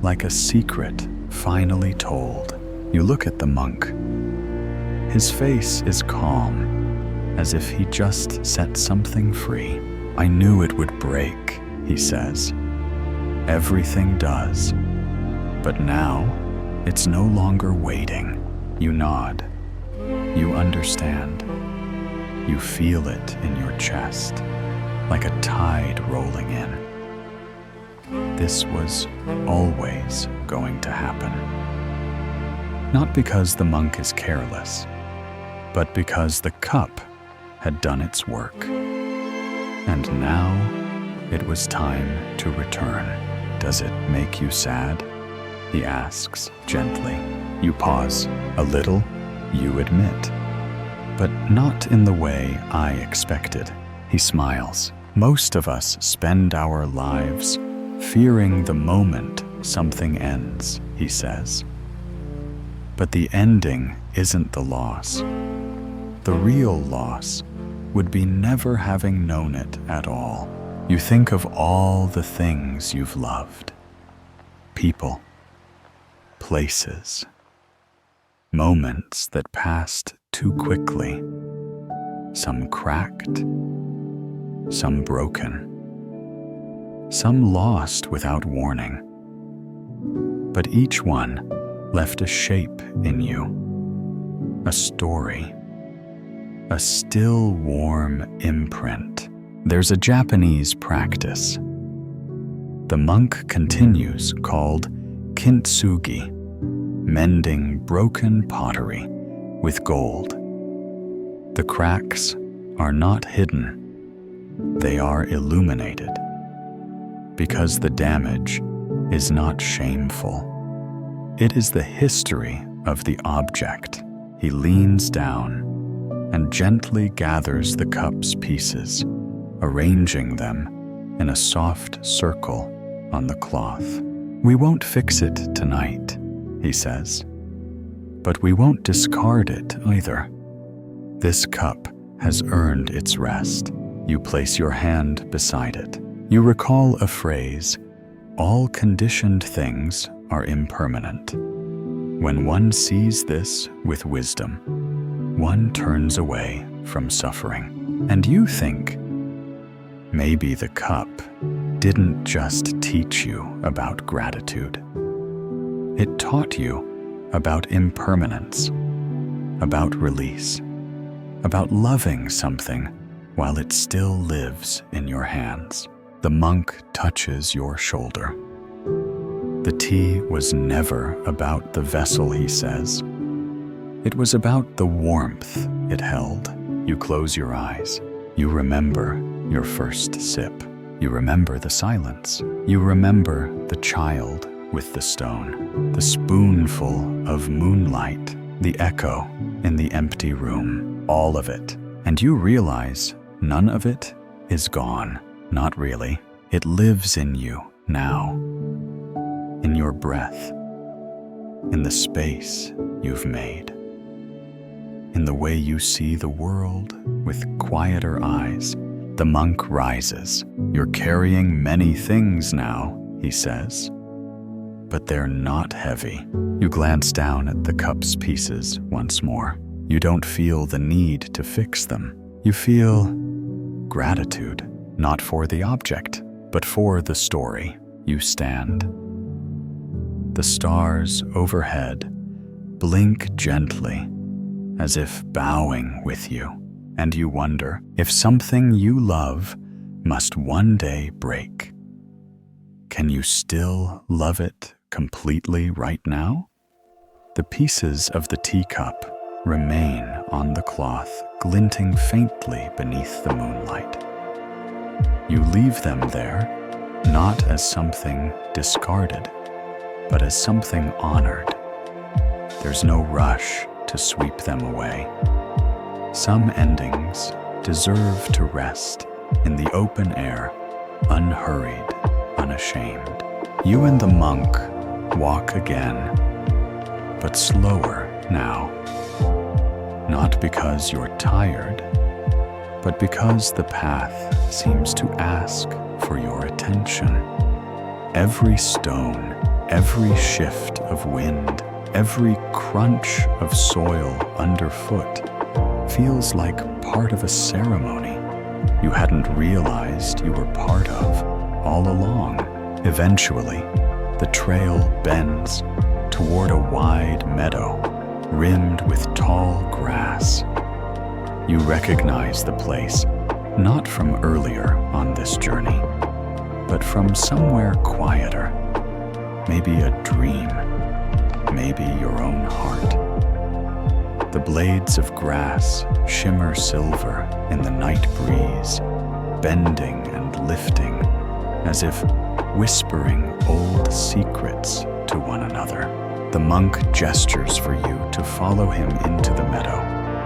like a secret finally told. You look at the monk. His face is calm, as if he just set something free. "I knew it would break," he says. "Everything does. But now, it's no longer waiting." You nod. You understand. You feel it in your chest, like a tide rolling in. This was always going to happen. Not because the monk is careless, but because the cup had done its work. And now it was time to return. "Does it make you sad?" he asks gently. You pause. "A little," you admit. "But not in the way I expected." He smiles. "Most of us spend our lives fearing the moment something ends," he says. "But the ending isn't the loss. The real loss would be never having known it at all. You think of all the things you've loved. People, places, moments that passed too quickly. Some cracked, some broken, some lost without warning. But each one left a shape in you, a story, a still warm imprint. There's a Japanese practice the monk continues called kintsugi, mending broken pottery with gold. The cracks are not hidden, they are illuminated, because the damage is not shameful. It is the history of the object. He leans down and gently gathers the cup's pieces, arranging them in a soft circle on the cloth. "We won't fix it tonight," he says, "but we won't discard it either. This cup has earned its rest." You place your hand beside it. You recall a phrase, "All conditioned things are impermanent." When one sees this with wisdom, one turns away from suffering. And you think, maybe the cup didn't just teach you about gratitude. It taught you about impermanence, about release, about loving something while it still lives in your hands. The monk touches your shoulder. The tea was never about the vessel, he says. It was about the warmth it held. You close your eyes. You remember your first sip. You remember the silence. You remember the child with the stone, the spoonful of moonlight, the echo in the empty room. All of it And you realize none of it is gone. Not really. It lives in you now. In your breath. In the space you've made. In the way you see the world with quieter eyes. The monk rises. You're carrying many things now, he says. But they're not heavy. You glance down at the cup's pieces once more. You don't feel the need to fix them. You feel gratitude, not for the object, but for the story. You stand. The stars overhead blink gently, as if bowing with you, and you wonder if something you love must one day break. Can you still love it completely right now? The pieces of the teacup remain on the cloth, glinting faintly beneath the moonlight. You leave them there, not as something discarded, but as something honored. There's no rush to sweep them away. Some endings deserve to rest in the open air, unhurried, unashamed. You and the monk walk again, but slower now. Not because you're tired, but because the path seems to ask for your attention. Every stone, every shift of wind, every crunch of soil underfoot feels like part of a ceremony you hadn't realized you were part of all along. Eventually, the trail bends toward a wide meadow rimmed with tall grass. You recognize the place, not from earlier on this journey, but from somewhere quieter, maybe a dream, maybe your own heart. The blades of grass shimmer silver in the night breeze, bending and lifting, as if whispering old secrets to one another. The monk gestures for you to follow him into the meadow.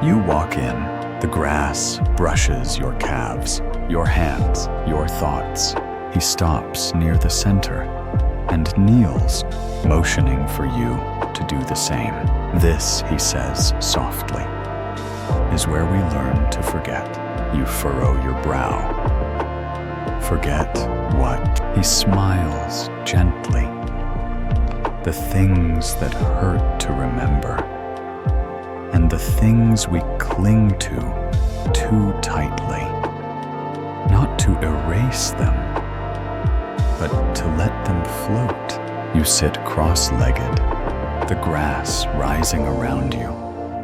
You walk in. The grass brushes your calves, your hands, your thoughts. He stops near the center and kneels, motioning for you to do the same. This, he says softly, is where we learn to forget. You furrow your brow. Forget what? He smiles gently. The things that hurt to remember, and the things we cling to too tightly. Not to erase them, but to let them float. You sit cross-legged, the grass rising around you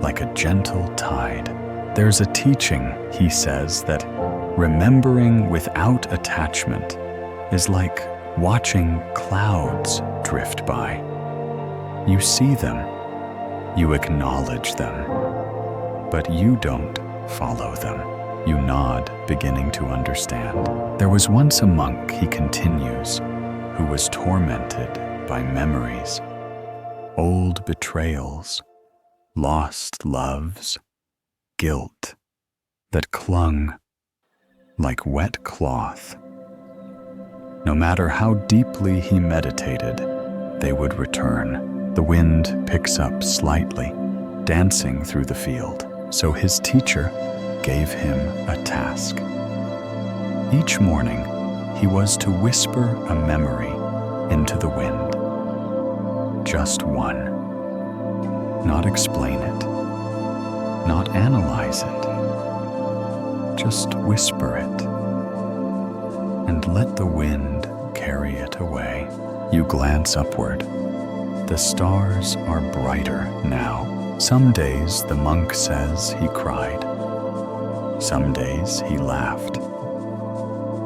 like a gentle tide. There's a teaching, he says, that remembering without attachment is like watching clouds drift by. You see them, you acknowledge them, but you don't follow them. You nod, beginning to understand. There was once a monk, he continues, who was tormented by memories, old betrayals, lost loves, guilt that clung like wet cloth. No matter how deeply he meditated, they would return. The wind picks up slightly, dancing through the field. So his teacher gave him a task. Each morning, he was to whisper a memory into the wind. Just one. Not explain it. Not analyze it. Just whisper it. And let the wind carry it away. You glance upward. The stars are brighter now. Some days, the monk says, he cried. Some days he laughed.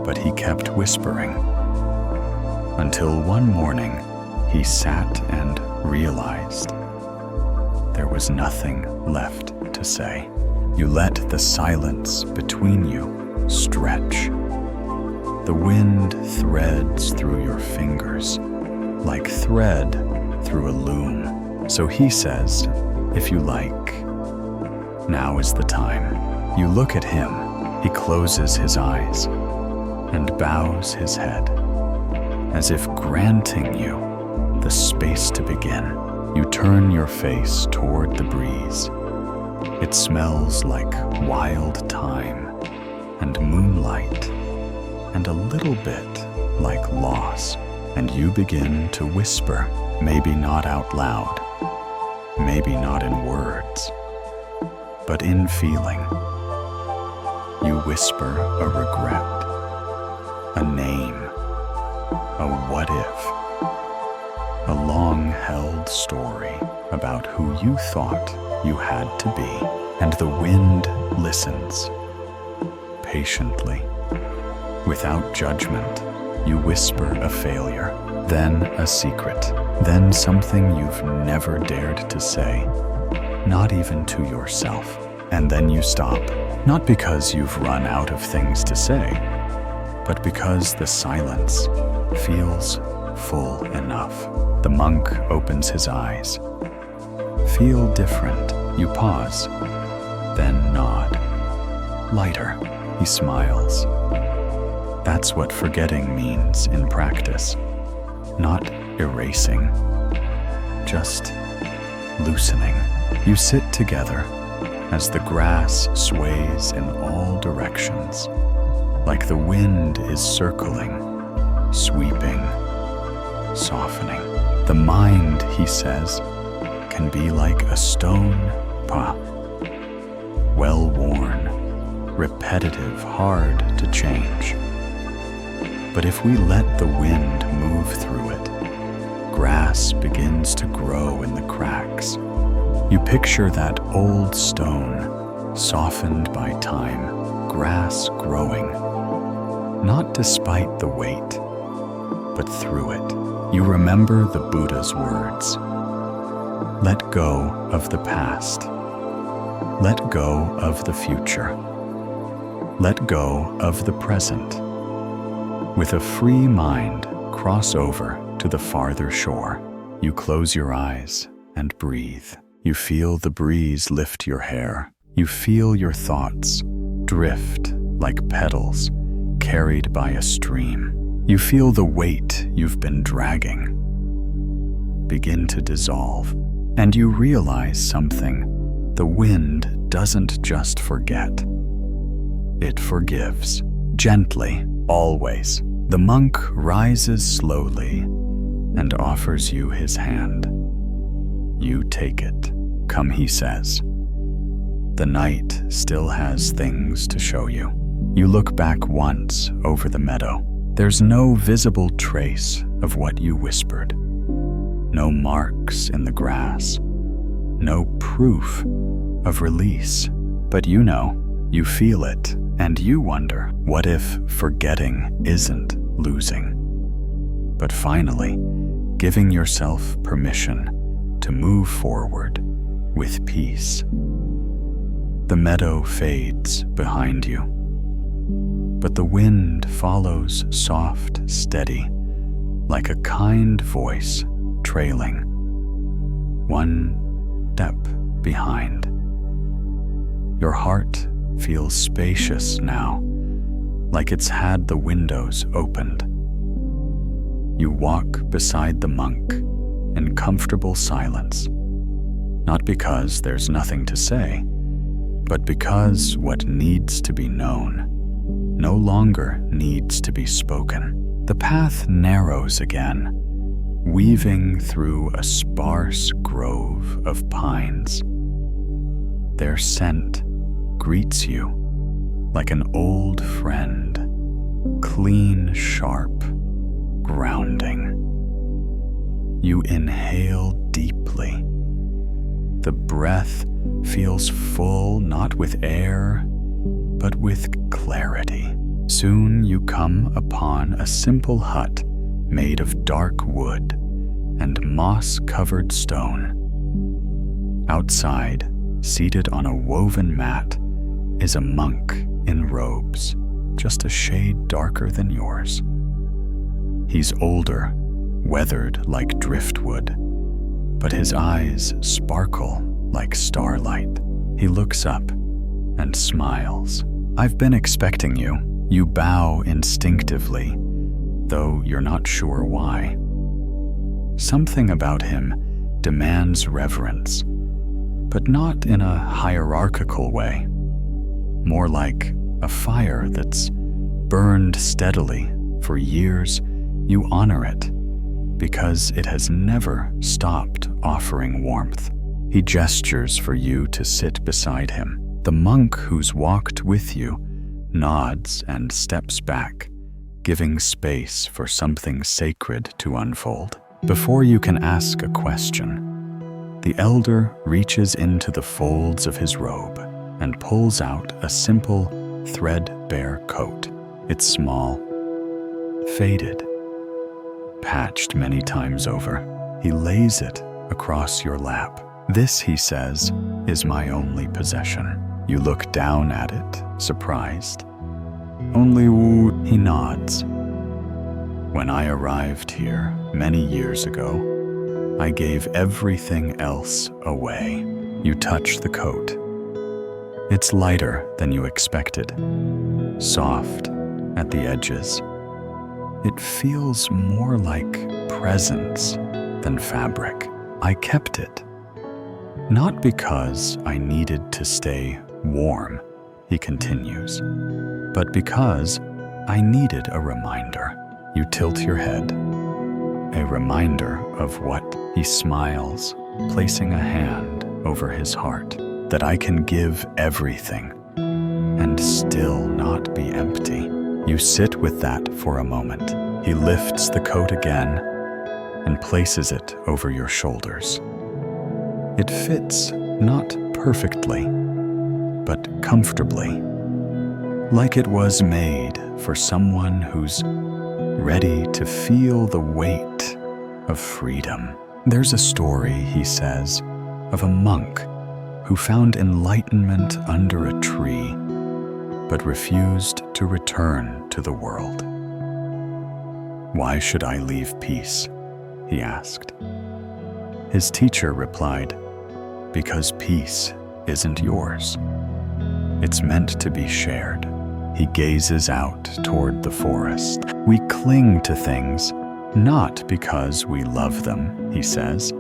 But he kept whispering. Until one morning, he sat and realized there was nothing left to say. You let the silence between you stretch. The wind threads through your fingers, like thread through a loom. So he says, if you like, now is the time. You look at him. He closes his eyes and bows his head, as if granting you the space to begin. You turn your face toward the breeze. It smells like wild thyme and moonlight and a little bit like loss. And you begin to whisper, maybe not out loud, maybe not in words, but in feeling. You whisper a regret, a name, a what if, a long-held story about who you thought you had to be. And the wind listens, patiently, without judgment. You whisper a failure, then a secret, then something you've never dared to say, not even to yourself. And then you stop, not because you've run out of things to say, but because the silence feels full enough. The monk opens his eyes. Feel different. You pause, then nod. Lighter, he smiles. That's what forgetting means in practice. Not erasing, just loosening. You sit together as the grass sways in all directions, like the wind is circling, sweeping, softening. The mind, he says, can be like a stone well-worn, repetitive, hard to change. But if we let the wind move through it, grass begins to grow in the cracks. You picture that old stone, softened by time, grass growing, not despite the weight, but through it. You remember the Buddha's words. Let go of the past. Let go of the future. Let go of the present. With a free mind, cross over to the farther shore. You close your eyes and breathe. You feel the breeze lift your hair. You feel your thoughts drift like petals carried by a stream. You feel the weight you've been dragging begin to dissolve. And you realize something. The wind doesn't just forget. It forgives. Gently, always. The monk rises slowly and offers you his hand. You take it. Come, he says. The night still has things to show you. You look back once over the meadow. There's no visible trace of what you whispered. No marks in the grass. No proof of release. But you know, you feel it, and you wonder, what if forgetting isn't losing, but finally giving yourself permission to move forward with peace? The meadow fades behind you, but the wind follows soft, steady, like a kind voice trailing, one step behind. Your heart feels spacious now, like it's had the windows opened. You walk beside the monk in comfortable silence, not because there's nothing to say, but because what needs to be known no longer needs to be spoken. The path narrows again, weaving through a sparse grove of pines. Their scent greets you like an old friend, clean, sharp, grounding. You inhale deeply. The breath feels full, not with air, but with clarity. Soon you come upon a simple hut made of dark wood and moss-covered stone. Outside, seated on a woven mat, is a monk in robes, just a shade darker than yours. He's older, weathered like driftwood, but his eyes sparkle like starlight. He looks up and smiles. "I've been expecting you." You bow instinctively, though you're not sure why. Something about him demands reverence, but not in a hierarchical way. More like a fire that's burned steadily for years. You honor it because it has never stopped offering warmth. He gestures for you to sit beside him. The monk who's walked with you nods and steps back, giving space for something sacred to unfold. Before you can ask a question, the elder reaches into the folds of his robe and pulls out a simple, threadbare coat. It's small, faded, patched many times over. He lays it across your lap. "This," he says, "is my only possession." You look down at it, surprised. "Only woo," he nods. "When I arrived here many years ago, I gave everything else away." You touch the coat. It's lighter than you expected, soft at the edges. It feels more like presence than fabric. "I kept it, not because I needed to stay warm," he continues, "but because I needed a reminder." You tilt your head. "A reminder of what?" He smiles, placing a hand over his heart. "That I can give everything and still not be empty." You sit with that for a moment. He lifts the coat again and places it over your shoulders. It fits not perfectly, but comfortably, like it was made for someone who's ready to feel the weight of freedom. "There's a story," he says, "of a monk who found enlightenment under a tree, but refused to return to the world." "Why should I leave peace?" he asked. His teacher replied, "Because peace isn't yours. It's meant to be shared." He gazes out toward the forest. "We cling to things not because we love them," he says,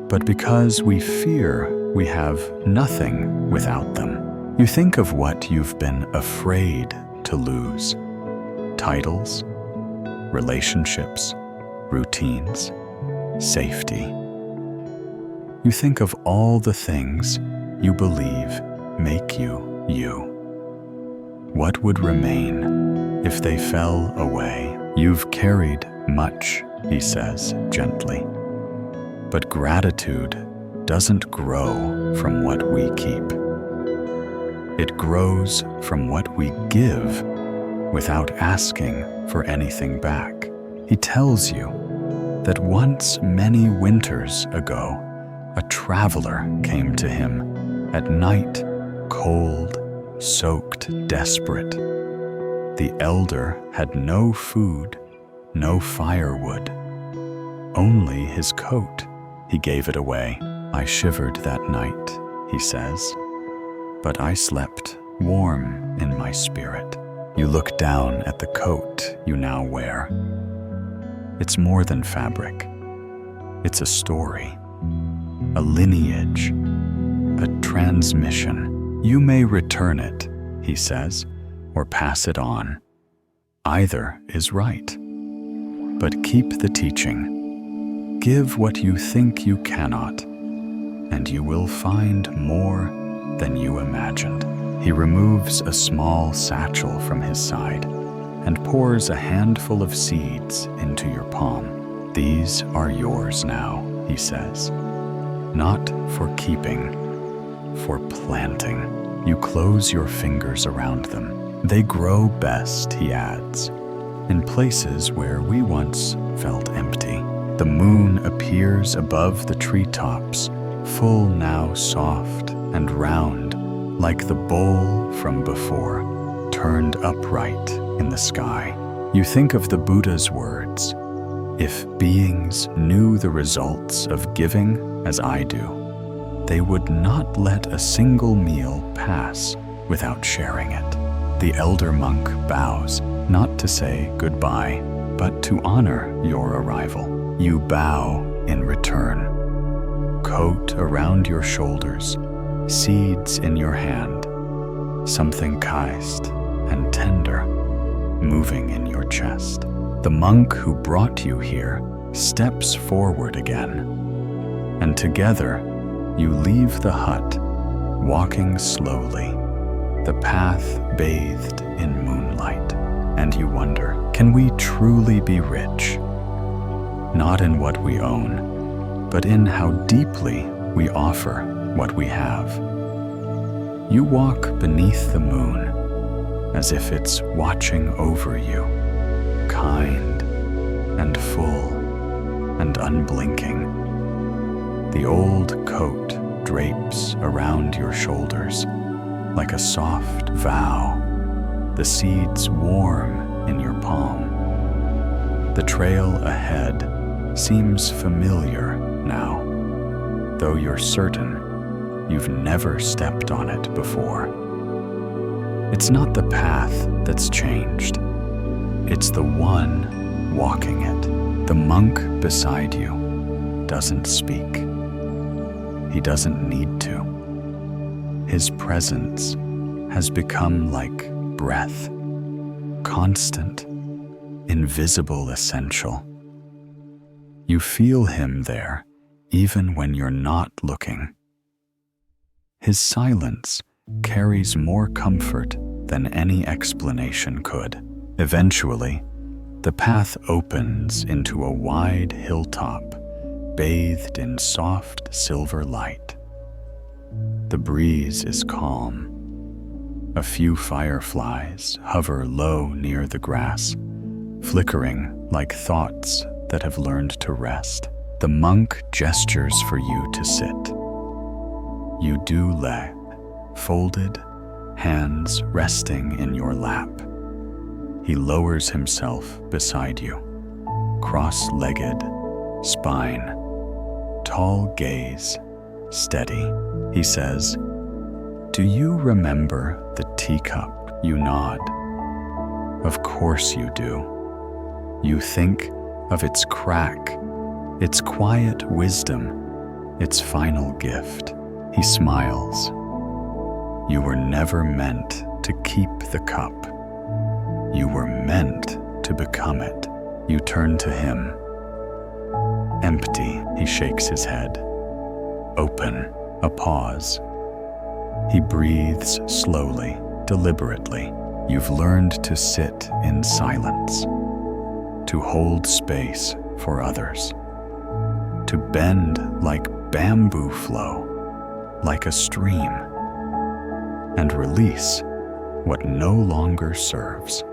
"but because we fear we have nothing without them." You think of what you've been afraid to lose. Titles, relationships, routines, safety. You think of all the things you believe make you you. What would remain if they fell away? "You've carried much," he says gently, "but gratitude doesn't grow from what we keep. It grows from what we give without asking for anything back." He tells you that once many winters ago, a traveler came to him at night, cold, soaked, desperate. The elder had no food, no firewood, only his coat. He gave it away. "I shivered that night," he says, "but I slept warm in my spirit." You look down at the coat you now wear. It's more than fabric. It's a story, a lineage, a transmission. "You may return it," he says, "or pass it on. Either is right. But keep the teaching. Give what you think you cannot, and you will find more than you imagined." He removes a small satchel from his side and pours a handful of seeds into your palm. "These are yours now," he says, "not for keeping, for planting." You close your fingers around them. "They grow best," he adds, "in places where we once felt empty." The moon appears above the treetops, full now, soft and round, like the bowl from before, turned upright in the sky. You think of the Buddha's words, "If beings knew the results of giving as I do, they would not let a single meal pass without sharing it. The elder monk bows, not to say goodbye, but to honor your arrival. You bow in return. Coat around your shoulders, seeds in your hand, something chaste and tender moving in your chest. The monk who brought you here steps forward again, and together you leave the hut, walking slowly, the path bathed in moonlight. And you wonder, can we truly be rich? Not in what we own, but in how deeply we offer what we have. You walk beneath the moon, as if it's watching over you, kind and full and unblinking. The old coat drapes around your shoulders like a soft vow, the seeds warm in your palm. The trail ahead seems familiar now, though you're certain you've never stepped on it before. It's not the path that's changed. It's the one walking it. The monk beside you doesn't speak. He doesn't need to. His presence has become like breath, constant, invisible, essential. You feel him there even when you're not looking. His silence carries more comfort than any explanation could. Eventually, the path opens into a wide hilltop, bathed in soft silver light. The breeze is calm. A few fireflies hover low near the grass, flickering like thoughts that have learned to rest. The monk gestures for you to sit. You do lie, folded, hands resting in your lap. He lowers himself beside you, cross-legged, spine, tall gaze, steady. He says, "Do you remember the teacup?" You nod. Of course you do. You think of its crack, its quiet wisdom, its final gift. He smiles. You were never meant to keep the cup. You were meant to become it. You turn to him. Empty, he shakes his head. Open, a pause. He breathes slowly, deliberately. You've learned to sit in silence, to hold space for others, to bend like bamboo flow, like a stream, and release what no longer serves.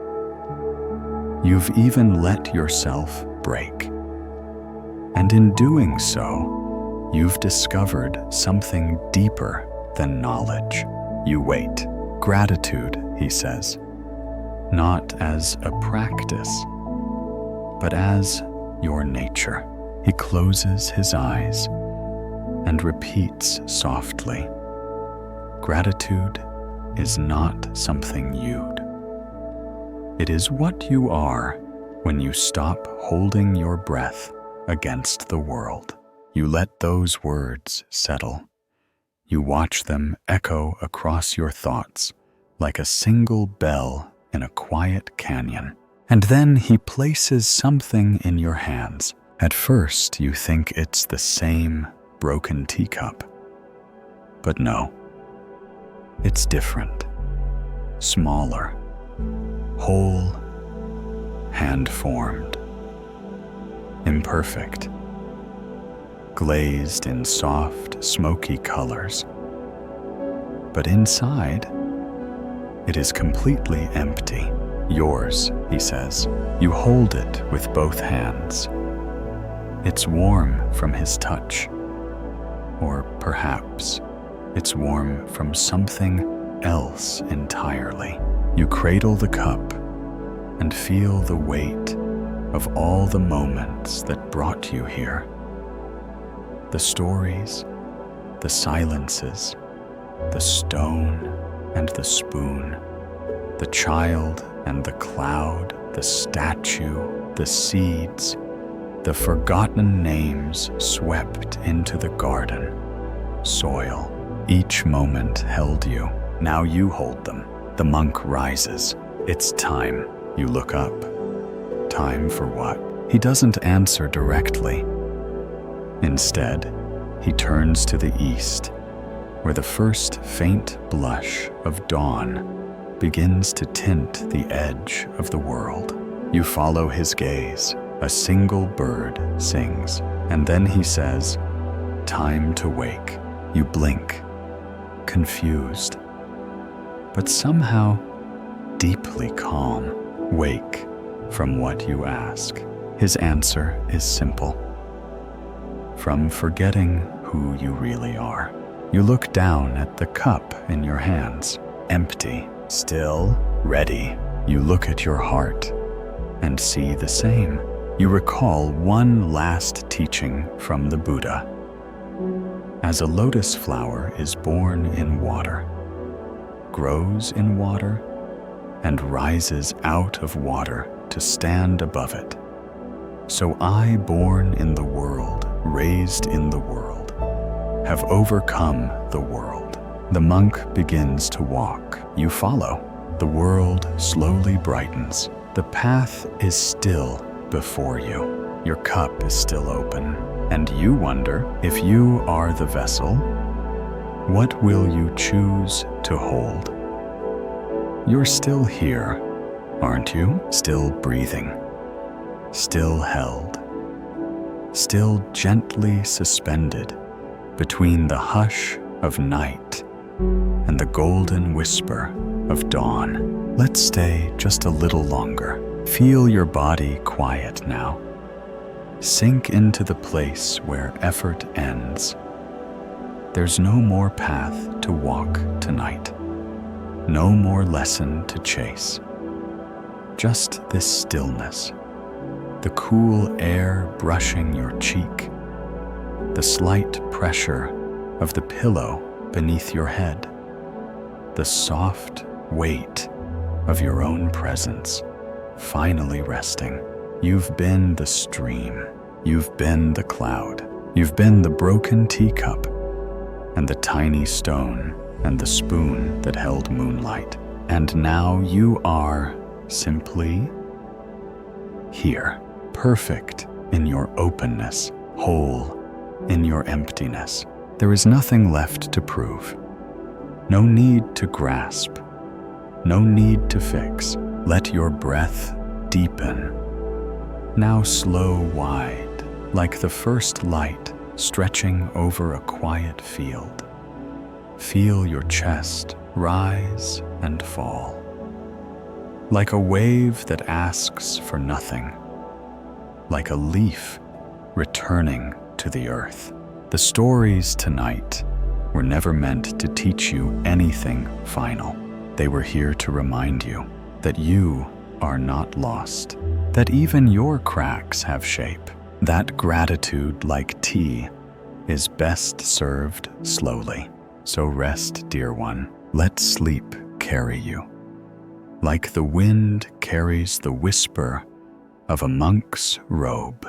You've even let yourself break. And in doing so, you've discovered something deeper than knowledge. You wait. Gratitude, he says, not as a practice, but as your nature. He closes his eyes and repeats softly, gratitude is not something you'd. It is what you are when you stop holding your breath against the world. You let those words settle. You watch them echo across your thoughts like a single bell in a quiet canyon. And then he places something in your hands. At first, you think it's the same broken teacup. But no, it's different. Smaller, whole, hand-formed, imperfect, glazed in soft, smoky colors. But inside, it is completely empty. Yours, he says. You hold it with both hands. It's warm from his touch. Or perhaps it's warm from something else entirely. You cradle the cup and feel the weight of all the moments that brought you here. The stories, the silences, the stone and the spoon, the child and the cloud, the statue, the seeds, the forgotten names swept into the garden, soil. Each moment held you. Now you hold them. The monk rises. It's time. You look up. Time for what? He doesn't answer directly. Instead, he turns to the east, where the first faint blush of dawn begins to tint the edge of the world. You follow his gaze. A single bird sings, and then he says, "Time to wake." You blink, confused, but somehow deeply calm. Wake from what you ask. His answer is simple. From forgetting who you really are. You look down at the cup in your hands, empty, still, ready. You look at your heart and see the same. You recall one last teaching from the Buddha. As a lotus flower is born in water, grows in water, and rises out of water to stand above it, so I, born in the world, raised in the world, have overcome the world. The monk begins to walk. You follow. The world slowly brightens. The path is still before you. Your cup is still open, and you wonder, if you are the vessel, what will you choose to hold? You're still here, aren't you? Still breathing, still held, still gently suspended between the hush of night and the golden whisper of dawn. Let's stay just a little longer. Feel your body quiet now. Sink into the place where effort ends. There's no more path to walk tonight. No more lesson to chase. Just this stillness. The cool air brushing your cheek. The slight pressure of the pillow beneath your head. The soft weight of your own presence. Finally resting. You've been the stream. You've been the cloud. You've been the broken teacup and the tiny stone and the spoon that held moonlight. And now you are simply here, perfect in your openness, whole in your emptiness. There is nothing left to prove. No need to grasp. No need to fix. Let your breath deepen. Now slow wide, like the first light stretching over a quiet field. Feel your chest rise and fall. Like a wave that asks for nothing. Like a leaf returning to the earth. The stories tonight were never meant to teach you anything final. They were here to remind you that you are not lost, that even your cracks have shape, that gratitude, like tea, is best served slowly. So rest, dear one, let sleep carry you, like the wind carries the whisper of a monk's robe,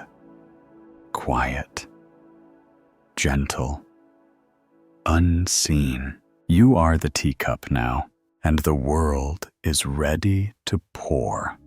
quiet, gentle, unseen. You are the teacup now, and the world is ready to pour.